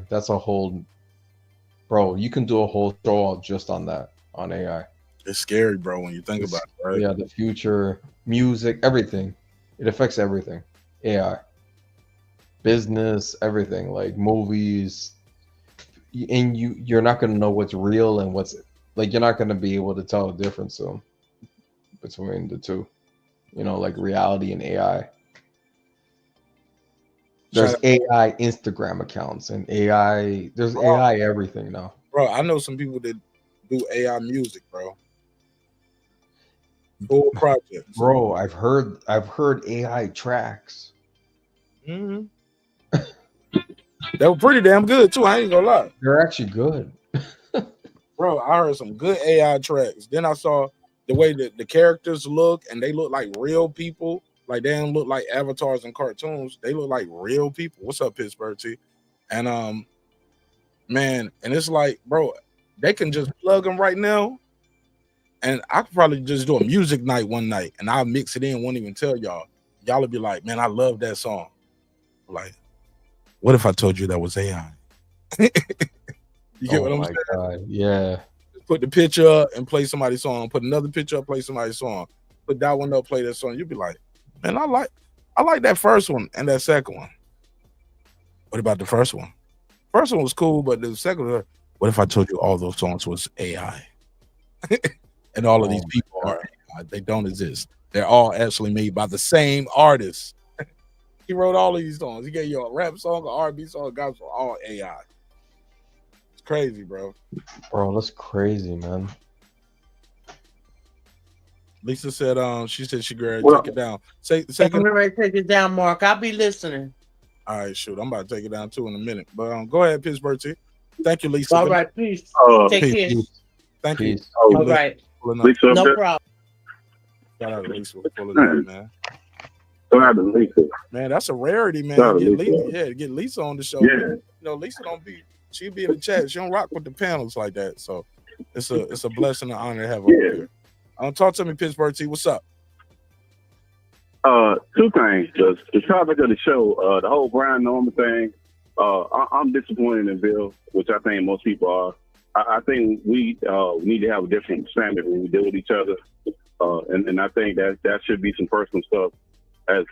That's a whole, bro. You can do a whole show just on that, on AI. It's scary, bro, when you think about it, right? Yeah, the future, music, everything. It affects everything. AI, business, everything, like movies. And you're not gonna know what's real and what's like. You're not gonna be able to tell the difference between the two. You know, like reality and AI. There's AI Instagram accounts and AI. There's AI everything now. Bro, I know some people that do AI music, bro. Full projects. Bro, I've heard AI tracks. Mm-hmm. They were pretty damn good too. I ain't gonna lie. They're actually good. Bro, I heard some good AI tracks. Then I saw the way that the characters look, and they look like real people. Like they don't look like avatars and cartoons. They look like real people. What's up, Pittsburgh T? And man, and it's like, bro, they can just plug them right now. And I could probably just do a music night one night and I'll mix it in, won't even tell y'all. Y'all will be like, man, I love that song. Like, what if I told you that was AI? You get what I'm saying? God. Yeah. Just put the picture up and play somebody's song. Put another picture up, play somebody's song. Put that one up, play that song. You'll be like, man, I like that first one and that second one. What about the first one? First one was cool, but the second one, what if I told you all those songs was AI? And all of these people are AI. They don't exist. They're all actually made by the same artist. He wrote all of these songs. He gave you a rap song, an R&B song, a gospel, all AI. It's crazy, bro. Bro, that's crazy, man. Lisa said, she said she could take it down. I'm ready to take it down, Mark. I'll be listening. All right, shoot. I'm about to take it down too in a minute. But go ahead, Pittsburgh T. Thank you, Lisa. All right, peace. Take care. Thank you. All right. Lisa, no problem. Shout out to Lisa for pulling up, man. Shout out to Lisa. Man, that's a rarity, man. Get Lisa on the show. Yeah. You know, Lisa she be in the chat. She don't rock with the panels like that. So it's a blessing and honor to have her here. Talk to me, Pittsburgh T. What's up? Two things. The topic of the show, the whole Brian Norman thing. I'm disappointed in Bill, which I think most people are. I think we need to have a different standard when we deal with each other, and I think that should be some personal stuff. As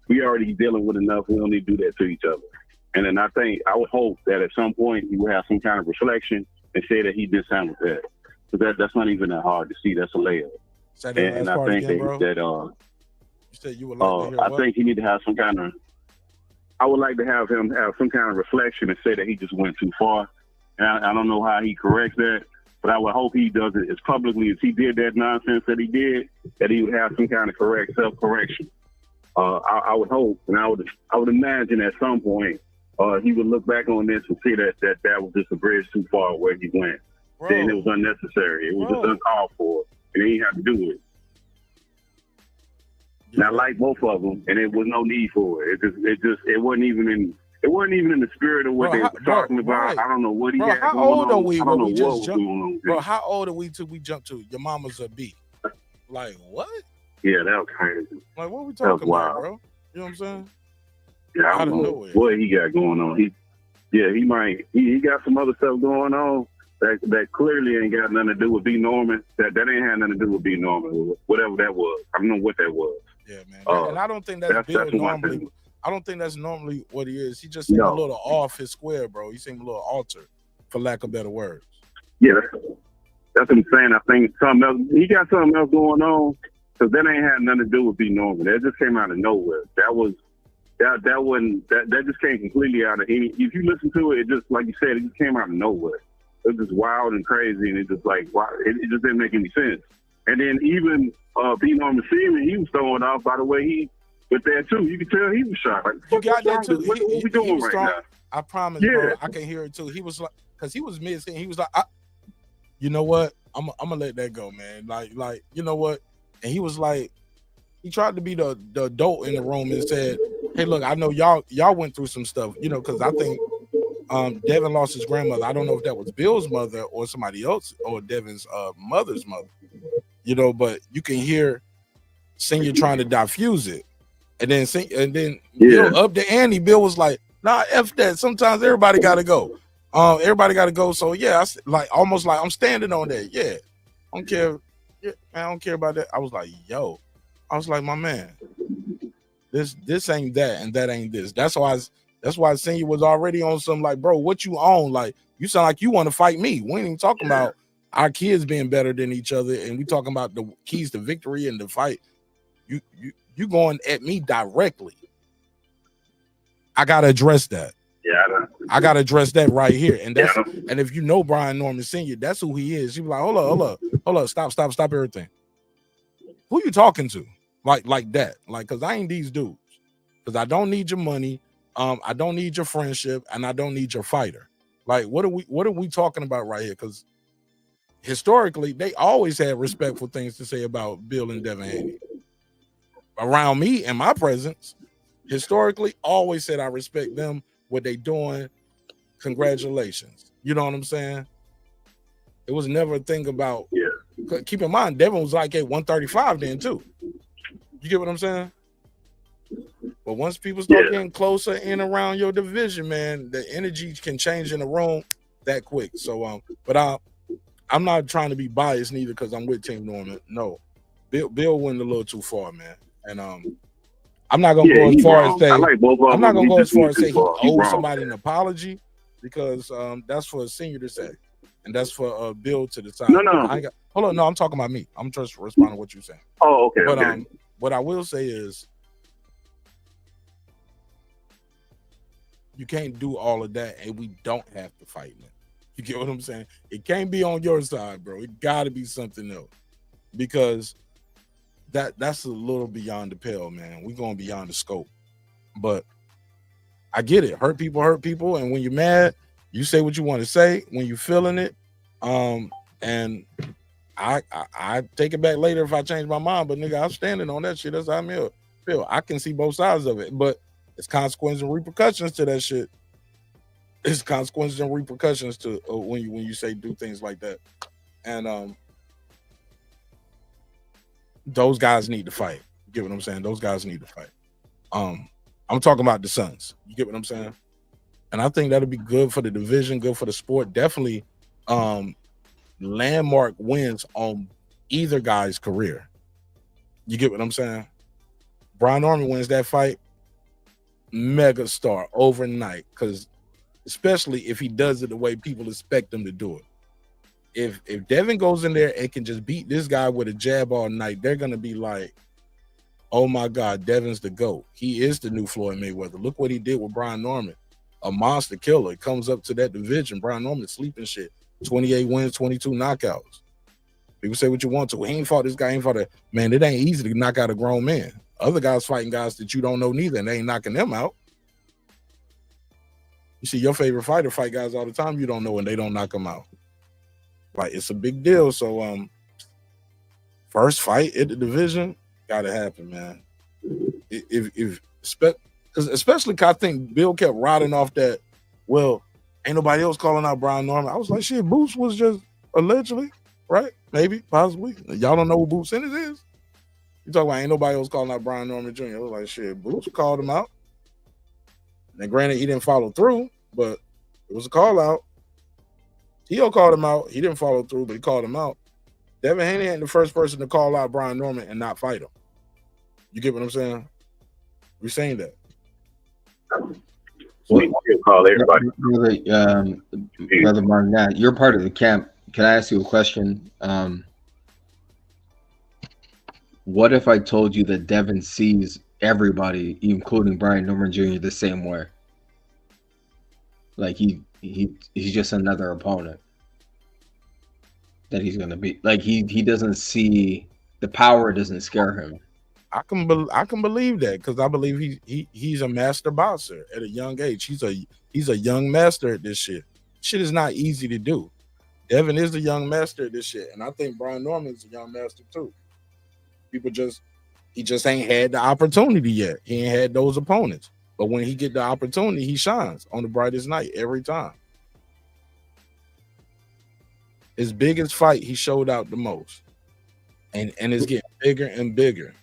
we already dealing with enough, we don't need to do that to each other. And then I would hope that at some point he will have some kind of reflection and say that he did something with that. Because that's not even that hard to see. That's a layup. And I think you said you would like to hear I think he need to have some kind of. I would like to have him have some kind of reflection and say that he just went too far. And I don't know how he corrects that, but I would hope he does it as publicly as he did that nonsense that he did, that he would have some kind of self-correction. I would hope, and I would imagine at some point he would look back on this and see that was just a bridge too far where he went. Saying it was unnecessary. It was just uncalled for, and he had to do it. And I like both of them, and it was no need for it. It wasn't even in the spirit of what they were talking about. Right. I don't know what he had how going old on. Are we I don't know we what just was jumped, going on. Bro, how old are we till we jump to your mama's a B? Like what? Yeah, that was crazy. Like what are we talking about, bro? You know what I'm saying? Yeah, I don't know what he got going on. He got some other stuff going on that clearly ain't got nothing to do with B Norman. That ain't had nothing to do with B Norman. Whatever that was, I don't know what that was. Yeah, man. And I don't think that's Bill normally. I don't think that's normally what he is. He just seemed a little off his square, bro. He seemed a little altered, for lack of better words. Yeah, that's what I'm saying. I think something else. He got something else going on because that ain't had nothing to do with B Norman. That just came out of nowhere. That just came completely out of any. If you listen to it, it just like you said, it just came out of nowhere. It was just wild and crazy, and it just like wow, it just didn't make any sense. And then even B Norman Senior, he was throwing off by the way he. But that too, you can tell he was shocked. Like, you got that too. What we doing right now? I promise, bro. I can hear it too. He was like, because he was mid-singing. He was like, you know what? I'm gonna let that go, man. Like, you know what? And he was like, he tried to be the adult in the room and said, hey, look, I know y'all went through some stuff, you know, because I think Devin lost his grandmother. I don't know if that was Bill's mother or somebody else or Devin's mother's mother, you know, but you can hear Senior trying to diffuse it. And then Bill up the ante. Bill was like, nah, F that. Sometimes everybody got to go. Everybody got to go. So, yeah, almost like I'm standing on that. Yeah, I don't care. Yeah, man, I don't care about that. I was like, my man, this ain't that and that ain't this. That's why Senior was already on some like, bro, what you own? Like, you sound like you want to fight me. We ain't even talking about our kids being better than each other. And we talking about the keys to victory and the fight. You going at me directly. I gotta address that. Yeah, I gotta address that right here. And that's and if you know Brian Norman Sr., that's who he is. He was like, hold up, stop everything. Who you talking to? Like that. Like, cause I ain't these dudes. Cause I don't need your money. I don't need your friendship, and I don't need your fighter. Like, what are we talking about right here? Cause historically, they always had respectful things to say about Bill and Devin Haney. Around me and my presence, historically, always said I respect them, what they doing. Congratulations. You know what I'm saying? It was never a thing about. Yeah. Keep in mind, Devin was like at 135 then too. You get what I'm saying? But once people start getting closer in around your division, man, the energy can change in the room that quick. So, but I'm not trying to be biased neither because I'm with Team Norman. No, Bill went a little too far, man. And I'm not gonna go as far as say. I like both of them. I'm not gonna go as far as say he He owes wrong. somebody an apology because that's for a senior to say, and that's for Bill to decide. No. Hold on, no, I'm talking about me. I'm just responding to what you're saying. Oh, okay. But okay. what I will say is, you can't do all of that, and we don't have to fight now. You get what I'm saying? It can't be on your side, bro. It got to be something else, because that's a little beyond the pale, man. We're going beyond the scope. But I get it. Hurt people, and when you're mad, you say what you want to say when you're feeling it. And I take it back later if I change my mind. But nigga, I'm standing on that shit. That's how I feel. I can see both sides of it, but it's consequences and repercussions to that shit. It's consequences and repercussions to when you say do things like that. And those guys need to fight. You get what I'm saying? Those guys need to fight. I'm talking about the Suns. You get what I'm saying? And I think that'll be good for the division, good for the sport. Definitely landmark wins on either guy's career. You get what I'm saying? Brian Norman wins that fight, mega star overnight, because especially if he does it the way people expect him to do it. If Devin goes in there and can just beat this guy with a jab all night, they're gonna be like, oh my God, Devin's the GOAT. He is the new Floyd Mayweather. Look what he did with Brian Norman. A monster killer. It comes up to that division. Brian Norman sleeping shit. 28 wins, 22 knockouts. People say what you want to. He ain't fought this guy, ain't fought a man. It ain't easy to knock out a grown man. Other guys fighting guys that you don't know neither, and they ain't knocking them out. You see your favorite fighter fight guys all the time you don't know, and they don't knock them out. Like, it's a big deal. So first fight at the division gotta happen, man. Especially because I think Bill kept riding off that, well, ain't nobody else calling out Brian Norman. I was like, shit, Boots was just allegedly, right? Maybe, possibly. Y'all don't know who Boots Ennis is? You talking about ain't nobody else calling out Brian Norman Jr. I was like, shit, Boots called him out. Now, granted, he didn't follow through, but it was a call out. Tio called him out. He didn't follow through, but he called him out. Devin Haney ain't the first person to call out Brian Norman and not fight him. You get what I'm saying? We're saying that. We call everybody. Brother Martin, you're part of the camp. Can I ask you a question? What if I told you that Devin sees everybody, including Brian Norman Jr., the same way? Like he's just another opponent that he's gonna be. Like he doesn't see the power, doesn't scare him. I can believe that, because I believe he's a master boxer at a young age. He's a young master at this shit. Shit is not easy to do. Devin is a young master at this shit, and I think Brian Norman is a young master too. He just ain't had the opportunity yet. He ain't had those opponents. But when he get the opportunity, he shines on the brightest night every time. His biggest fight, he showed out the most. And it's getting bigger and bigger.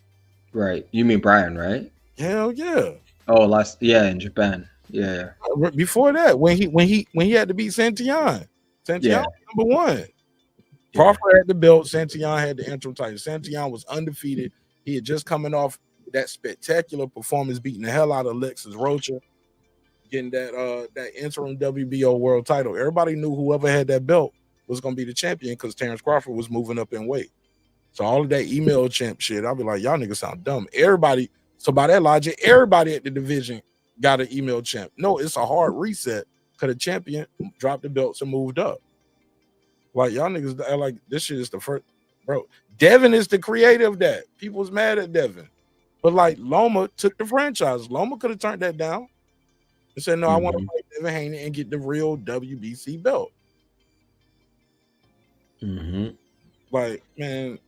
Right. You mean Brian, right? Hell yeah. Oh, in Japan. Yeah. Before that, when he had to beat Santillan. Santillan number one. Crawford had the belt. Santillan had the interim title. Santillan was undefeated. He had just coming off that spectacular performance, beating the hell out of Alexis Rocha, getting that interim WBO world title. Everybody knew whoever had that belt was going to be the champion, because Terrence Crawford was moving up in weight. So all of that email champ shit, I'll be like, y'all niggas sound dumb. Everybody, so by that logic, everybody at the division got an email champ. No, it's a hard reset, because the champion dropped the belts and moved up. Like, y'all niggas are like, this shit is the first, bro. Devin is the creator of that. People was mad at Devin. But like, Loma took the franchise. Loma could have turned that down and said, no, I want to fight Devin Haney and get the real WBC belt. Like, man,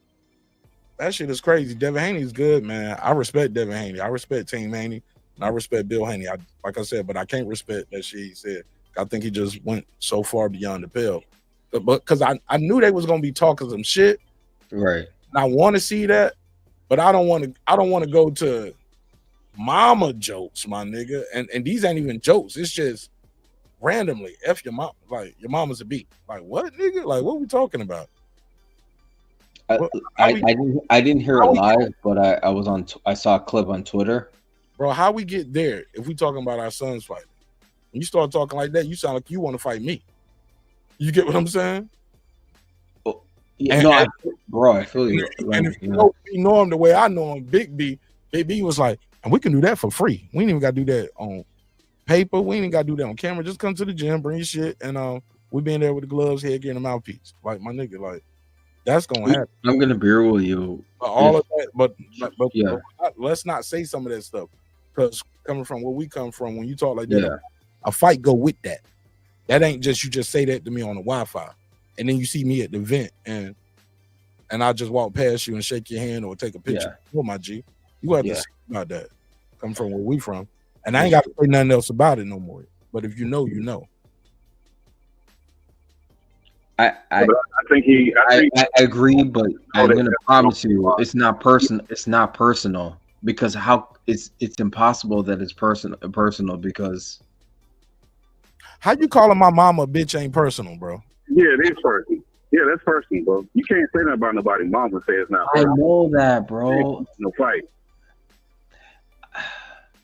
that shit is crazy. Devin Haney is good, man. I respect Devin Haney. I respect Team Haney. And I respect Bill Haney. Like I said, but I can't respect that shit he said. I think he just went so far beyond the pale. But because I knew they was gonna be talking some shit. Right. And I want to see that, but I don't want to go to mama jokes, my nigga. And these ain't even jokes. It's just randomly. F your mom, like your mama's a beat. Like, what, nigga? Like, what we talking about? I didn't hear it live, but I saw a clip on Twitter. bro. How we get there if we talking about our sons fighting? When you start talking like that, you sound like you want to fight me. You get what I'm saying? Yeah, And, no, and, I feel you. and if you know him the way I know him, Big B was like, and we can do that for free. We ain't even got to do that on paper. We ain't even got to do that on camera. Just come to the gym, bring your shit, and we be in there with the gloves, headgear, and the mouthpiece. Like my nigga, like that's gonna happen. I'm gonna be real with you. But all of that, but yeah, let's not say some of that stuff because coming from where we come from, when you talk like that, a fight go with that. That ain't just you just say that to me on the Wi-Fi, and then you see me at the event, and I just walk past you and shake your hand or take a picture. Oh my G, you have to say about that. Come from where we from, and I ain't got to say nothing else about it no more. But if you know, you know. I agree, but I'm gonna promise you, it's not personal. It's not personal because it's impossible that it's personal because. How you calling my mama a bitch ain't personal, bro? Yeah, it is personal. Yeah, that's personal, bro. You can't say nothing about nobody's mama say it's not personal. I know that, bro. No fight.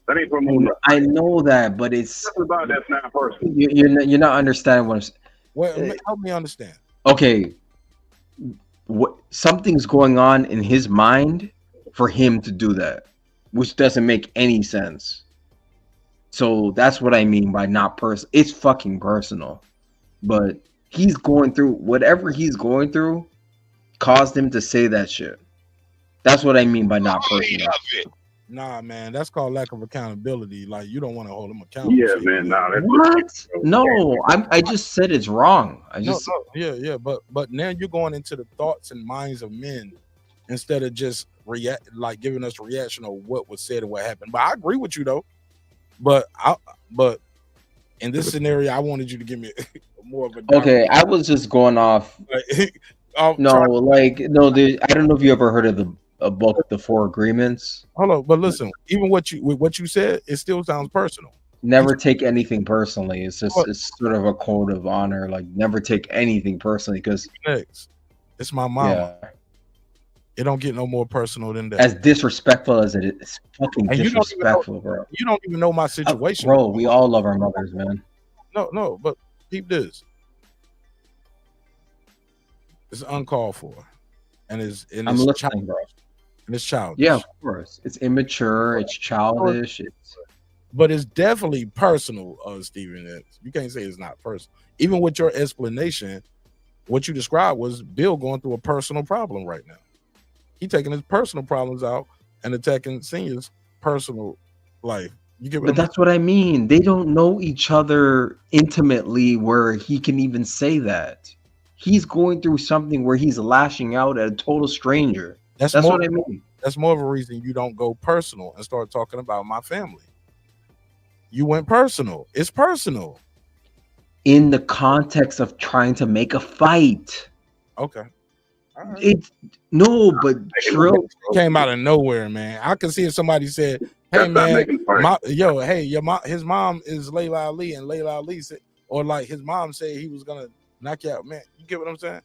That ain't from I know that, but it's about that's not personal. You're not understanding what I'm saying. Well, help me understand. Okay, something's going on in his mind for him to do that, which doesn't make any sense. So that's what I mean by not personal. It's fucking personal, but he's going through whatever he's going through caused him to say that shit. That's what I mean by not personal. Nah, man, that's called lack of accountability. Like you don't want to hold him accountable. Yeah, man. Nah, that's what? No, I just said it's wrong. Yeah, but now you're going into the thoughts and minds of men instead of just giving us reaction of what was said and what happened. But I agree with you though. But in this scenario, I wanted you to give me more of a. Okay, I was just going off. I don't know if you ever heard of a book, The Four Agreements. Hold on, but listen, even what you said, it still sounds personal. Never take anything personally. It's just it's sort of a code of honor. Like never take anything personally because it's my mama. Yeah. It don't get no more personal than that. As disrespectful as it is, it's fucking disrespectful, bro. You don't even know my situation, bro. We all love our mothers, man. No, but keep this. It's uncalled for, and I'm listening, bro. And it's childish. Yeah, of course. It's immature. It's childish. But it's definitely personal, Stephen. You can't say it's not personal. Even with your explanation, what you described was Bill going through a personal problem right now. He taking his personal problems out and attacking Senior's personal life. But that's what I mean. They don't know each other intimately where he can even say that. He's going through something where he's lashing out at a total stranger. That's what I mean. That's more of a reason you don't go personal and start talking about my family. You went personal. It's personal. In the context of trying to make a fight. Okay. It's but Trill came out of nowhere, man. I can see if somebody said, "Hey, man, his mom is Layla Ali," and Layla Ali said, or like his mom said he was gonna knock you out, man. You get what I'm saying?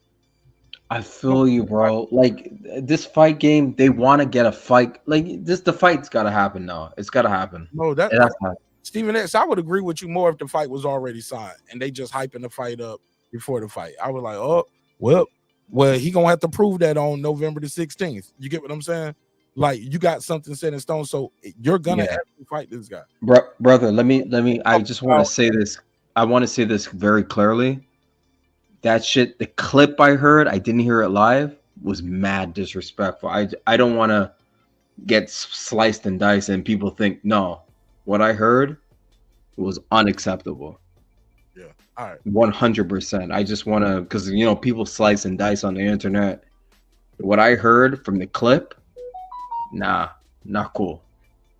I feel you, bro. Like this fight game, they want to get a fight. Like the fight's got to happen now. It's got to happen. No, Stephen X. I would agree with you more if the fight was already signed and they just hyping the fight up before the fight. I was like, oh, well, he gonna have to prove that on November the 16th. You get what I'm saying? Like you got something set in stone, so you're gonna have to fight this guy, brother. Let me. I just want to say this. I want to say this very clearly. That shit, the clip I heard, I didn't hear it live, was mad disrespectful. I don't want to get sliced and diced and people think, no, what I heard was unacceptable. Yeah, all right. 100%. I just want to, because, people slice and dice on the internet. What I heard from the clip, nah, not cool.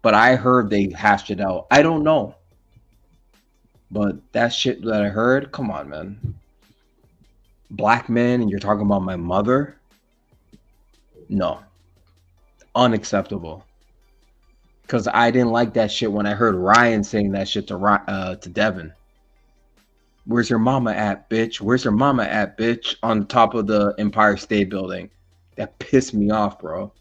But I heard they hashed it out. I don't know. But that shit that I heard, come on, man. Black man and you're talking about my mother? No. Unacceptable. Because I didn't like that shit when I heard Ryan saying that shit to Devin. Where's your mama at, bitch? Where's your mama at, bitch? On top of the Empire State Building. That pissed me off, bro.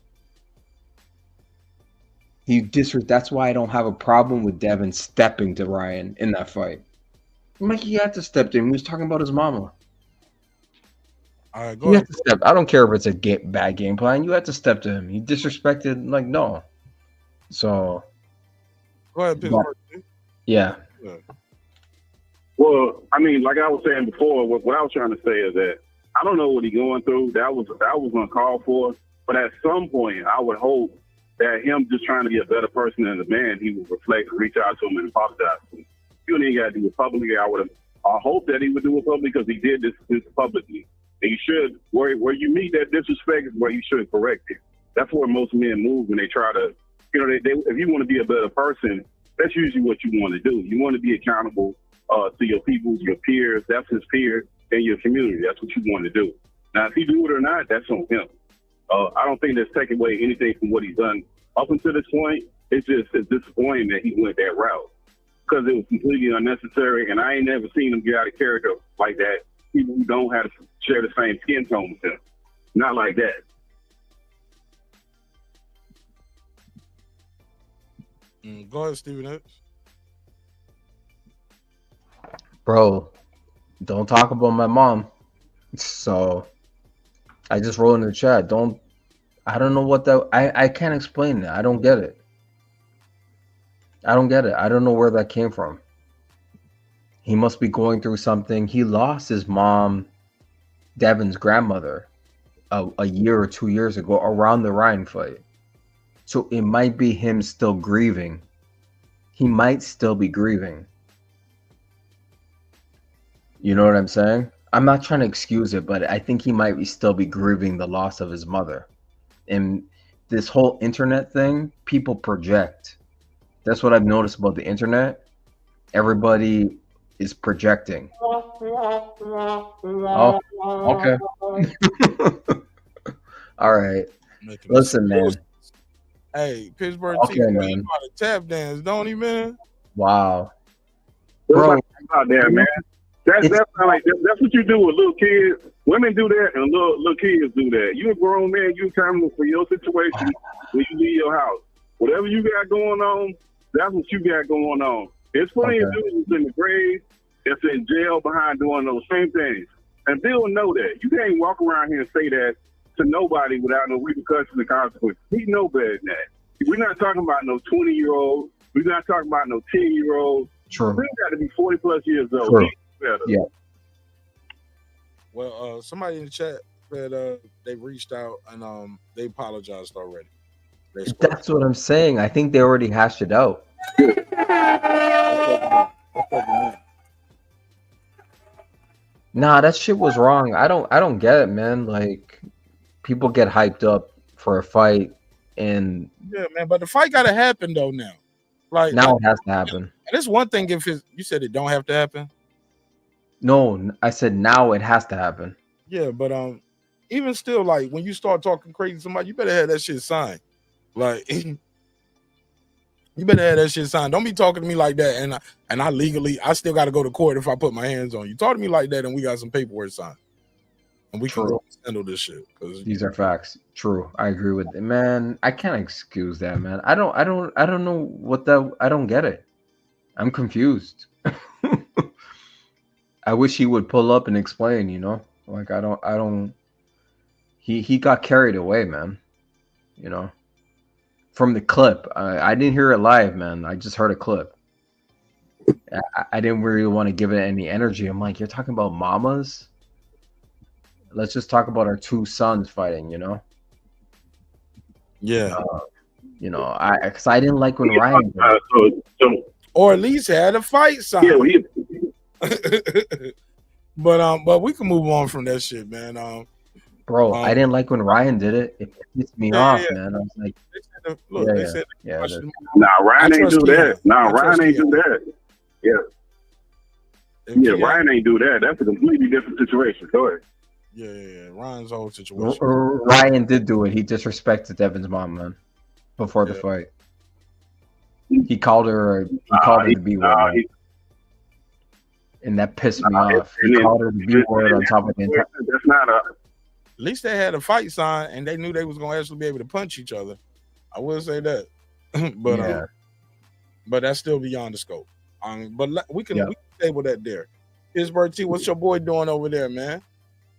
That's why I don't have a problem with Devin stepping to Ryan in that fight. I'm like, he had to step to him. He was talking about his mama. All right, You have to step. I don't care if it's a bad game plan. You have to step to him. He disrespected, like, no. So. Go ahead, Pittsburgh. Yeah. Well, I mean, like I was saying before, what I was trying to say is that I don't know what he's going through. That was uncalled for. But at some point, I would hope that him just trying to be a better person as a man, he would reflect and reach out to him and apologize to him. You don't even got to do it publicly. I hope that he would do it publicly because he did this publicly. And you should, where you meet that disrespect is where you should correct it. That's where most men move when they try to, if you want to be a better person, that's usually what you want to do. You want to be accountable to your people, your peers, that's his peers, and your community. That's what you want to do. Now, if he do it or not, that's on him. I don't think that's taking away anything from what he's done up until this point. It's disappointing that he went that route because it was completely unnecessary, and I ain't never seen him get out of character like that. People who don't have to share the same skin tone with him. Not like that. Go ahead, Steven X. Bro, don't talk about my mom. So I just wrote in the chat. I don't know what that. I can't explain it. I don't get it. I don't get it. I don't know where that came from. He must be going through something. He lost his mom, Devin's grandmother, a year or 2 years ago around the Ryan fight. So it might be him still grieving. He might still be grieving. You know what I'm saying? I'm not trying to excuse it, but I think he might still be grieving the loss of his mother. And this whole internet thing, people project. That's what I've noticed about the internet. Everybody is projecting. Oh, okay. All right. Listen, man. Hey, Pittsburgh okay, team, man. he know how to tap dance, don't he, man? Wow. Bro, out there, man. That's what you do with little kids. Women do that, and little kids do that. You a grown man, you accountable for your situation when you leave your house. Whatever you got going on, that's what you got going on. There's plenty of dudes in the grave that's in jail behind doing those same things. And they'll know that. You can't walk around here and say that to nobody without no repercussions and consequences. He know better than that. We're not talking about no 20-year-old. We're not talking about no 10-year-old. True. We got to be 40+ years old. True. Yeah. Well, somebody in the chat said they reached out and they apologized already. That's what I'm saying. I think they already hashed it out. Nah, that shit was wrong. I don't get it, man. Like, people get hyped up for a fight, and yeah, man. But the fight gotta happen though now. Like now it has to happen. And it's one thing if you said it don't have to happen. No, I said now it has to happen. Yeah, but even still, like when you start talking crazy to somebody, you better have that shit signed. Like you better have that shit signed. Don't be talking to me like that, and I legally, I still got to go to court if I put my hands on you. Talk to me like that, and we got some paperwork signed, and we can handle this shit. These are facts. True, I agree with it, man. I can't excuse that, man. I don't know what that. I don't get it. I'm confused. I wish he would pull up and explain. You know, like I don't. He got carried away, man. You know. From the clip, I didn't hear it live, man. I just heard a clip. I didn't really want to give it any energy. I'm like, you're talking about mamas? Let's just talk about our two sons fighting, you know? Yeah. You know, because I didn't like when Ryan or at least had a fight sign. Yeah, but we can move on from that shit, man. Bro, I didn't like when Ryan did it. It pissed me off, man. I was like, Nah, Ryan ain't do that. Nah, Ryan ain't do that. Yeah. Ryan ain't do that. That's a completely different situation. Go ahead. Yeah. Ryan's whole situation. Ryan did do it. He disrespected Devin's mom, man, before the fight. He called her the B word. And that pissed me off. He called her the B word on top of the entire. That's not a. At least they had a fight sign and they knew they was gonna actually be able to punch each other. I will say that. but that's still beyond the scope. But we can table that there. Here's Bert T. What's your boy doing over there, man?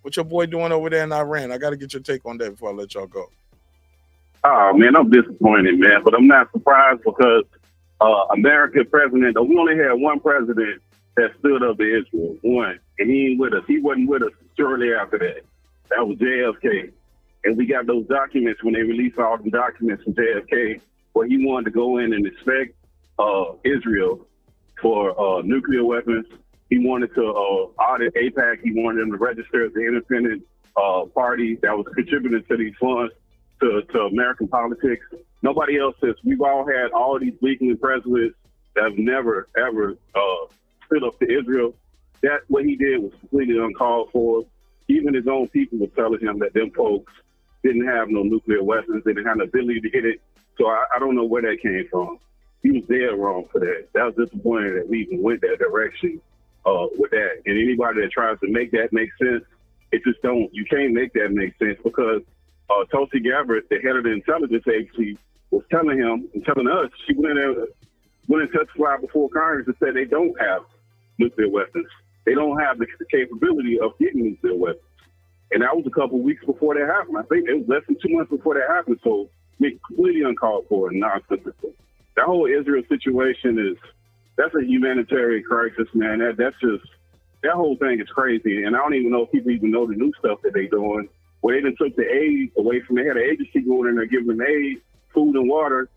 What's your boy doing over there in Iran? I got to get your take on that before I let y'all go. Oh, man, I'm disappointed, man. But I'm not surprised because American president, we only had one president that stood up to Israel, one. And he ain't with us. He wasn't with us shortly after that. That was JFK. And we got those documents when they released all the documents from JFK where he wanted to go in and inspect Israel for nuclear weapons. He wanted to audit AIPAC. He wanted them to register as an independent party that was contributing to these funds to American politics. Nobody else says we've all had all these weakling presidents that have never, ever stood up to Israel. That what he did was completely uncalled for. Even his own people were telling him that them folks didn't have no nuclear weapons. They didn't have the ability to hit it. So I don't know where that came from. He was dead wrong for that. That was disappointing that we even went that direction with that. And anybody that tries to make that make sense, it just don't. You can't make that make sense because Tulsi Gabbard, the head of the intelligence agency, was telling him and telling us, she went and testified before Congress and said they don't have nuclear weapons. They don't have the capability of getting nuclear weapons. And that was a couple of weeks before that happened. I think it was less than 2 months before that happened. So it's completely uncalled for and nonsensical. That whole Israel situation that's a humanitarian crisis, man. That whole thing is crazy. And I don't even know if people even know the new stuff that they're doing. Where they done took the aid away from, they had an agency going in there giving them aid, food and water.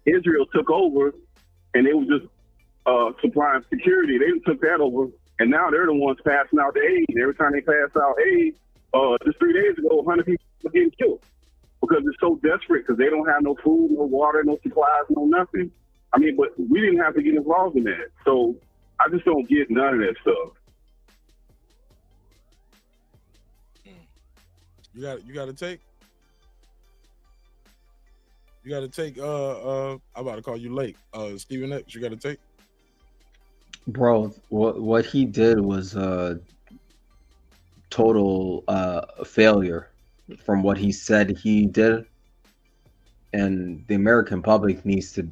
Israel took over and they were just supplying security. They took that over. And now they're the ones passing out the aid. Every time they pass out aid, just 3 days ago, 100 people were getting killed because it's so desperate because they don't have no food, no water, no supplies, no nothing. I mean, but we didn't have to get involved in that. So I just don't get none of that stuff. You got to take. I'm about to call you late. Stephen X, you got to take. Bro, what he did was total failure from what he said he did, and the American public needs to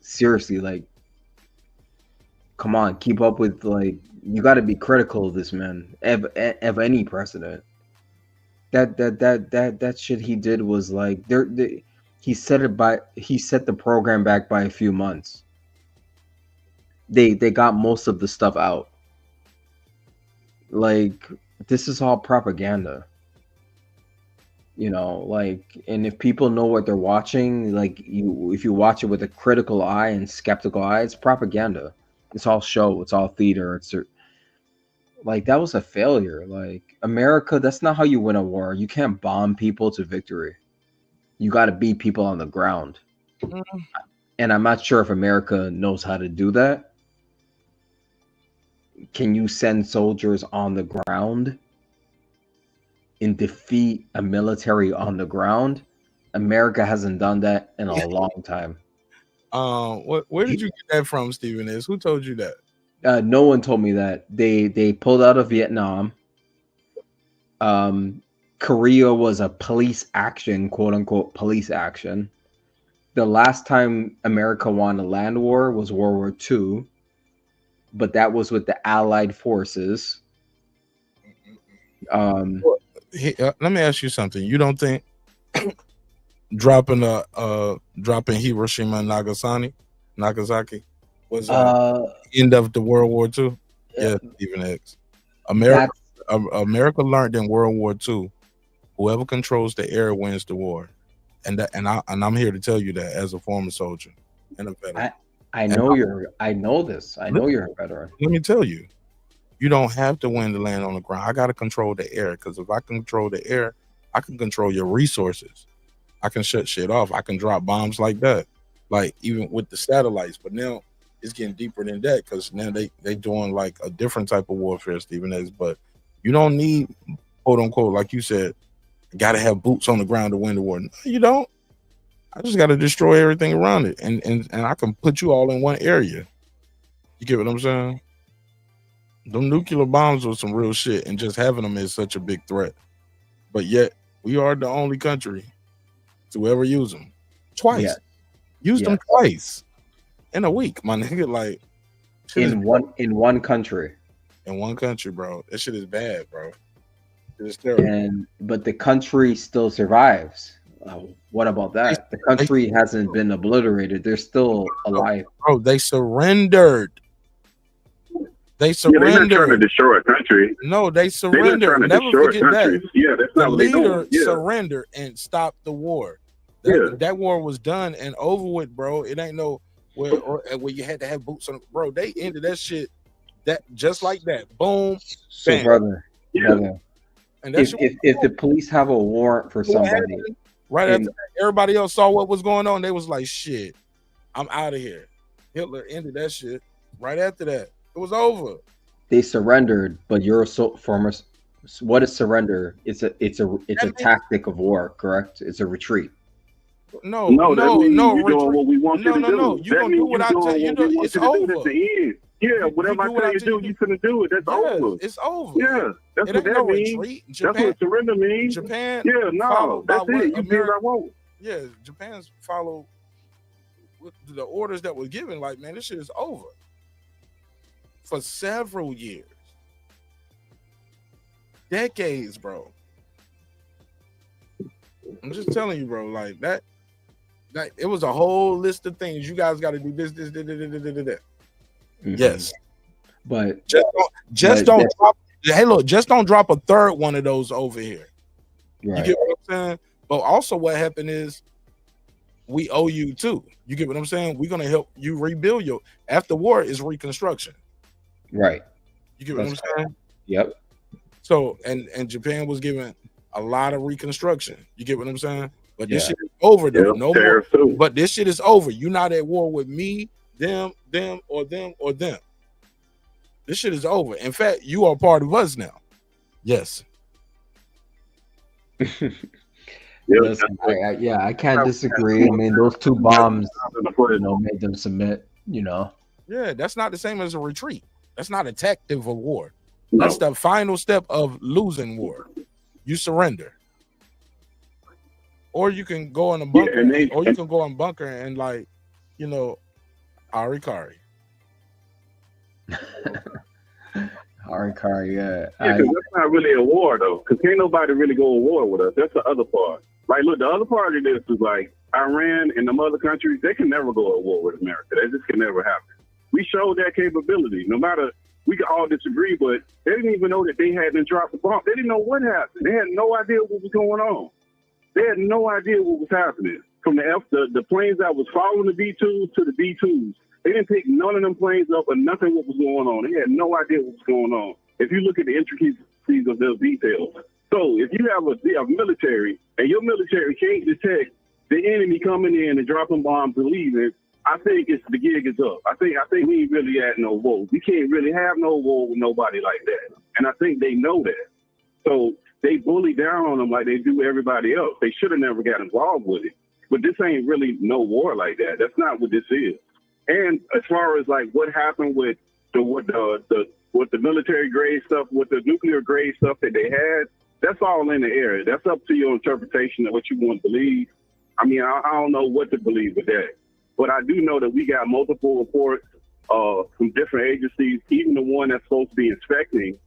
seriously come on, keep up with you got to be critical of this man of any president. That shit he did was he set the program back by a few months. They got most of the stuff out. This is all propaganda. And if people know what they're watching, if you watch it with a critical eye and skeptical eye, it's propaganda. It's all show. It's all theater. That was a failure. America, that's not how you win a war. You can't bomb people to victory. You got to beat people on the ground. Mm-hmm. And I'm not sure if America knows how to do that. Can you send soldiers on the ground and defeat a military on the ground? America hasn't done that in a long time. Where did you get that from, Stephen S? Who told you that? No one told me that. They pulled out of Vietnam. Korea was a police action, quote unquote police action. The last time America won a land war was World War II, but that was with the Allied forces. Let me ask you something. You don't think dropping Hiroshima and Nagasaki was end of the World War II? Yeah, Stephen X. America learned in World War II, whoever controls the air wins the war, and I'm here to tell you that as a former soldier and a veteran. I know you're a veteran. Let me tell you, you don't have to win the land on the ground. I got to control the air, because if I control the air, I can control your resources. I can shut shit off. I can drop bombs like that, even with the satellites. But now it's getting deeper than that, because now they doing a different type of warfare, Stephen X. But you don't need, quote unquote, like you said, got to have boots on the ground to win the war. No, you don't. I just got to destroy everything around it, and I can put you all in one area. You get what I'm saying? Them nuclear bombs are some real shit, and just having them is such a big threat. But yet, we are the only country to ever use them twice. Used them twice in a week, my nigga. Like in one country. In one country, bro. That shit is bad, bro. It is terrible. But the country still survives. What about that? The country hasn't been obliterated. They're still alive. Bro, they surrendered. They surrendered. Yeah, they're not trying to destroy a country. No, they surrendered. They're not trying to Never destroy forget countries. that. Yeah, that's the not what they're leader doing. Yeah. surrendered and stopped the war. That war was done and over with, bro. It ain't no where you had to have boots on, bro. They ended that shit that just like that. Boom. So, bam. brother, And if the police have a warrant for somebody, right after that, everybody else saw what was going on, they was like, "Shit, I'm out of here." Hitler ended that shit right after that. It was over. They surrendered, but you're former. What is surrender? It's a tactic of war, correct? It's a retreat. No, you're doing retreat. what we want you to do. No. You gonna do what I tell you to do. It's over. At the end. Yeah, whatever I tell you to do, you're gonna do it. That's over. It's over. Yeah, that's what that means. Retreat. That's what surrender means. Japan. Yeah, no, that's it. You did what I want. Yeah, Japan's follow the orders that were given. Like, man, this shit is over. For several years, decades, bro. I'm just telling you, bro. Like that it was a whole list of things. You guys got to do this. Mm-hmm. Yes, but just don't drop. Hey, look, just don't drop a third one of those over here. Right. You get what I'm saying? But also, what happened is we owe you too. You get what I'm saying? We're gonna help you rebuild your after war is reconstruction. Right. You get what I'm saying? Yep. So and Japan was given a lot of reconstruction. You get what I'm saying? But this shit is over though. No more. But this shit is over. You're not at war with me, them, or them. This shit is over. In fact, you are part of us now. Yes. Listen, I can't disagree. I mean, those two bombs, made them submit. Yeah, that's not the same as a retreat. That's not a tactic of war. No. That's the final step of losing war. You surrender, or you can go in a bunker, or you can go in bunker and Ari Kari. Ari Kari, yeah. Because that's not really a war though. Because can't nobody really go to war with us. That's the other part. Like, look, the other part of this is like Iran and them other countries. They can never go to war with America. That just can never happen. We showed that capability. No matter, we could all disagree, but they didn't even know that they hadn't dropped the bomb. They didn't know what happened. They had no idea what was going on. They had no idea what was happening. From the planes that was following the B-2s to the B-2s. They didn't pick none of them planes up or nothing what was going on. They had no idea what was going on. If you look at the intricacies of those details. So if you have a military and your military can't detect the enemy coming in and dropping bombs and leaving, I think the gig is up. I think we ain't really at no war. We can't really have no war with nobody like that. And I think they know that. So they bully down on them like they do everybody else. They should have never got involved with it. But this ain't really no war like that. That's not what this is. And as far as like what happened with the military grade stuff, with the nuclear grade stuff that they had, that's all in the air. That's up to your interpretation of what you want to believe. I mean, I don't know what to believe with that. But I do know that we got multiple reports from different agencies, even the one that's supposed to be inspecting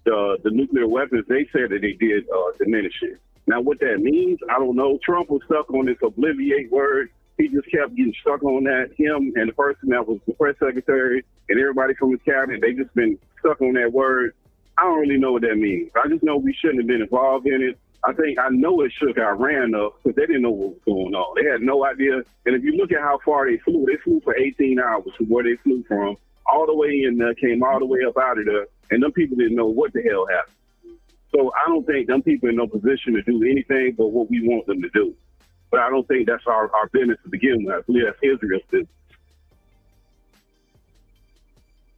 the nuclear weapons. They said that they did diminish it. Now, what that means, I don't know. Trump was stuck on this obliviate word. He just kept getting stuck on that. Him and the person that was the press secretary and everybody from his cabinet, they just been stuck on that word. I don't really know what that means. I just know we shouldn't have been involved in it. I know it shook Iran up because they didn't know what was going on. They had no idea. And if you look at how far they flew for 18 hours from where they flew from, all the way in there, came all the way up out of there, and them people didn't know what the hell happened. So I don't think them people in no position to do anything but what we want them to do. But I don't think that's our business to begin with. I believe that's Israel's business.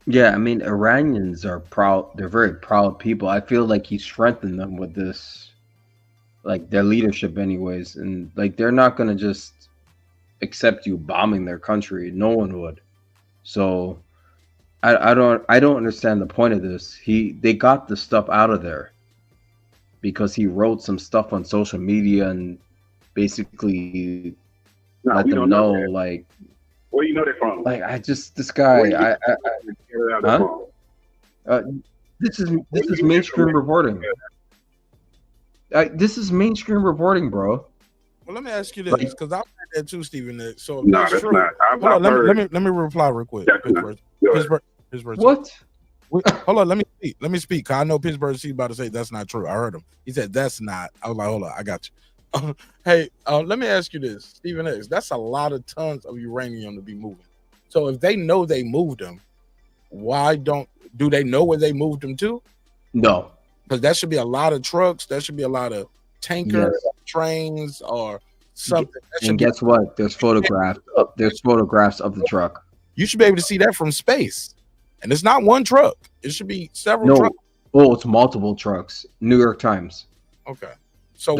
Yeah, I mean, Iranians are proud. They're very proud people. I feel like he strengthened them with this, like their leadership anyways. And like, they're not going to just accept you bombing their country. No one would. So I don't understand the point of this. They got the stuff out of there because he wrote some stuff on social media and basically No, let we them don't know know, that. like, Where you know that from? like this Where you guy, get that huh? from? This is Where you get mainstream that reporting. This is mainstream reporting, bro. Well, let me ask you Like, this, because I've heard that too, Stephen. So if No, that's that's true, not. hold on. I've heard. Let me reply real quick. That's not. Pittsburgh, Go ahead. Pittsburgh, Pittsburgh. what? Hold on. Let me speak. Let me speak. 'Cause I know Pittsburgh C about to say that's not true. I heard him. He said that's not. I was like, hold on, I got you. Hey, let me ask you this, Stephen X. That's a lot of tons of uranium to be moving. So if they know they moved them, why do they know where they moved them to? No. Because that should be a lot of trucks. That should be a lot of tankers, trains, or something. And guess what? There's photographs. There's photographs of the truck. You should be able to see that from space. And it's not one truck. It should be several trucks. Oh, it's multiple trucks. New York Times. Okay. So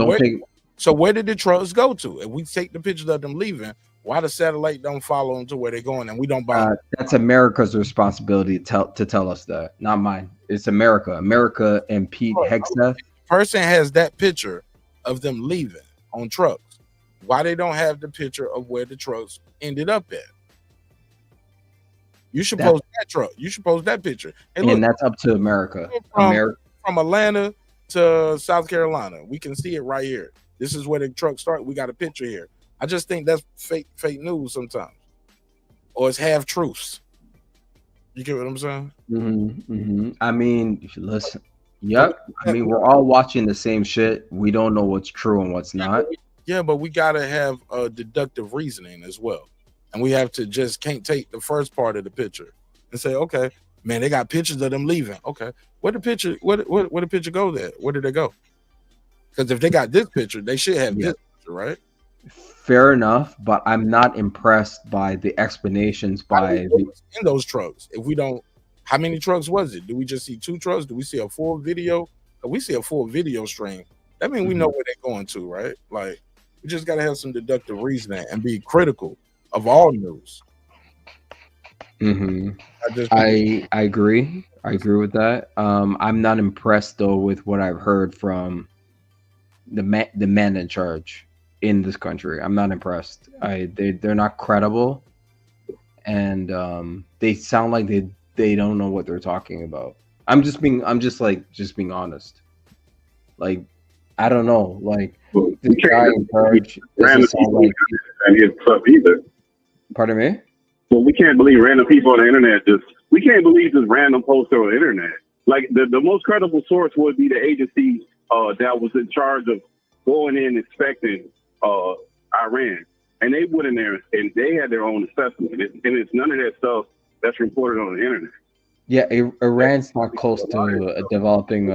where did the trucks go to? If we take the pictures of them leaving, why the satellite don't follow them to where they're going and we don't buy That's America's responsibility to tell us that, not mine. It's America. America and Pete Hegseth. Person has that picture of them leaving on trucks. Why they don't have the picture of where the trucks ended up at? You should post that truck. You should post that picture. Hey, and that's up to America. From Atlanta to South Carolina. We can see it right here. This is where the truck started. We got a picture here. I just think that's fake news sometimes. Or it's half truths. You get what I'm saying? I mean, if you listen, yep. I mean, we're all watching the same shit. We don't know what's true and what's not. Yeah, but we gotta have a deductive reasoning as well. And we have to can't take the first part of the picture and say, okay, man, they got pictures of them leaving. Okay, where the picture go there? Where did they go? Because if they got this picture, they should have this picture, right? Fair enough, but I'm not impressed by the explanations in those trucks. If we don't, how many trucks was it? Do we just see 2 trucks? Do we see a full video? If we see a full video stream, that means we know where they're going to, right? Like, we just got to have some deductive reasoning and be critical of all news. I agree. I agree with that. I'm not impressed though with what I've heard from the men in charge in this country. I'm not impressed. They're not credible, and they sound like they don't know what they're talking about. I'm just being honest. Like, I don't know. Like, the guy in charge doesn't sound like either. Pardon me? Well, we can't believe random people on the internet. We can't believe this random post on the internet. Like, the most credible source would be the agency that was in charge of going in inspecting Iran, and they went in there and they had their own assessment. And it's none of that stuff that's reported on the internet. Yeah, Iran's not close to developing.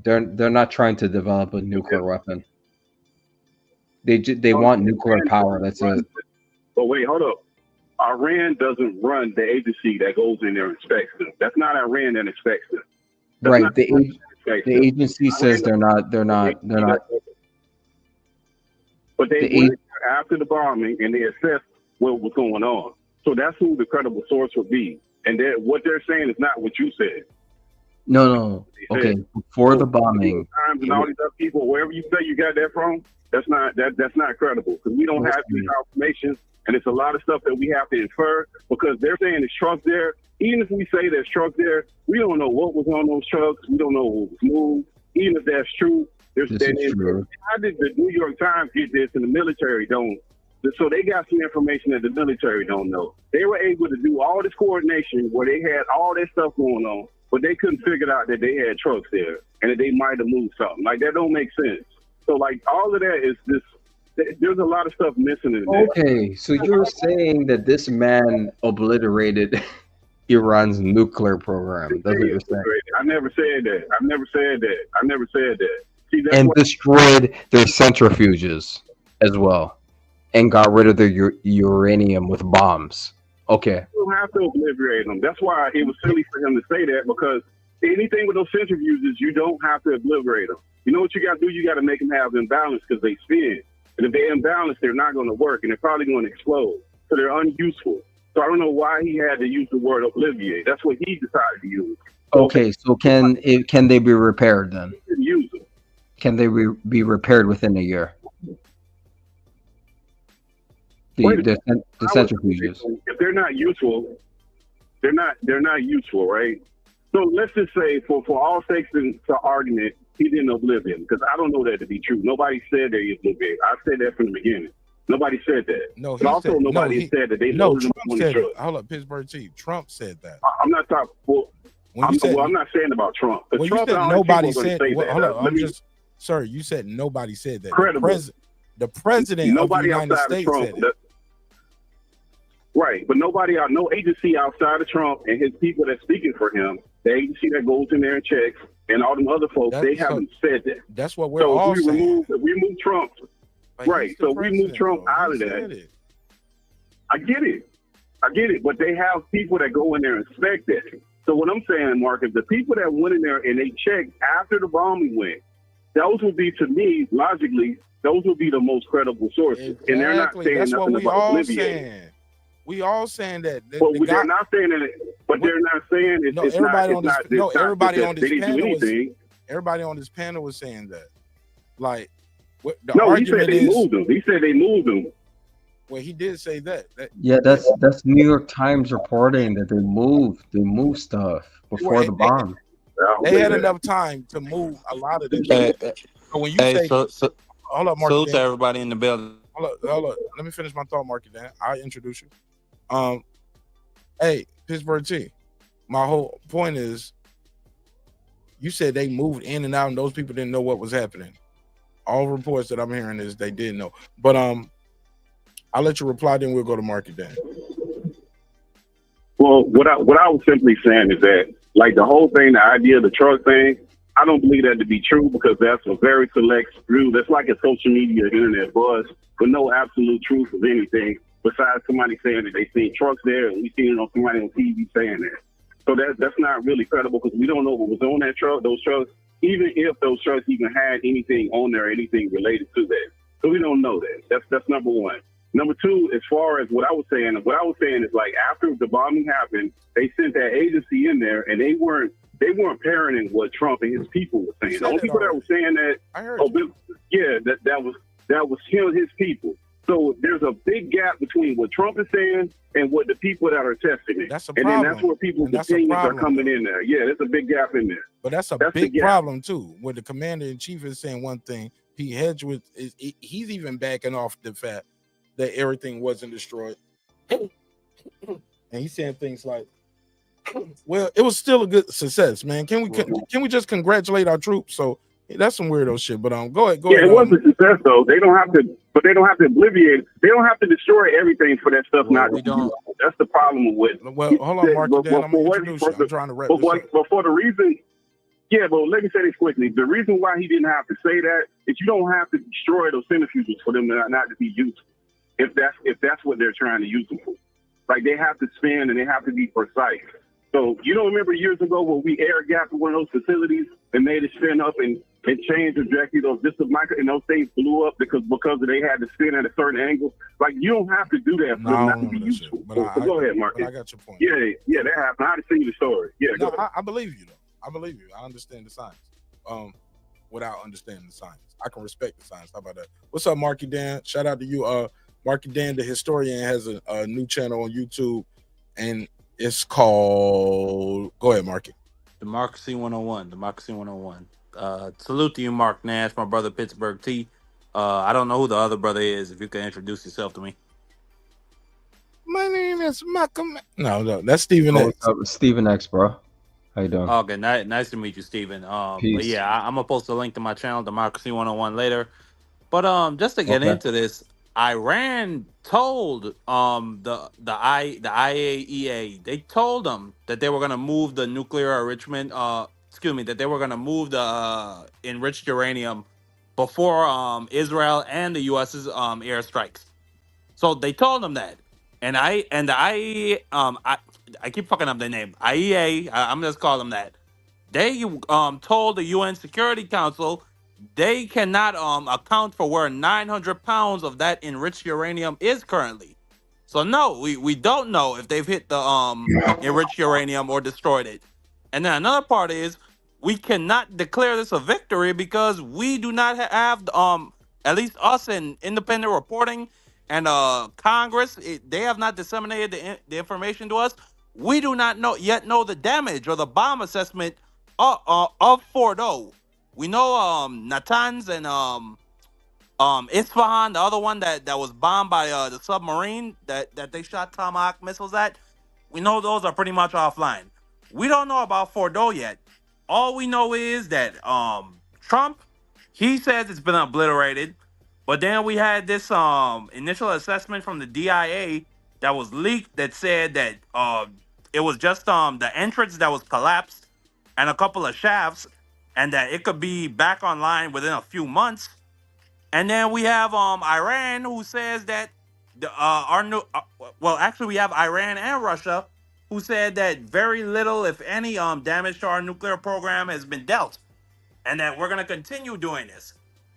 They're not trying to develop a nuclear weapon. They want nuclear power. That's it. But wait, hold up. Iran doesn't run the agency that goes in there and inspects them. That's not Iran that inspects them. Right. The agency says they're not. But they went after the bombing and they assessed what was going on. So that's who the credible source would be. And what they're saying is not what you said. No. Okay. Before the bombing, Times and all these other people, wherever you say you got that from, that's not credible, because we don't have any confirmation, and it's a lot of stuff that we have to infer, because they're saying there's trucks there. Even if we say there's trucks there, we don't know what was on those trucks. We don't know what was moved. Even if that's true, how did the New York Times get this and the military don't? So they got some information that the military don't know. They were able to do all this coordination where they had all that stuff going on, but they couldn't figure out that they had trucks there and that they might have moved something. Like, that don't make sense. So, like, all of that is there's a lot of stuff missing in there. Okay, so you're saying that this man obliterated Iran's nuclear program. That's what you're saying. I never said that. See, and destroyed their centrifuges as well, and got rid of their uranium with bombs. Okay. You don't have to obliterate them. That's why it was silly for him to say that, because anything with those centrifuges, you don't have to obliterate them. You know what you got to do? You got to make them have imbalance, because they spin. And if they're imbalanced, they're not going to work, and they're probably going to explode. So they're unuseful. So I don't know why he had to use the word obliviate. That's what he decided to use. Okay, so can they be repaired then? He didn't use them. Can they be repaired within a year? The I would- centrifuges. if they're not useful, they're not useful, right? So let's just say, for all sakes and for argument, he's in oblivion, because I don't know that to be true. Nobody said that he's oblivion. I said that from the beginning. Nobody said that. No, but also nobody said that they loaded him Trump on the said truck. it. Hold up, Pittsburgh T. Trump said that. I'm not talking. Well, I'm not saying about Trump. Well, Trump, you said nobody said. say Well, that. hold up, I'm just, sir. You said nobody said that. Credible. The president Nobody of the United outside States of Trump. said it. Right, but no agency outside of Trump and his people that's speaking for him, the agency that goes in there and checks, and all them other folks, they haven't said that. That's what we're all saying. If we move Trump, right? So we move Trump out of that. I get it, but they have people that go in there and inspect that. So what I'm saying, Mark, is the people that went in there and they checked after the bombing went, those would be, to me, logically, those would be the most credible sources. Exactly. And they're not saying That's nothing what we about all Libya. saying. We all saying that. They're not saying that. But they're not saying it's not. Everybody on this They didn't panel do anything. Everybody on this panel was saying that. Like, the no, he argument said they moved them. He said they moved them. Well, he did say that. Yeah, that's New York Times reporting that they moved stuff before the bomb. They had enough time to move a lot of this. So when you say, hold up, Mark. Salute to everybody in the building. Hold up. Let me finish my thought, Marky. Dan, I'll introduce you. Hey, Pittsburgh T. My whole point is, you said they moved in and out, and those people didn't know what was happening. All reports that I'm hearing is they did know. But I'll let you reply, then we'll go to Marky Dan. Well, what I was simply saying is that, like, the whole thing, the idea of the truck thing, I don't believe that to be true, because that's a very select group. That's like a social media internet buzz with no absolute truth of anything besides somebody saying that they seen trucks there and we seen it on somebody on TV saying that. So that's not really credible, because we don't know what was on that truck, those trucks, even if those trucks even had anything on there, anything related to that. So we don't know that. That's number one. Number two, as far as what I was saying is, like, after the bombing happened, they sent that agency in there, and they weren't parroting what Trump and his people were saying. The only people that were saying that, that was him, his people. So there's a big gap between what Trump is saying and what the people that are testing it. That's a and problem. then that's where people's opinions are coming in there. Yeah, there's a big gap in there. But that's a big problem too. When the commander in chief is saying one thing, Pete Hedgewood he's even backing off the fact that everything wasn't destroyed. And he's saying things like, well, it was still a good success, man. Can we just congratulate our troops? So that's some weirdo shit. But go ahead. Yeah, it was a success though. They don't have to obliviate. They don't have to destroy everything for that stuff not to be useful. That's the problem with. Well, hold on, Mark. I'm trying to wrap this up. But for the reason, but let me say this quickly. The reason why he didn't have to say that is you don't have to destroy those centrifuges for them not to be useful. If that's what they're trying to use them for. Like, they have to spin and they have to be precise. So you don't remember years ago when we air gapped one of those facilities and made it spin up and changed the trajectory of just a micro, and those things blew up because they had to spin at a certain angle. Like, you don't have to do that for them not to be useful. But go ahead, Mark. I got your point. Yeah, that happened. I had to see the story. Yeah, no, I believe you though. I believe you. I understand the science. Without understanding the science, I can respect the science. How about that? What's up, Marky Dan? Shout out to you. Marky Dan, the historian, has a new channel on YouTube, and it's called. Go ahead, Marky. Democracy 101. Democracy 101. Salute to you, Mark Nash, my brother Pittsburgh T. I don't know who the other brother is. If you can introduce yourself to me. My name is Malcolm. No, that's Stephen X. Stephen X, bro. How you doing? Okay, nice to meet you, Stephen. But yeah, I'm gonna post a link to my channel, Democracy 101, later. But just to get into this, Iran told the IAEA, they told them that they were gonna move the nuclear enrichment. That they were gonna move the enriched uranium before Israel and the U.S.'s airstrikes. So they told them that, and the IAEA, I keep fucking up their name. IEA, I'm just calling them that. They told the UN Security Council they cannot account for where 900 pounds of that enriched uranium is currently. So no, we don't know if they've hit the enriched uranium or destroyed it. And then another part is we cannot declare this a victory because we do not have at least us in independent reporting and Congress, they have not disseminated the information to us. We do not know the damage or the bomb assessment of Fordo. We know Natanz and Isfahan, the other one that was bombed by the submarine that they shot Tomahawk missiles at. We know those are pretty much offline. We don't know about Fordo yet. All we know is that Trump, he says it's been obliterated, but then we had this initial assessment from the DIA that was leaked that said that it was just the entrance that was collapsed and a couple of shafts, and that it could be back online within a few months. And then we have Iran, who says that actually we have Iran and Russia, who said that very little, if any, damage to our nuclear program has been dealt, and that we're gonna continue doing this.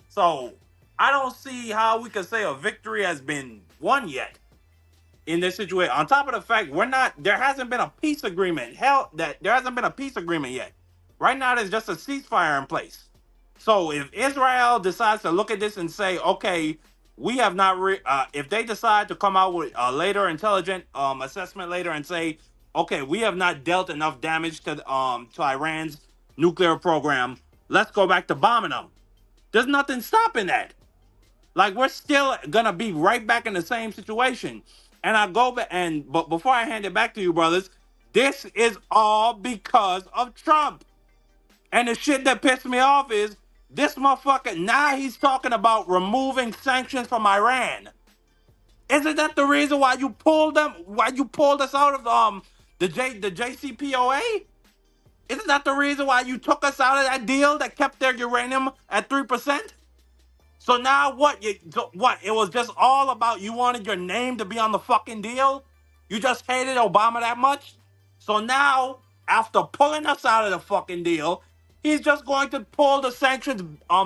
So I don't see how we could say a victory has been won yet in this situation. On top of the fact there hasn't been a peace agreement. There hasn't been a peace agreement yet. Right now, there's just a ceasefire in place. So if Israel decides to look at this and say, okay, we have not, if they decide to come out with a later intelligent assessment later and say, okay, we have not dealt enough damage to Iran's nuclear program, let's go back to bombing them. There's nothing stopping that. Like, we're still gonna be right back in the same situation. And I go back but before I hand it back to you, brothers, this is all because of Trump. And the shit that pissed me off is this motherfucker, now he's talking about removing sanctions from Iran. Isn't that the reason why you pulled us out of the JCPOA? Isn't that the reason why you took us out of that deal that kept their uranium at 3%? So now what? What? It was just all about you wanted your name to be on the fucking deal? You just hated Obama that much? So now, after pulling us out of the fucking deal, he's just going to pull the sanctions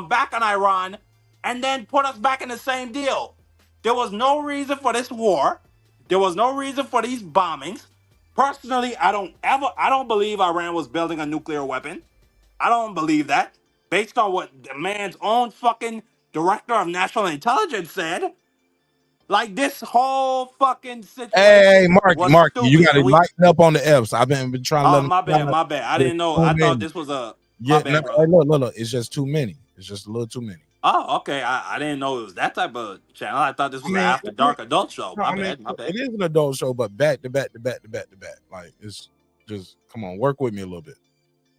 back on Iran and then put us back in the same deal. There was no reason for this war. There was no reason for these bombings. Personally, I don't believe Iran was building a nuclear weapon. I don't believe that. Based on what the man's own fucking director of national intelligence said. Like, this whole fucking situation Hey, Mark, stupid. you gotta lighten up on the F's. I've been trying to let them. My bad. I didn't know. I thought this was a. Yeah, my bad, hey, look. It's just too many. It's just a little too many. Oh, okay. I didn't know it was that type of channel. I thought this was an after dark adult show. My bad. It is an adult show, but back to back. Like, it's just, come on, work with me a little bit.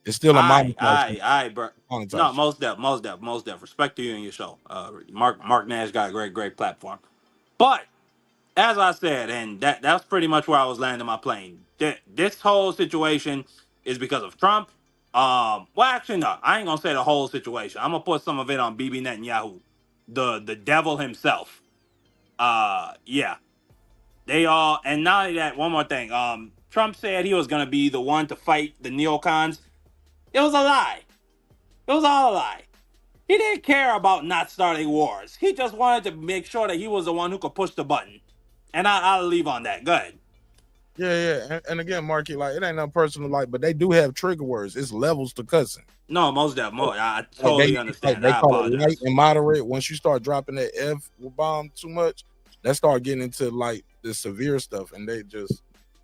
It's still a mom. Aye, bro. No, most def. Respect to you and your show. Mark Nash got a great platform. But as I said, and that's pretty much where I was landing my plane. This whole situation is because of Trump. Well, actually, no, I ain't gonna say the whole situation. I'm gonna put some of it on Bibi Netanyahu, the devil himself. Yeah, they all. And not only that, one more thing. Trump said he was gonna be the one to fight the neocons. It was a lie. It was all a lie. He didn't care about not starting wars. He just wanted to make sure that he was the one who could push the button. And I'll leave on that. Go ahead. Yeah. And again, Marky, like, it ain't no personal, like, but they do have trigger words. It's levels to cussing. No, most definitely. I totally understand. They call it light and moderate. Once you start dropping that F bomb too much, that start getting into like the severe stuff. And they just,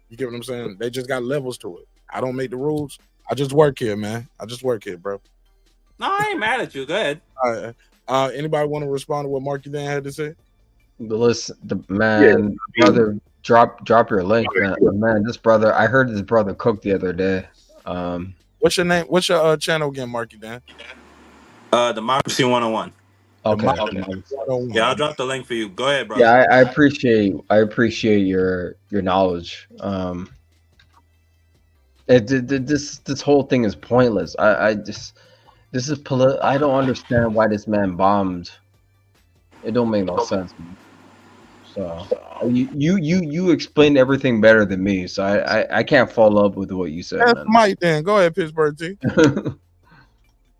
you get what I'm saying? They just got levels to it. I don't make the rules. I just work here, man. I just work here, bro. No, I ain't mad at you. Go ahead. All right. Anybody want to respond to what Marky Dan had to say? Listen, brother, drop your link, man. This brother, I heard this brother cook the other day. What's your name? What's your channel again, Marky Dan? Democracy 101. Okay. Yeah, I'll drop the link for you. Go ahead, bro. Yeah, I appreciate your knowledge. This whole thing is pointless. I don't understand why this man bombed. It don't make no sense, man. So you explained everything better than me, so I can't follow up with what you said. That's Mike then. Go ahead, Pittsburgh T.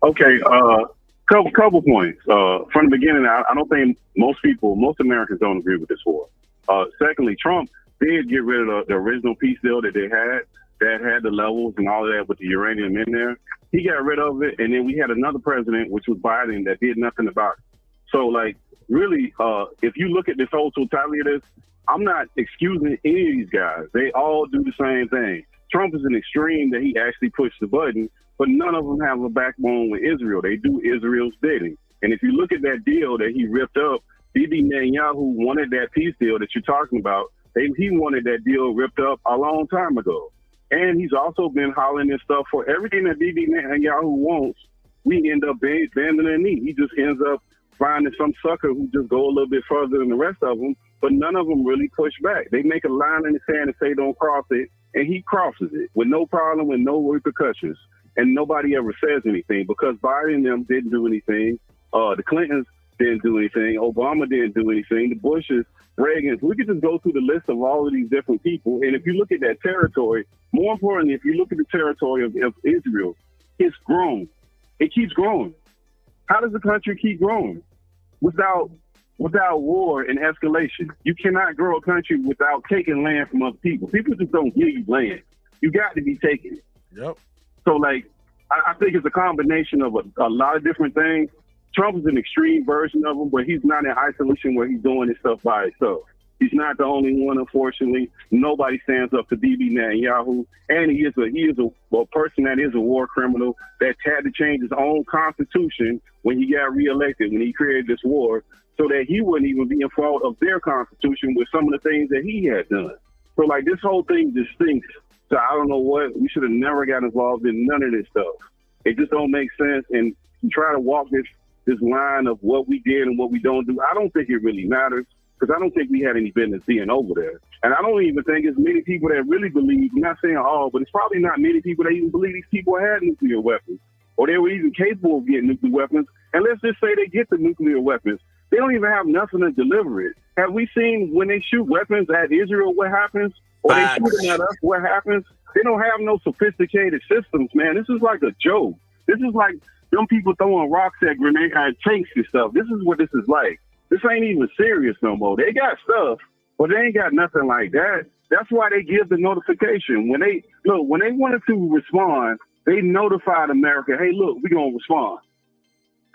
Okay, couple points. From the beginning, I don't think most Americans don't agree with this war. Secondly, Trump did get rid of the original peace deal that they had that had the levels and all of that with the uranium in there. He got rid of it, and then we had another president, which was Biden, that did nothing about it. So, like, really, if you look at this whole totality of this, I'm not excusing any of these guys. They all do the same thing. Trump is an extreme that he actually pushed the button, but none of them have a backbone with Israel. They do Israel's bidding. And if you look at that deal that he ripped up, Bibi Netanyahu wanted that peace deal that you're talking about. He wanted that deal ripped up a long time ago. And he's also been hollering and stuff for everything that Bibi Netanyahu wants. We end up bending the knee. He just ends up finding some sucker who just go a little bit further than the rest of them, but none of them really push back. They make a line in the sand and say don't cross it, and he crosses it with no problem, with no repercussions, and nobody ever says anything because Biden and them didn't do anything. The Clintons didn't do anything. Obama didn't do anything. The Bushes, Reagans. We could just go through the list of all of these different people, and if you look at that territory, more importantly, if you look at the territory of Israel, it's grown. It keeps growing. How does the country keep growing? Without war and escalation. You cannot grow a country without taking land from other people. People just don't give you land. You got to be taking it. Yep. So, like, I think it's a combination of a lot of different things. Trump is an extreme version of him, but he's not in isolation where he's doing this stuff by himself. He's not the only one, unfortunately. Nobody stands up to Bibi Netanyahu, and he is a person that is a war criminal that had to change his own constitution when he got reelected, when he created this war, so that he wouldn't even be in fault of their constitution with some of the things that he had done. So, like, this whole thing just stinks. So I don't know what, we should have never got involved in none of this stuff. It just don't make sense, and to try to walk this line of what we did and what we don't do, I don't think it really matters. Because I don't think we had any business being over there. And I don't even think it's many people that really believe, I'm not saying all, but it's probably not many people that even believe these people had nuclear weapons. Or they were even capable of getting nuclear weapons. And let's just say they get the nuclear weapons. They don't even have nothing to deliver it. Have we seen when they shoot weapons at Israel, what happens? Or they shoot them at us, what happens? They don't have no sophisticated systems, man. This is like a joke. This is like them people throwing rocks at tanks and stuff. This is what this is like. This ain't even serious no more. They got stuff, but they ain't got nothing like that. That's why they give the notification. When they wanted to respond, they notified America, hey, look, we're going to respond.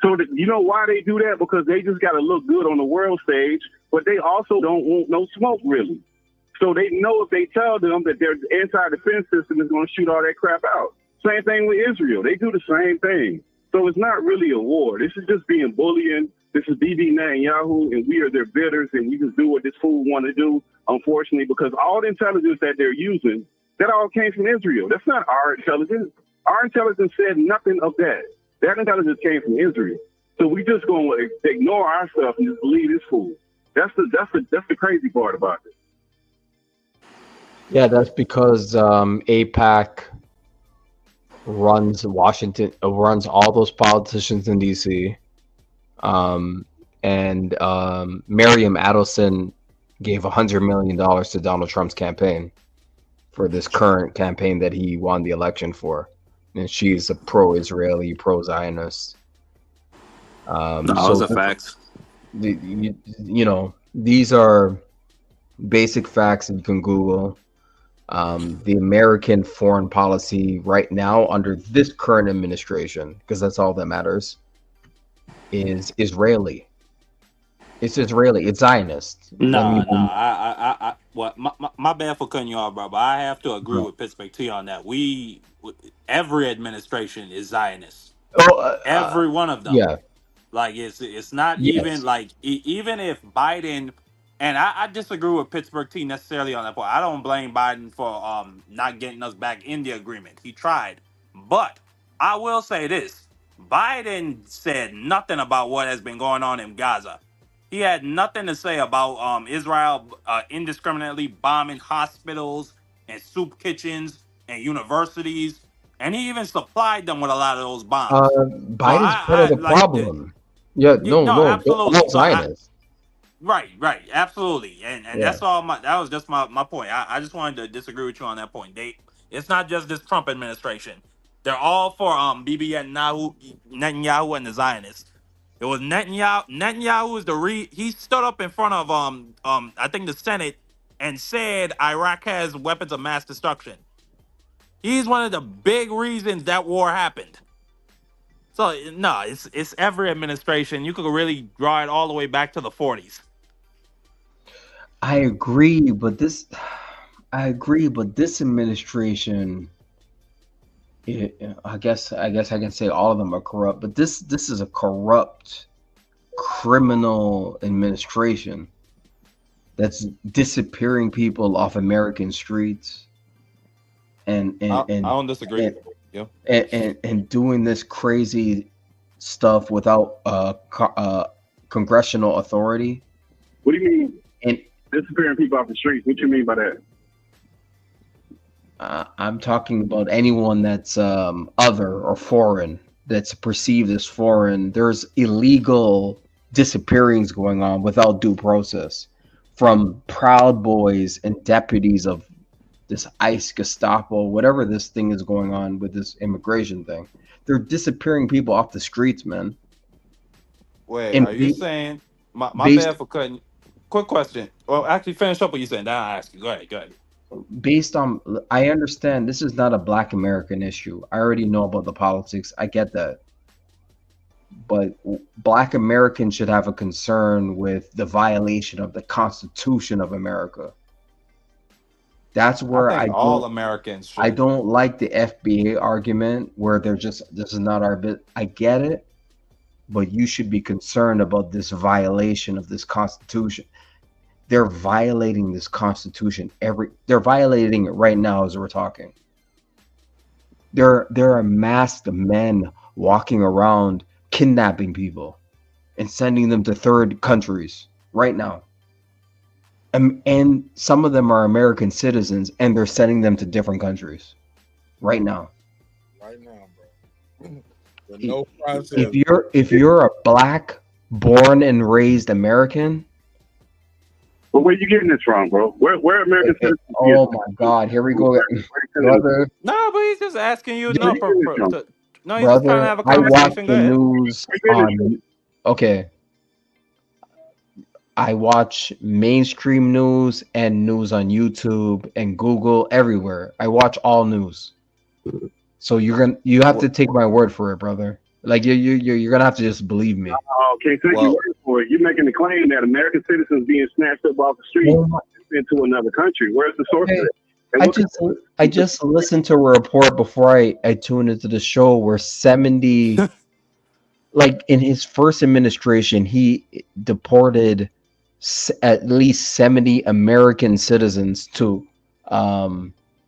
So you know why they do that? Because they just got to look good on the world stage, but they also don't want no smoke, really. So they know if they tell them that their anti-defense system is going to shoot all that crap out. Same thing with Israel. They do the same thing. So it's not really a war. This is just being bullying. This is Bibi Netanyahu, and we are their bidders, and we just do what this fool want to do, unfortunately, because all the intelligence that they're using, that all came from Israel. That's not our intelligence. Our intelligence said nothing of that. That intelligence came from Israel. So we just going to ignore our stuff and just believe this fool. That's the crazy part about it. Yeah, that's because AIPAC runs Washington, runs all those politicians in DC. And Miriam Adelson gave $100 million to Donald Trump's campaign for this current campaign that he won the election for. And she's a pro-Israeli, pro-Zionist. Those are facts. You know, these are basic facts that you can Google. The American foreign policy right now under this current administration, because that's all that matters, is Israeli. It's Israeli. It's Zionist. What my bad for cutting you off, bro. But I have to agree with Pittsburgh T on that. Every administration is Zionist. Every one of them. Yeah. Like it's not even like even if Biden, and I disagree with Pittsburgh T necessarily on that point. I don't blame Biden for not getting us back in the agreement. He tried, but I will say this: Biden said nothing about what has been going on in Gaza. He had nothing to say about Israel indiscriminately bombing hospitals and soup kitchens and universities, and he even supplied them with a lot of those bombs. Biden's part of the problem. No, absolutely. all Zionists. Right, absolutely, and that's all. That was just my point. I just wanted to disagree with you on that point. It's not just this Trump administration. They're all for Bibi Netanyahu and the Zionists. It was Netanyahu. Netanyahu is he stood up in front of I think the Senate and said Iraq has weapons of mass destruction. He's one of the big reasons that war happened. So no, it's every administration. You could really draw it all the way back to the 40s. I agree, but this administration, I guess I can say all of them are corrupt, but this is a corrupt, criminal administration that's disappearing people off American streets and I don't disagree. and doing this crazy stuff without congressional authority. What do you mean? And disappearing people off the streets? What you mean by that? I'm talking about anyone that's other or foreign, that's perceived as foreign. There's illegal disappearings going on without due process from Proud Boys and deputies of this ICE, Gestapo, whatever this thing is going on with this immigration thing. They're disappearing people off the streets, man. Wait, And are you saying my based- bad for cutting? Quick question. Well, actually, finish up what you saying. Then I'll ask you. Go ahead. Based on, I understand this is not a Black American issue. I already know about the politics. I get that. But Black Americans should have a concern with the violation of the Constitution of America. That's where I think all Americans should. I don't like the FBA argument where they're just, this is not our bit. I get it, but you should be concerned about this violation of this Constitution. They're violating this Constitution. They're violating it right now as we're talking. There are masked men walking around kidnapping people and sending them to third countries right now. And some of them are American citizens, and they're sending them to different countries right now. Right now, bro. With no process. If you're a Black, born and raised American. But where you getting this from, bro? Where American citizens? Oh my God, here we go, brother. No, but he's just asking you. No, he's Brother, just trying to have a I watch conversation. Go the ahead. news on. Okay. I watch mainstream news and news on YouTube and Google, everywhere. I watch all news. So you have to take my word for it, brother. Like you're gonna have to just believe me. Oh, can't take your word for it. You're making the claim that American citizens being snatched up off the street into another country. Where's the source of it? I just listened to a report before I tuned into the show where 70, like in his first administration, he deported at least 70 American citizens to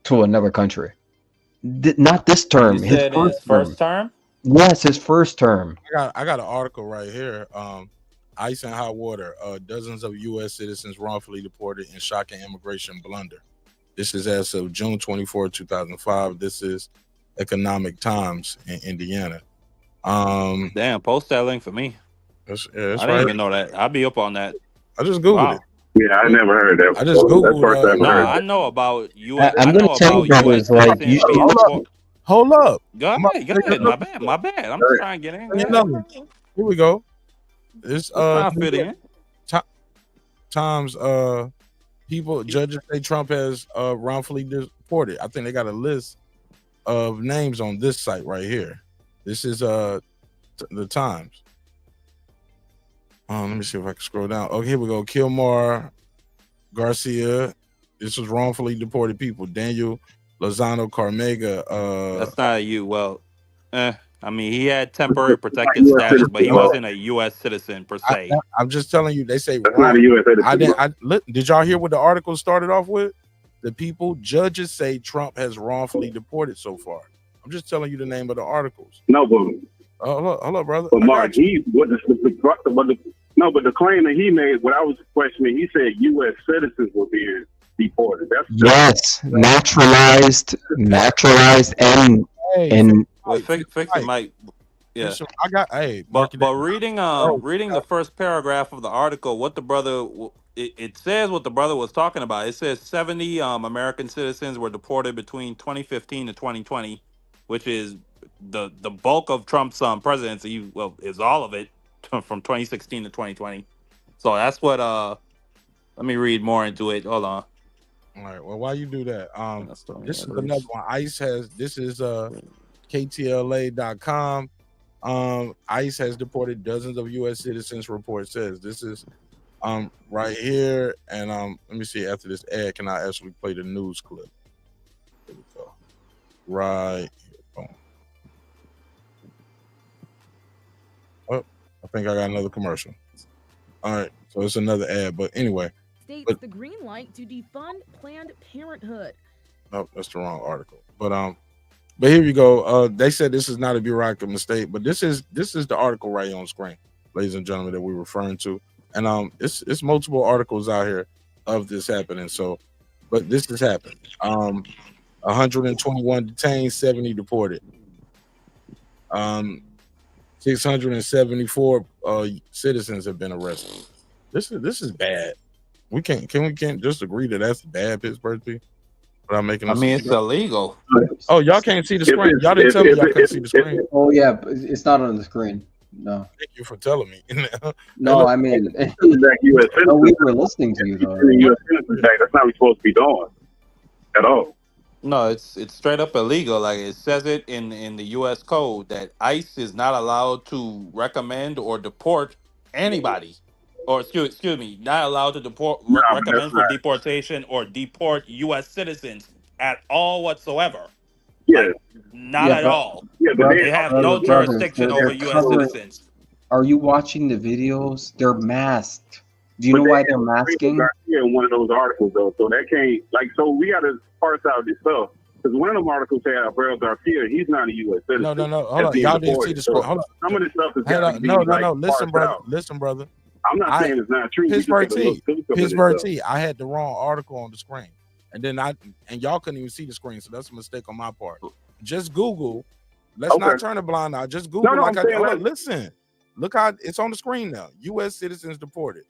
another country. Not this term. You said his first term? Yes, his first term. I got an article right here. Ice and hot water. Dozens of U.S. citizens wrongfully deported in shocking immigration blunder. This is as of June 24, 2005. This is Economic Times in Indiana. Damn, post that link for me. That's I didn't even know that. I'll be up on that. I just Googled it. Yeah, I never heard that. I just Googled No, I know about U.S. I'm gonna tell you brothers, like, you should hold up. Go ahead. My bad. I'm just trying to get in. Here we go. This trying to fit in. Times judges say Trump has wrongfully deported. I think they got a list of names on this site right here. This is the Times. Let me see if I can scroll down. Okay, here we go. Kilmar Garcia. This was wrongfully deported people. Daniel Lozano Carmega. That's not you. Well, I mean, he had temporary protected status, but he wasn't a U.S. citizen per se. I'm just telling you. They say that's not a U.S. citizen. Did y'all hear what the article started off with? The judges say Trump has wrongfully deported so far. I'm just telling you the name of the articles. No, but hold up, brother. But Mark, but the claim that he made, what I was questioning, he said U.S. citizens were being deported. Yes, naturalized, and well, fix it, Mike. Yeah, I got. But reading the first paragraph of the article, what the brother it says what the brother was talking about. It says 70 American citizens were deported between 2015 to 2020, which is the bulk of Trump's presidency. Well, is all of it from 2016 to 2020. So that's what. Let me read more into it. Hold on. All right. Well, while you do that, this is another one. ICE has. This is KTLA.com. ICE has deported dozens of U.S. citizens, report says. This is right here. And let me see, after this ad, can I actually play the news clip? There we go. Right here. Boom. Oh, I think I got another commercial. All right, so it's another ad, but anyway. States the green light to defund Planned Parenthood. No, that's the wrong article. But here you go. They said this is not a bureaucratic mistake, but this is the article right here on screen, ladies and gentlemen, that we're referring to. And it's multiple articles out here of this happening. So, but this has happened. 121 detained, 70 deported. 674 citizens have been arrested. This is bad. We can't just agree that that's bad, Pittsburgh P? Without making I mean, it's illegal. Oh, y'all can't see the screen. Y'all didn't tell me y'all couldn't see the screen. Oh yeah, but it's not on the screen. No. Thank you for telling me. No, I mean, no, we were listening to you though. That's not what we're supposed to be doing at all. No, it's straight up illegal. Like it says it in the U.S. code that ICE is not allowed to recommend or deport anybody, or excuse me, not allowed to recommend for deportation or deport U.S. citizens at all whatsoever. Yeah, like, not at all. Yeah, but they have no jurisdiction over U.S. citizens. Are you watching the videos? They're masked. Do you know why they're masking? Yeah, in one of those articles though, so that can't so we got to parse out this stuff because one of them articles said Alberto Garcia, he's not a U.S. citizen. No. Hold on, y'all didn't see the screen. Hold on. Some of this stuff is no. Listen, brother. I'm not saying it's not true. Pittsburgh T. I had the wrong article on the screen, and then y'all couldn't even see the screen, so that's a mistake on my part. Just Google. Let's not turn a blind eye. Just Google. Listen. Look how it's on the screen now. U.S. citizens deported.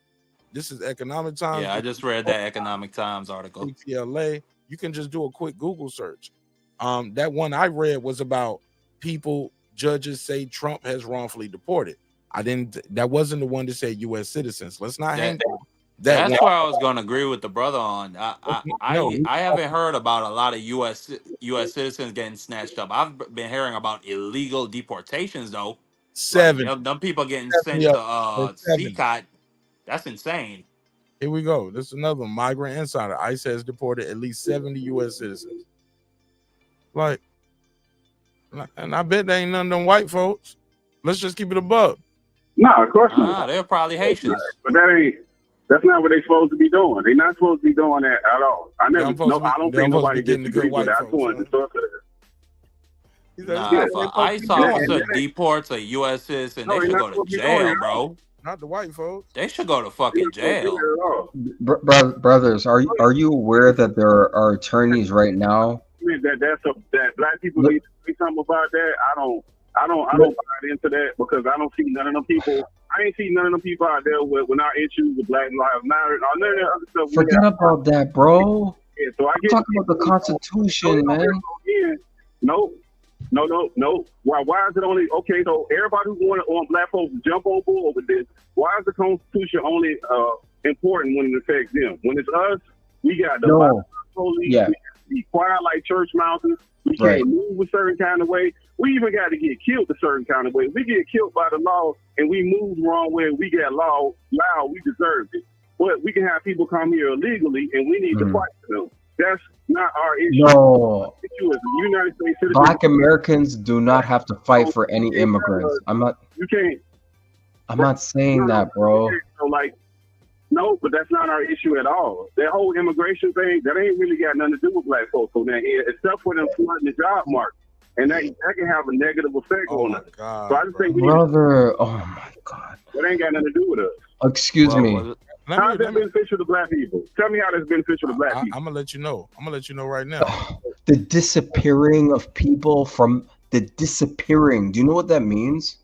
This is Economic Times. Yeah, I just read that Economic Times article. CTLA. You can just do a quick Google search. That one I read was about judges say Trump has wrongfully deported. That wasn't the one that said U.S. citizens. Let's not hang on. That's where I was going to agree with the brother on. I haven't heard about a lot of U.S. citizens getting snatched up. I've been hearing about illegal deportations though. 7. Like, them people getting sent to CCOT. That's insane. Here we go. This is another migrant insider. ICE has deported at least 70 U.S. citizens. And I bet they ain't none of them white folks. Let's just keep it above. No, of course not. They're probably Haitians. But that's not what they're supposed to be doing. They're not supposed to be doing that at all. I don't think nobody disagrees with that. I just wanted to talk to that. If an ICE officer deports a U.S. citizen, they should go to jail, bro. Not the white folks. They should go to fucking jail. Brothers, are you aware that there are attorneys right now? I mean, that black people need to say something about that. I don't buy into that because I don't see none of them people. I ain't see none of them people out there with our issues with Black Lives Matter and all none of that other stuff. Forget about that, bro. Yeah, so I get talking about the Constitution, man. No. Why is it only okay? So everybody who want black folks to jump on board with this, why is the Constitution only important when it affects them? When it's us, we got the police. Yeah. We be quiet like church mountains. We can't move a certain kind of way. We even got to get killed a certain kind of way. We get killed by the law and we move the wrong way. We get loud. We deserve it. But we can have people come here illegally and we need to fight for them. That's not our issue. No. The issue is the United States citizens. Black Americans do not have to fight for any immigrants. You can't. I'm not saying that, bro. So no, but that's not our issue at all. That whole immigration thing, that ain't really got nothing to do with black folks. So except for them flooding the job market. And that can have a negative effect on us. So I just think brother, oh my God. That ain't got nothing to do with us. Excuse me. How is that beneficial to black people? Tell me how that's beneficial to black people. I'm gonna let you know. Right now. The disappearing of people from the disappearing. Do you know what that means?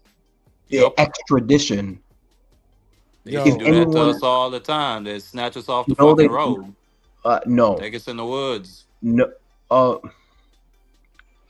Yep. Extradition. They do that to us all the time. They snatch us off the fucking road. No. Take us in the woods. No.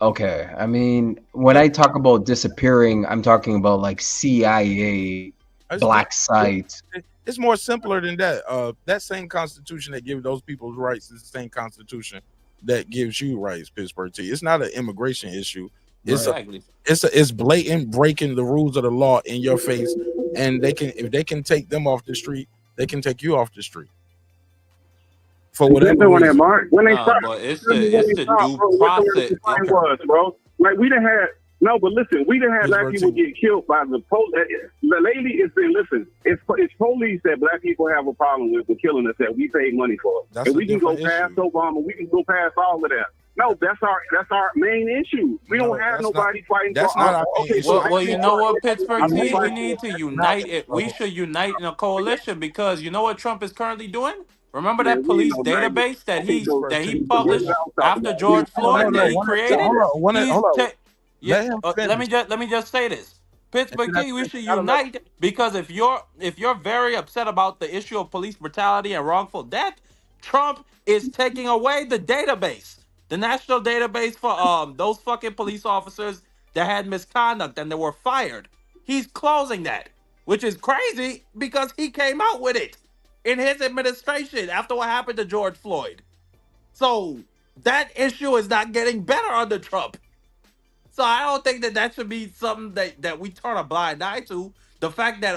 Okay. I mean, when I talk about disappearing, I'm talking about like CIA, black sites. It's more simpler than that. That same Constitution that gives those people's rights is the same Constitution that gives you rights, Pittsburgh T. It's not an immigration issue. Exactly. It's blatant breaking the rules of the law in your face, and if they can take them off the street, they can take you off the street for whatever doing that, reason. Mark. When they stopped, But it's when the they stopped, due bro, what process. the fine was, bro. Like we done had but listen, we done had black people get killed by the police. The lady is saying, listen, it's police that black people have a problem with killing us that we pay money for, and we can go past Obama, we can go past all of that. No, that's our main issue. We don't have nobody fighting. That's not our main issue. Well, you know what, Pittsburgh team, we need to unite. We should unite in a coalition because you know what Trump is currently doing. Remember that police database that he published after George Floyd that he created? Let me just say this. Pittsburgh team, we should unite because if you're very upset about the issue of police brutality and wrongful death, Trump is taking away the database. The national database for those fucking police officers that had misconduct and they were fired. He's closing that, which is crazy because he came out with it in his administration after what happened to George Floyd. So that issue is not getting better under Trump. So I don't think that should be something that we turn a blind eye to. The fact that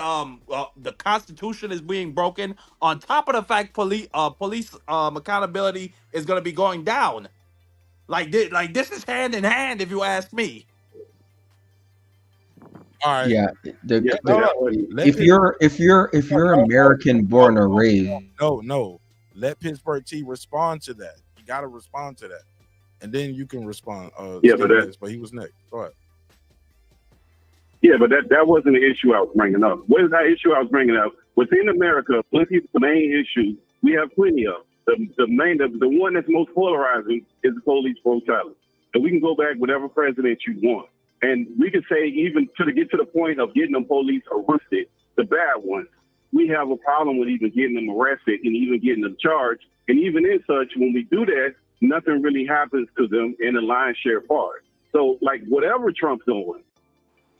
the Constitution is being broken, on top of the fact police accountability is going to be going down. Like this is hand in hand, if you ask me. All right. Yeah. If you're American born or raised. No. Let Pittsburgh T respond to that. You got to respond to that, and then you can respond. But he was next. Go ahead. Yeah, but that wasn't the issue I was bringing up. What is that issue I was bringing up? Within America, plenty of the main issues we have plenty of. The one that's most polarizing is the police brutality. And we can go back whatever president you want. And we can say even to get to the point of getting them police arrested, the bad ones, we have a problem with even getting them arrested and even getting them charged. And even in such, when we do that, nothing really happens to them in the lion's share part. So like whatever Trump's doing,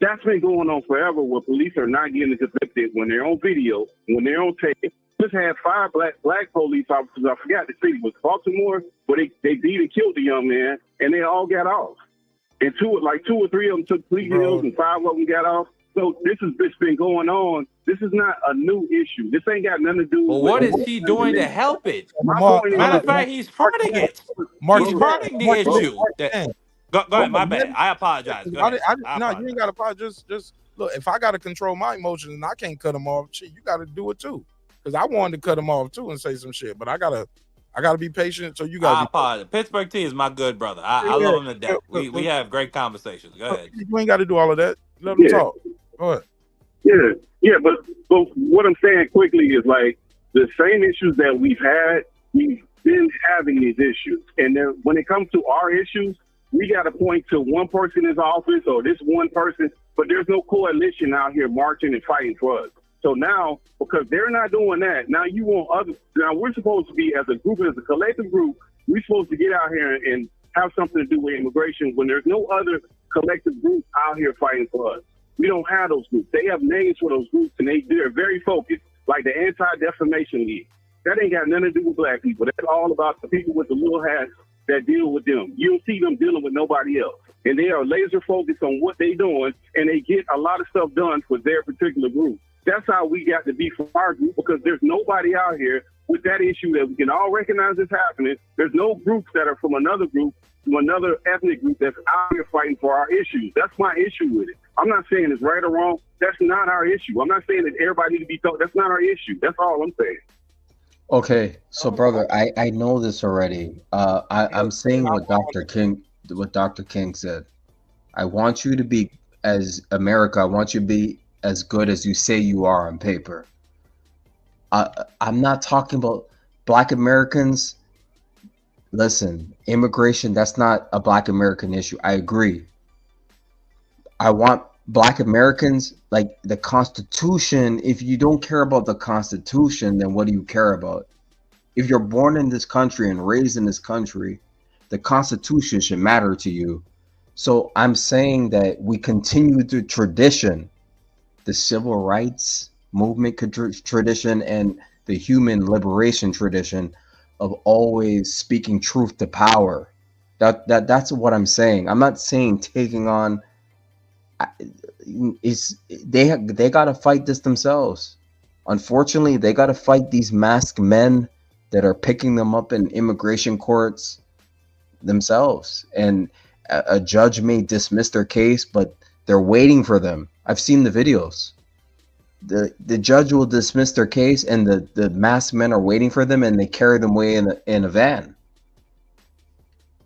that's been going on forever where police are not getting convicted when they're on video, when they're on tape. Just had 5 black police officers, I forgot the city, was Baltimore, where they beat and killed the young man, and they all got off. And 2 or 3 of them took plea deals, and 5 of them got off. So this been going on. This is not a new issue. This ain't got nothing to do with... Well, what is he doing to help it? Matter of fact, he's hurting it. He's hurting the issue. Go ahead, my bad. I apologize. Go ahead. No, you ain't got to apologize. Just look, if I got to control my emotions and I can't cut them off, shit, you got to do it too. Because I wanted to cut them off too and say some shit, but I gotta be patient. So you got. apologize. Pittsburgh T is my good brother. I love him to death. We have great conversations. Go ahead. You ain't got to do all of that. Let them talk. Go ahead. Yeah, but what I'm saying quickly is like the same issues that we've been having these issues, and then when it comes to our issues, we got to point to one person in office or this one person, but there's no coalition out here marching and fighting for us. So now, because they're not doing that, now you want others. Now we're supposed to be, as a group, as a collective group, we're supposed to get out here and have something to do with immigration when there's no other collective group out here fighting for us. We don't have those groups. They have names for those groups, and they're very focused, like the Anti-Defamation League. That ain't got nothing to do with black people. That's all about the people with the little hats that deal with them. You don't see them dealing with nobody else. And they are laser focused on what they're doing, and they get a lot of stuff done for their particular group. That's how we got to be for our group, because there's nobody out here with that issue that we can all recognize is happening. There's no groups that are from another group, from another ethnic group that's out here fighting for our issues. That's my issue with it. I'm not saying it's right or wrong. That's not our issue. I'm not saying that everybody need to be told. That's not our issue. That's all I'm saying. Okay, so brother, I know this already. I'm saying what Dr. King said. I want you to be, as America, I want you to be as good as you say you are on paper. I'm not talking about Black Americans. Listen, immigration, that's not a Black American issue. I agree. I want Black Americans, like the Constitution. If you don't care about the Constitution, then what do you care about? If you're born in this country and raised in this country, the Constitution should matter to you. So I'm saying that we continue the tradition, the civil rights movement tradition and the human liberation tradition of always speaking truth to power. That's what I'm saying. I'm not saying taking on. Is they got to fight this themselves. Unfortunately, they got to fight these masked men that are picking them up in immigration courts themselves. And a judge may dismiss their case, but they're waiting for them. I've seen the videos. The judge will dismiss their case, and the masked men are waiting for them, and they carry them away in a van.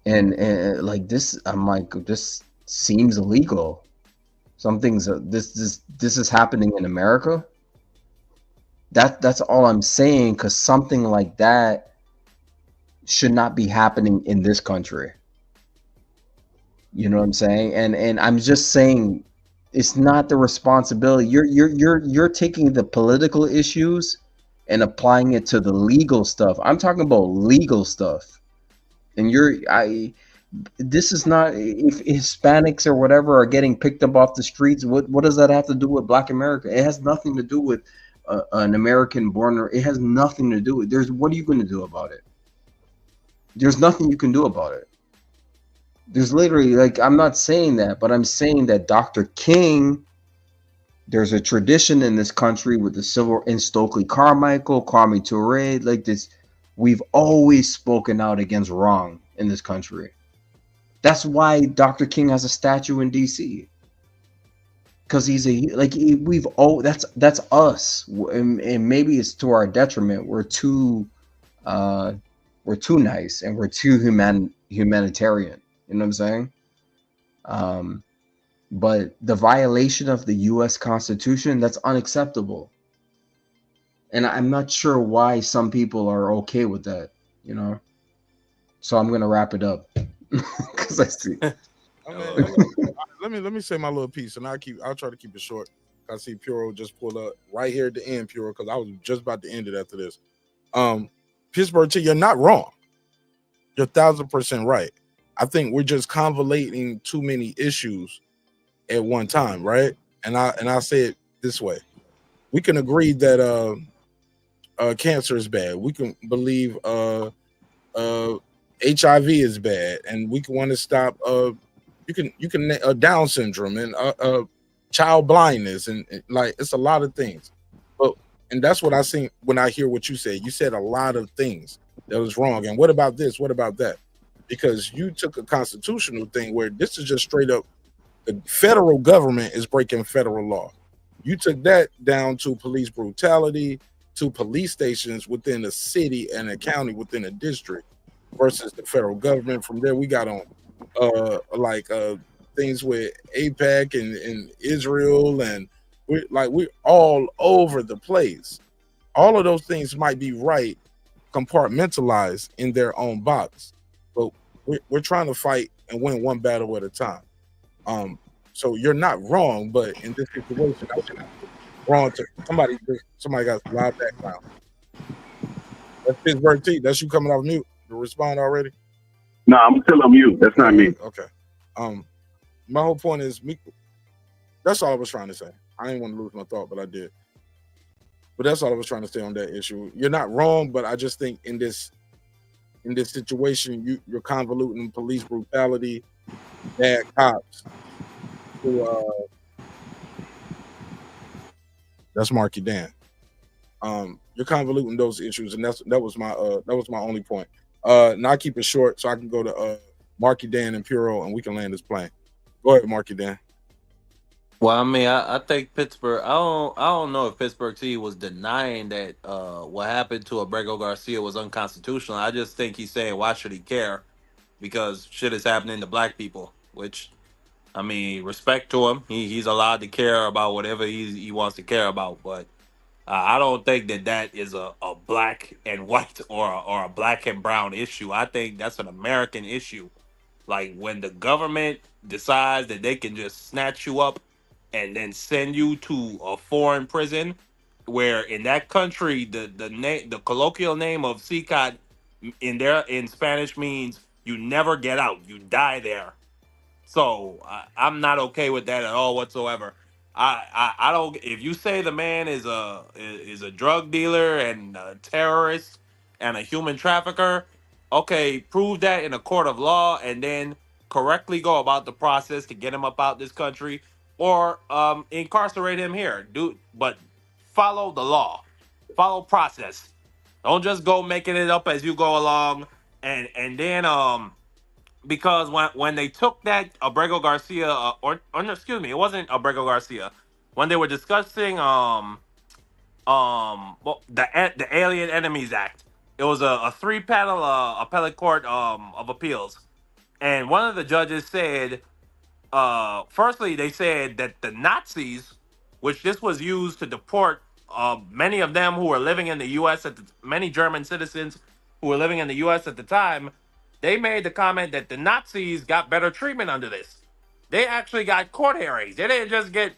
And like this, I'm like, this seems illegal. Something's this is happening in America. That's all I'm saying, because something like that should not be happening in this country. You know what I'm saying? And I'm just saying, it's not the responsibility. You're taking the political issues and applying it to the legal stuff. I'm talking about legal stuff. And this is not, if Hispanics or whatever are getting picked up off the streets, what does that have to do with Black America? It has nothing to do with an American born. It has nothing to do with. What are you going to do about it? There's nothing you can do about it. There's literally, like, I'm not saying that, but I'm saying that Dr. King, there's a tradition in this country with the civil, in Stokely Carmichael, Kwame Ture, like this, we've always spoken out against wrong in this country. That's why Dr. King has a statue in DC. Because that's us, and maybe it's to our detriment. We're too nice, and we're too humanitarian. You know what I'm saying? But the violation of the U.S. Constitution, that's unacceptable. And I'm not sure why some people are okay with that. You know. So I'm gonna wrap it up because I see. Let me say my little piece, and I'll try to keep it short. I see Puro just pulled up right here at the end, Puro, because I was just about to end it after this. Pittsburgh, you're not wrong. You're 1,000% right. I think we're just convoluting too many issues at one time, right? And I say it this way: we can agree that cancer is bad. We can believe HIV is bad, and we can want to stop. You can Down syndrome and child blindness, and like it's a lot of things. And that's what I think when I hear what you say. You said a lot of things that was wrong. And what about this? What about that? Because you took a constitutional thing where this is just straight up the federal government is breaking federal law. You took that down to police brutality, to police stations within a city and a county within a district versus the federal government. From there, we got on things with APAC and Israel, and we're all over the place. All of those things might be right, compartmentalized in their own box, but we're trying to fight and win one battle at a time. So you're not wrong, but in this situation, I was wrong to somebody got a live background. That's Pittsburgh T. That's you coming off mute to respond already? No, I'm still on mute. That's not me. Okay. My whole point is that's all I was trying to say. I didn't want to lose my thought, but I did. But that's all I was trying to say on that issue. You're not wrong, but I just think in this situation, you're convoluting police brutality, bad cops. That's Marky Dan. You're convoluting those issues, and that was my only point. Now I keep it short so I can go to Marky Dan and Puro, and we can land this plane. Go ahead, Marky Dan. Well, I mean, I think Pittsburgh. I don't know if Pittsburgh T was denying that what happened to Abrego Garcia was unconstitutional. I just think he's saying why should he care, because shit is happening to black people. Which, I mean, respect to him. He's allowed to care about whatever he wants to care about. But I don't think that is a black and white or a black and brown issue. I think that's an American issue. Like when the government decides that they can just snatch you up and then send you to a foreign prison, where in that country the colloquial name of CCOT in Spanish means you never get out, you die there. So I'm not okay with that at all whatsoever. I don't. If you say the man is a drug dealer and a terrorist and a human trafficker, okay, prove that in a court of law, and then correctly go about the process to get him up out this country, or incarcerate him here. But follow the law, follow process. Don't just go making it up as you go along, and then because when they took that Abrego Garcia or no, excuse me, it wasn't Abrego Garcia, when they were discussing well, the Alien Enemies Act. It was a 3-panel appellate court of appeals, and one of the judges said, firstly, they said that the Nazis, which this was used to deport many of them who were living in the U.S. Many German citizens who were living in the U.S. at the time, they made the comment that the Nazis got better treatment under this. They actually got court hearings. They didn't just get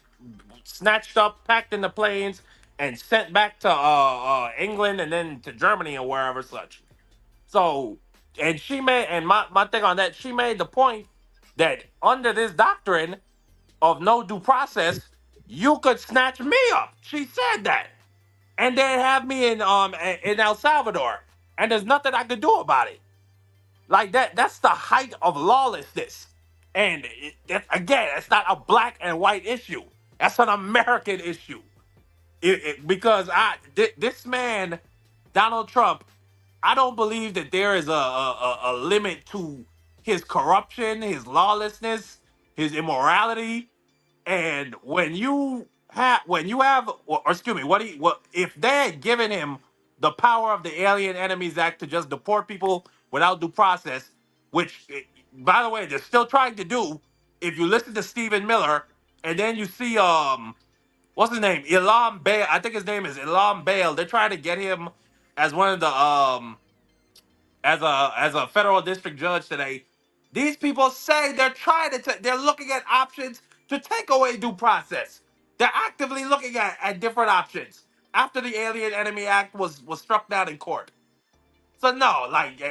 snatched up, packed in the planes, and sent back to England and then to Germany or wherever such. So, and she made, and my thing on that, she made the point that under this doctrine of no due process, you could snatch me up. She said that, and then have me in El Salvador, and there's nothing I could do about it. Like that's the height of lawlessness. And again, it's not a black and white issue. That's an American issue. Because this man, Donald Trump, I don't believe that there is a limit to his corruption, his lawlessness, his immorality. And when you have, or excuse me, what if they had given him the power of the Alien Enemies Act to just deport people without due process, which, by the way, they're still trying to do. If you listen to Stephen Miller, and then you see what's his name, Ilham Bale, I think his name is Ilham Bale. They're trying to get him as one of the as a federal district judge today. These people say they're trying to they're looking at options to take away due process. They're actively looking at different options after the Alien Enemy Act was struck down in court. So no, like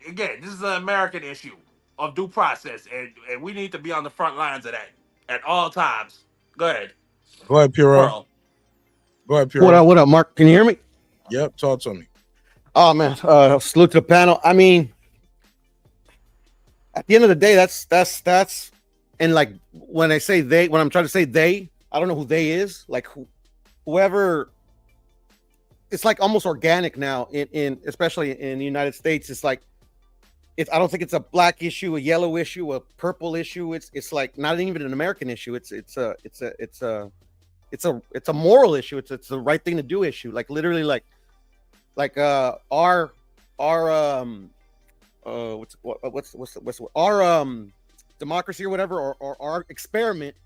again, this is an American issue of due process, and we need to be on the front lines of that at all times. Go ahead. Go ahead, Puro. Pearl. Go ahead, Puro. What up? What up, Mark? Can you hear me? Yep, talk to me. Oh man, salute to the panel. I mean, at the end of the day, that's, and like when I say they, when I'm trying to say they, I don't know who they is. Like whoever, it's like almost organic now in especially in the United States. It's like I don't think it's a black issue, a yellow issue, a purple issue. It's like not even an American issue. It's a moral issue. It's the right thing to do issue. Like literally like our democracy or whatever, or our experiment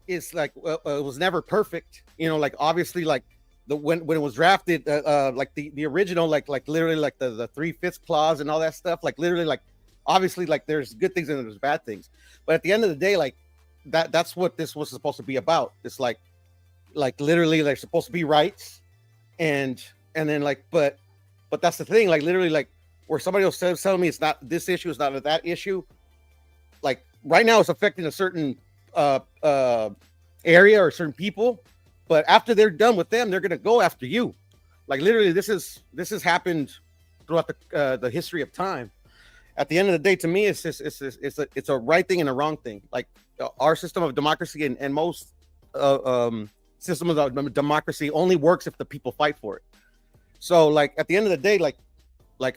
is like it was never perfect. You know, like obviously like when it was drafted, like the original, like literally like the 3/5 clause and all that stuff, like literally like obviously like there's good things and there's bad things, but at the end of the day, like that's what this was supposed to be about. It's like literally like supposed to be rights, and then like but that's the thing, like literally like where somebody else telling me it's not this issue, it's not that issue. Like right now it's affecting a certain area or certain people, but after they're done with them, they're gonna go after you. Like literally, this has happened throughout the history of time. At the end of the day, to me, it's a right thing and a wrong thing. Like our system of democracy and most systems of democracy only works if the people fight for it. So like at the end of the day, like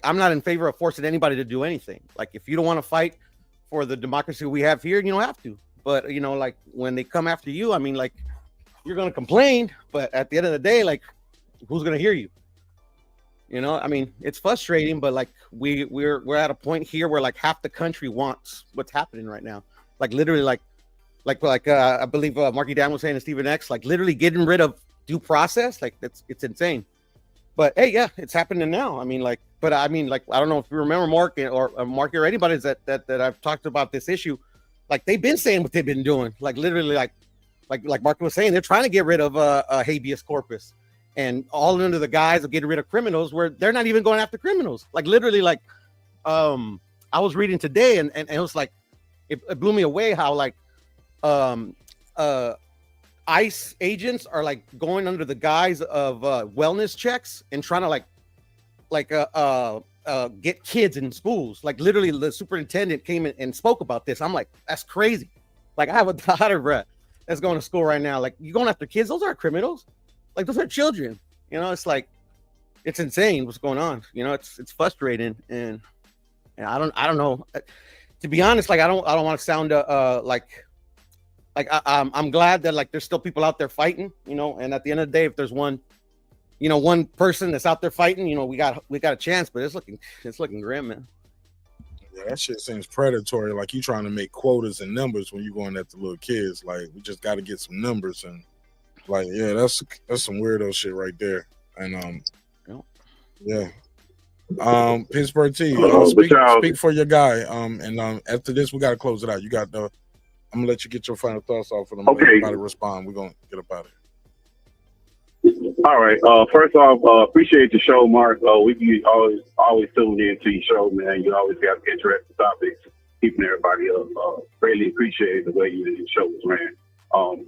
I'm not in favor of forcing anybody to do anything. Like if you don't want to fight for the democracy we have here, you don't have to. But you know, like when they come after you, I mean, like you're gonna complain, but at the end of the day, like who's gonna hear you? You know, I mean, it's frustrating, but like we're at a point here where like half the country wants what's happening right now. Like literally, like I believe Marky Dan was saying to Stephen X, like literally getting rid of due process. Like it's insane. But hey, yeah, it's happening now. I mean, like, but I mean, like, I don't know if you remember Mark or Marky or anybody that I've talked about this issue. Like they've been saying what they've been doing. Like literally, like Mark was saying, they're trying to get rid of habeas corpus, and all under the guise of getting rid of criminals, where they're not even going after criminals. Like literally, like I was reading today, and it was like it blew me away how like ICE agents are like going under the guise of wellness checks and trying to get kids in schools. Like literally, the superintendent came in and spoke about this. I'm like, that's crazy. Like I have a daughter, bruh, that's going to school right now. Like you going after kids? Those aren't criminals. Like those are children. You know, it's like it's insane what's going on. You know, it's frustrating, and I don't know. To be honest, like I don't want to sound I'm glad that like there's still people out there fighting. You know, and at the end of the day, if there's one person that's out there fighting, you know, we got a chance, but it's looking grim, man. Yeah, that shit seems predatory. Like you trying to make quotas and numbers when you going at the little kids. Like we just got to get some numbers, and like yeah, that's some weirdo shit right there. And yeah. Pittsburgh T, speak for your guy. And after this, we got to close it out. You got I'm gonna let you get your final thoughts off, and I'm gonna let everybody respond. We're gonna get up out of here. All right. First off, appreciate the show, Mark. We be always tuned into your show, man. You always got interesting topics, keeping everybody up. Greatly appreciate the way your show was ran.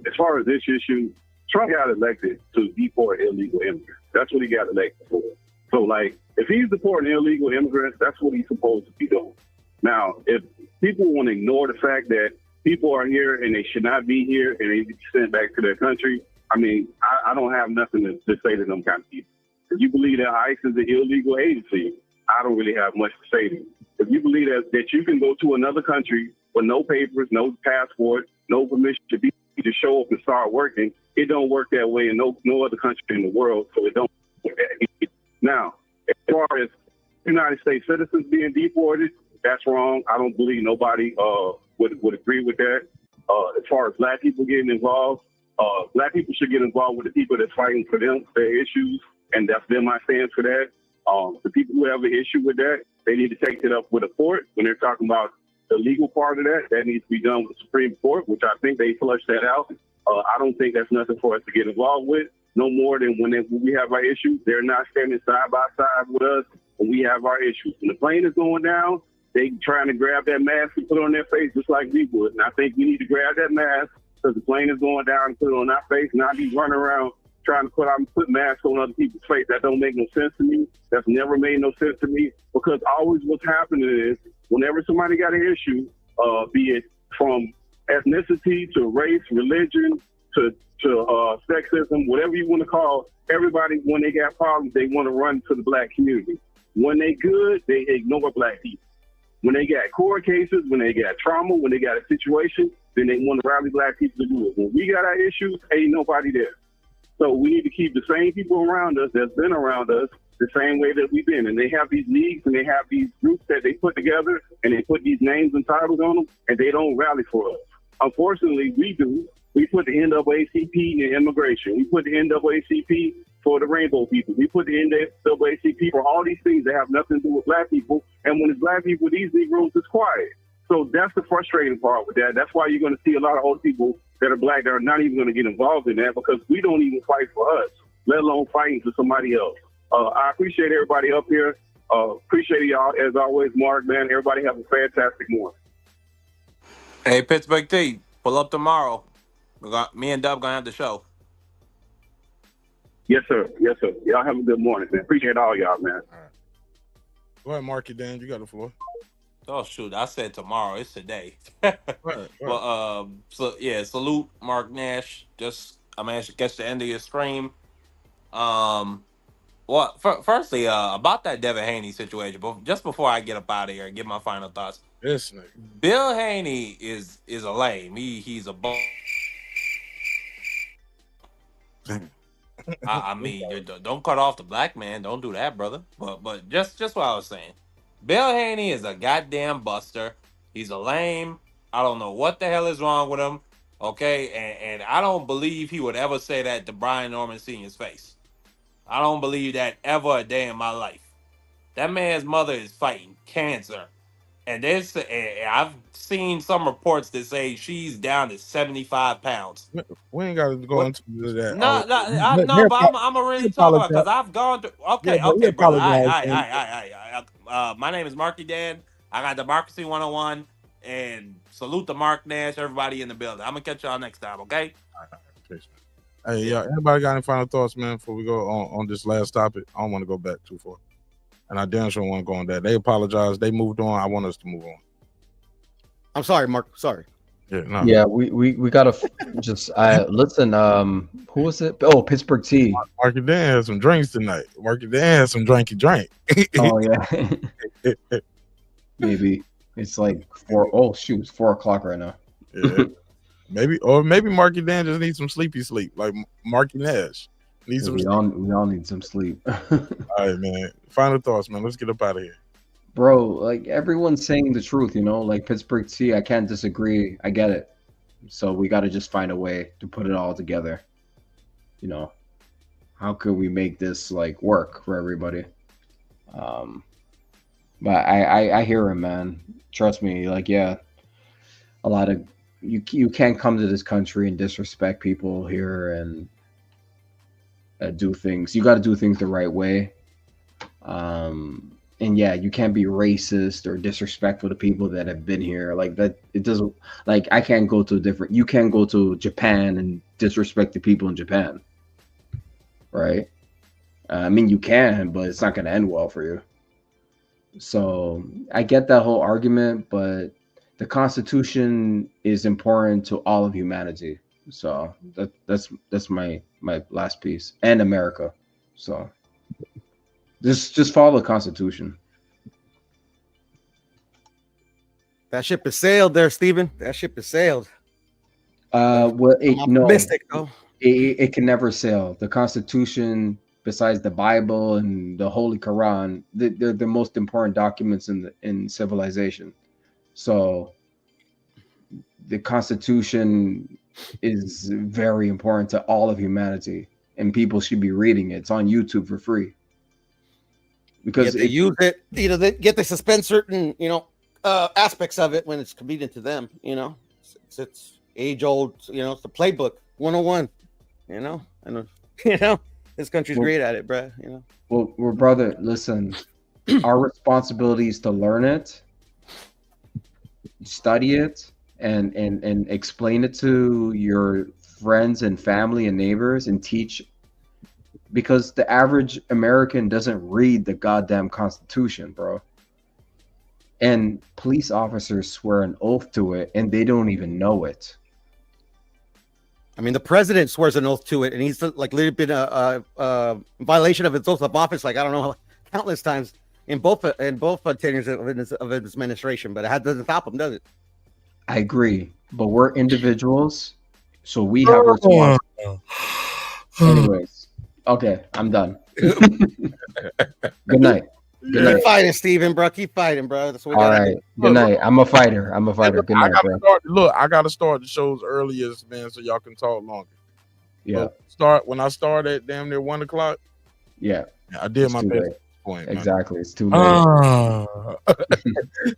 As far as this issue, Trump got elected to deport illegal immigrants. That's what he got elected for. So, like, if he's deporting illegal immigrants, that's what he's supposed to be doing. Now, if people want to ignore the fact that people are here and they should not be here and they be sent back to their country, I mean, I don't have nothing to say to them kind of people. If you believe that ICE is an illegal agency, I don't really have much to say to you. If you believe that you can go to another country with no papers, no passport, no permission to show up and start working, it don't work that way in no other country in the world, so it don't work that way. Now, as far as United States citizens being deported, that's wrong. I don't believe nobody would agree with that. As far as black people getting involved, black people should get involved with the people that's fighting for them, their issues, and that's been my stance for that. The people who have an issue with that, they need to take it up with a court. When they're talking about the legal part of that needs to be done with the Supreme Court, which I think they flushed that out. I don't think that's nothing for us to get involved with, no more than when we have our issues. They're not standing side by side with us when we have our issues. When the plane is going down, they trying to grab that mask and put it on their face just like we would. And I think we need to grab that mask because the plane is going down and put it on our face, not be running around trying to put masks on other people's face. That don't make no sense to me. That's never made no sense to me, because always what's happening is whenever somebody got an issue, be it from ethnicity to race, religion, to sexism, whatever you want to call, everybody, when they got problems, they want to run to the black community. When they good, they ignore black people. When they got court cases, when they got trauma, when they got a situation, then they want to rally black people to do it. When we got our issues, ain't nobody there. So we need to keep the same people around us that's been around us the same way that we've been. And they have these leagues and they have these groups that they put together and they put these names and titles on them, and they don't rally for us. Unfortunately, we do. We put the NAACP in immigration. We put the NAACP for the rainbow people. We put the NAACP for all these things that have nothing to do with black people. And when it's black people, these Negroes is quiet. So that's the frustrating part with that. That's why you're going to see a lot of old people that are black that are not even going to get involved in that, because we don't even fight for us, let alone fighting for somebody else. I appreciate everybody up here. Appreciate y'all as always, Mark, man. Everybody have a fantastic morning. Hey, Pittsburgh T, pull up tomorrow. Me and Dub gonna have the show. Yes, sir. Yes, sir. Y'all have a good morning, man. Appreciate all y'all, man. All right. Go ahead, Marky Dan. You got the floor. Oh shoot! I said tomorrow. It's today. Right. Well, so yeah, salute Mark Nash. I managed to catch the end of your stream. Well, firstly, about that Devin Haney situation, but just before I get up out of here and give my final thoughts. This nigga. Bill Haney is a lame. He's a bull. I mean, don't cut off the black man. Don't do that, brother. But just what I was saying. Bill Haney is a goddamn buster. He's a lame. I don't know what the hell is wrong with him. Okay, and I don't believe he would ever say that to Brian Norman Sr.'s face. I don't believe that ever a day in my life. That man's mother is fighting cancer. And I've seen some reports that say she's down to 75 pounds. We ain't got to go into that. No, but I'm gonna really talk about it because I've gone through. Okay, brother. My name is Marky Dan. I got Democracy 101, and salute to Mark Nash, everybody in the building. I'm gonna catch y'all next time, okay? Hey, y'all, everybody got any final thoughts, man, before we go on this last topic? I don't want to go back too far. and I damn sure want to go on that. They apologized. They moved on. I want us to move on. I'm sorry, Mark. Sorry. Yeah, no. Yeah, we gotta just listen. Who was it? Oh, Pittsburgh Tea. Marky Dan had some drinks tonight. Marky Dan had some drinky drink. Oh yeah. Maybe it's like 4. Oh shoot, it's 4 o'clock right now. Yeah. Maybe Marky Dan just needs some sleepy sleep, like Marky Nash. Needs some we all need some sleep. All right, man. Final thoughts, man. Let's get up out of here. Bro, like everyone's saying the truth, you know, like Pittsburgh Tea, I can't disagree. I get it. So we got to just find a way to put it all together. You know, how could we make this like work for everybody? But I hear him, man. Trust me. Like, yeah, a lot of you can't come to this country and disrespect people here and do things. You got to do things the right way. And yeah, you can't be racist or disrespectful to people that have been here. Like that, it doesn't. Like I can't go to you can't go to Japan and disrespect the people in Japan, right? I mean, you can, but it's not going to end well for you. So I get that whole argument, but the Constitution is important to all of humanity. So that's my last piece, and America. So. Just follow the Constitution. That ship has sailed there, Steven. That ship has sailed. Well, though. It can never sail. The Constitution, besides the Bible and the Holy Quran, they're the most important documents in civilization. So the Constitution is very important to all of humanity, and people should be reading it. It's on YouTube for free. Because they use it, you know, they get to suspend certain, you know, aspects of it when it's convenient to them, you know. It's age old, you know, it's the playbook 101, you know. And you know, this country's great at it, bro. You know. Well, brother, listen, our responsibility is to learn it, study it, and explain it to your friends and family and neighbors and teach. Because the average American doesn't read the goddamn Constitution, bro. And police officers swear an oath to it, and they don't even know it. I mean, the president swears an oath to it, and he's like literally been a violation of his oath of office, like I don't know, countless times in both tenures of his administration. But it doesn't stop him, does it? I agree, but we're individuals, so we have responsibility. Anyways. Okay, I'm done. Good night. Good night. Keep fighting, Steven, bro. Keep fighting, bro. That's what we all right. Good night. I'm a fighter. Good night, bro. I gotta start the shows earliest, man, so y'all can talk longer. Yeah. When I start at damn near 1 o'clock. Yeah. I did my best. Point, exactly. It's too late.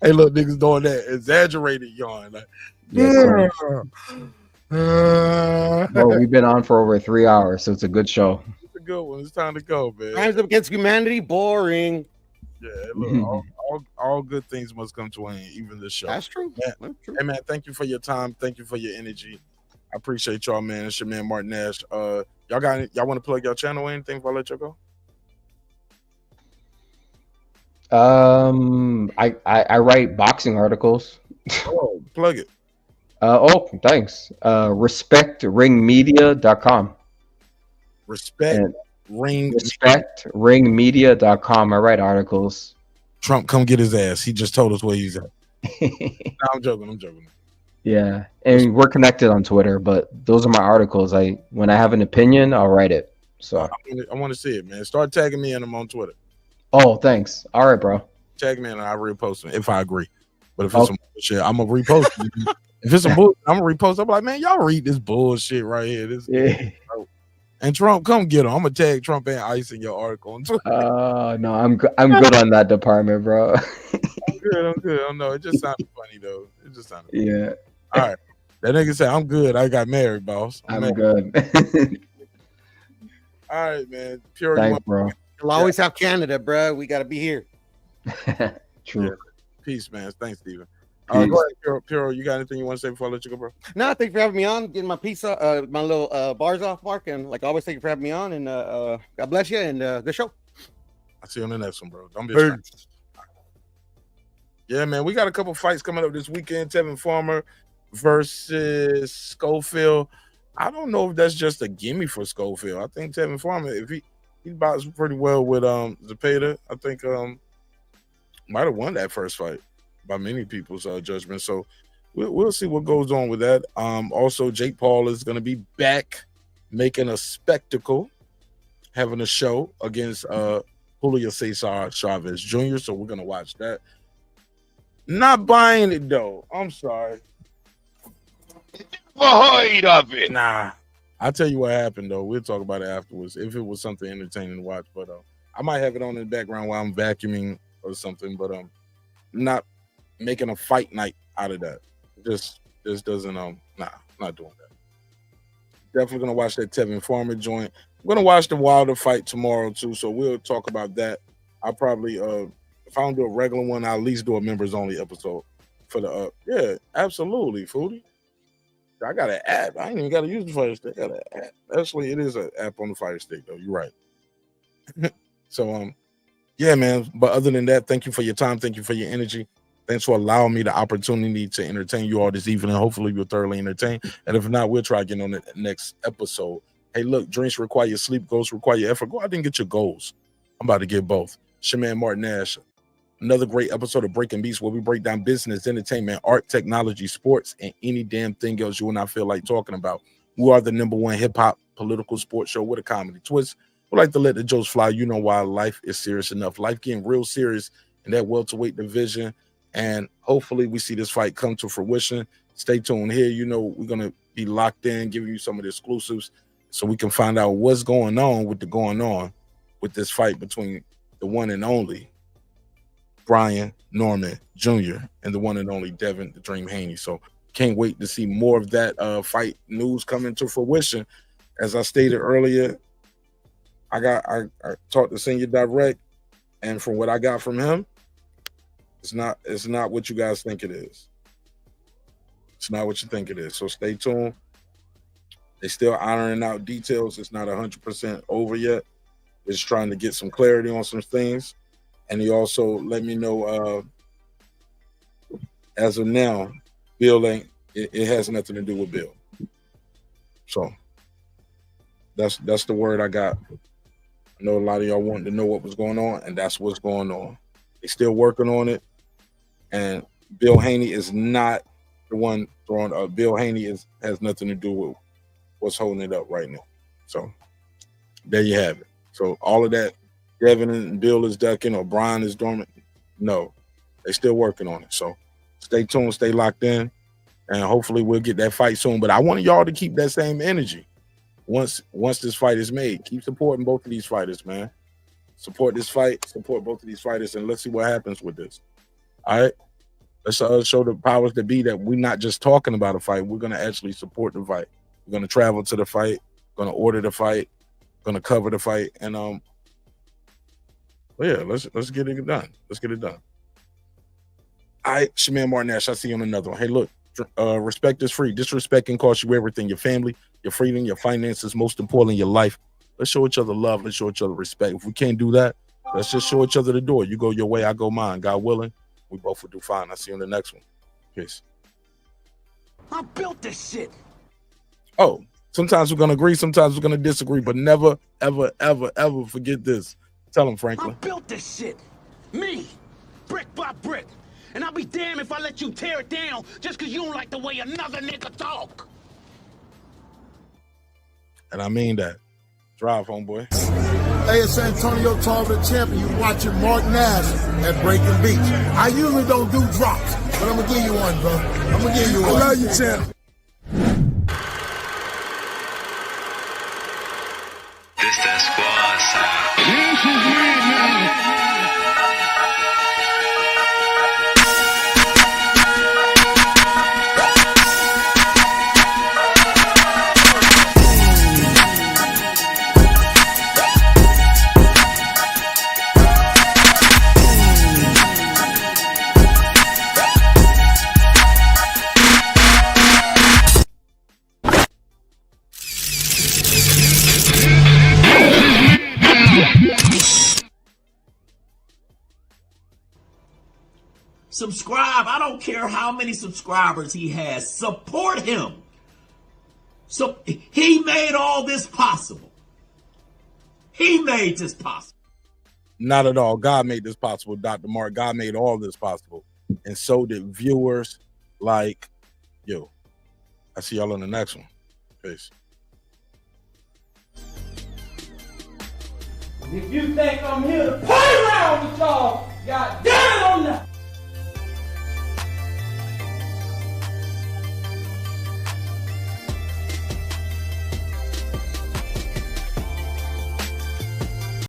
Hey, look, niggas doing that exaggerated yawn. Like, yes, bro, we've been on for over 3 hours, so it's a good show. Good one. It's time to go, man. Crimes Against Humanity, boring. Yeah, look, all good things must come to an end, even this show. That's true. Man, hey man, thank you for your time. Thank you for your energy. I appreciate y'all, man. It's your man Martin Nash. Y'all want to plug your channel or anything before I let you go? I write boxing articles. Oh, plug it. Thanks. Respectringmedia.com. Respectringmedia.com. I write articles. Trump, come get his ass. He just told us where he's at. No, I'm joking. Yeah, and we're connected on Twitter, but those are my articles. When I have an opinion, I'll write it. So I want to see it, man. Start tagging me in them on Twitter. Oh, thanks. All right, bro. Tag me and I'll repost them if I agree. But if it's some bullshit, I'm gonna repost it. If it's some bullshit, I'm gonna repost. I'm like, man, y'all read this bullshit right here. And Trump, come get him. I'm gonna tag Trump and Ice in your article on Twitter. No, I'm good on that department, bro. I'm good. I know it just sounded funny though. It just sounded funny. Yeah. All right. That nigga said, I'm good. I got married, boss. I'm good. All right, man. Pure. Thanks, bro. We'll always have Canada, bro. We gotta be here. True. Yeah. Peace, man. Thanks, Steven. Go ahead, Puro. You got anything you want to say before I let you go, bro? No, thank you for having me on, getting my pizza, my little bars off, Mark. And like always, thank you for having me on. And God bless you and good show. I'll see you on the next one, bro. Don't be a stranger. Yeah, man, we got a couple fights coming up this weekend. Tevin Farmer versus Schofield. I don't know if that's just a gimme for Schofield. I think Tevin Farmer, if he boxed pretty well with Zepeda, I think might have won that first fight by many people's judgment. So we'll see what goes on with that. Also, Jake Paul is going to be back making a spectacle, having a show against Julio Cesar Chavez Jr. So we're going to watch that. Not buying it though. I'm sorry. Avoid of it. Nah. I'll tell you what happened though. We'll talk about it afterwards if it was something entertaining to watch. But I might have it on in the background while I'm vacuuming or something. But not making a fight night out of that. Just doesn't not doing that. Definitely gonna watch that Tevin Farmer joint. I'm gonna watch the Wilder fight tomorrow too. So we'll talk about that. I'll probably if I don't do a regular one, I'll at least do a members only episode for the yeah, absolutely, Foodie. I got an app. I ain't even got to use the Fire Stick. I got an app. Actually, it is an app on the Fire Stick, though. You're right. So, yeah, man. But other than that, thank you for your time. Thank you for your energy. Thanks for allowing me the opportunity to entertain you all this evening. Hopefully, you're thoroughly entertained. And if not, we'll try again on the next episode. Hey, look, dreams require sleep. Goals require effort. Go out and get your goals. I'm about to get both. It's your man, Martin Nash. Another great episode of Breaking Beats where we break down business, entertainment, art, technology, sports, and any damn thing else you and I feel like talking about. We are the #1 hip-hop political sports show with a comedy twist. We like to let the jokes fly. You know why life is serious enough. Life getting real serious in that welterweight division. And hopefully we see this fight come to fruition. Stay tuned here. You know we're going to be locked in, giving you some of the exclusives so we can find out what's going on with this fight between the one and only Brian Norman Jr. and the one and only Devin the Dream Haney. So can't wait to see more of that fight news coming to fruition. As I stated earlier, I talked to Senior Derrieck, and from what I got from him, it's not what you guys think it is. It's not what you think it is. So stay tuned. They're still ironing out details. It's not 100% over yet. We're just trying to get some clarity on some things. And he also let me know, as of now, Bill it has nothing to do with Bill. So that's the word I got. I know a lot of y'all wanted to know what was going on, and that's what's going on. They're still working on it, and Bill Haney is not the one throwing up. Bill Haney has nothing to do with what's holding it up right now. So there you have it. So all of that, Devin and Bill is ducking or Brian is dormant. No, they still working on it. So stay tuned, stay locked in, and hopefully we'll get that fight soon. But I want y'all to keep that same energy once this fight is made. Keep supporting both of these fighters, man. Support this fight, support both of these fighters, and let's see what happens with this. All right? Let's show the powers that be that we're not just talking about a fight. We're going to actually support the fight. We're going to travel to the fight, going to order the fight, going to cover the fight, and well, yeah, let's get it done. Let's get it done. All right, it's your man Martin Nash. I'll see you on another one. Hey, look, respect is free. Disrespect can cost you everything: your family, your freedom, your finances, most importantly, your life. Let's show each other love. Let's show each other respect. If we can't do that, let's just show each other the door. You go your way, I go mine. God willing, we both will do fine. I'll see you on the next one. Peace. I built this shit. Oh, sometimes we're going to agree, sometimes we're going to disagree, but never, ever, ever, ever forget this. Tell him, Franklin. I built this shit. Me. Brick by brick. And I'll be damned if I let you tear it down just because you don't like the way another nigga talk. And I mean that. Drive, homeboy. Hey, it's Antonio Tarver, champion. You watching Mark Nash at Breaking Beats. I usually don't do drops, but I'm going to give you one, bro. I'm going to give you one. I love you, champ. This that squad side. This is mad now. Subscribe. I don't care how many subscribers he has. Support him. So he made all this possible. He made this possible. Not at all. God made this possible, Dr. Mark. God made all this possible. And so did viewers like you. I see y'all on the next one. Peace. If you think I'm here to play around with y'all, God damn it, I'm not.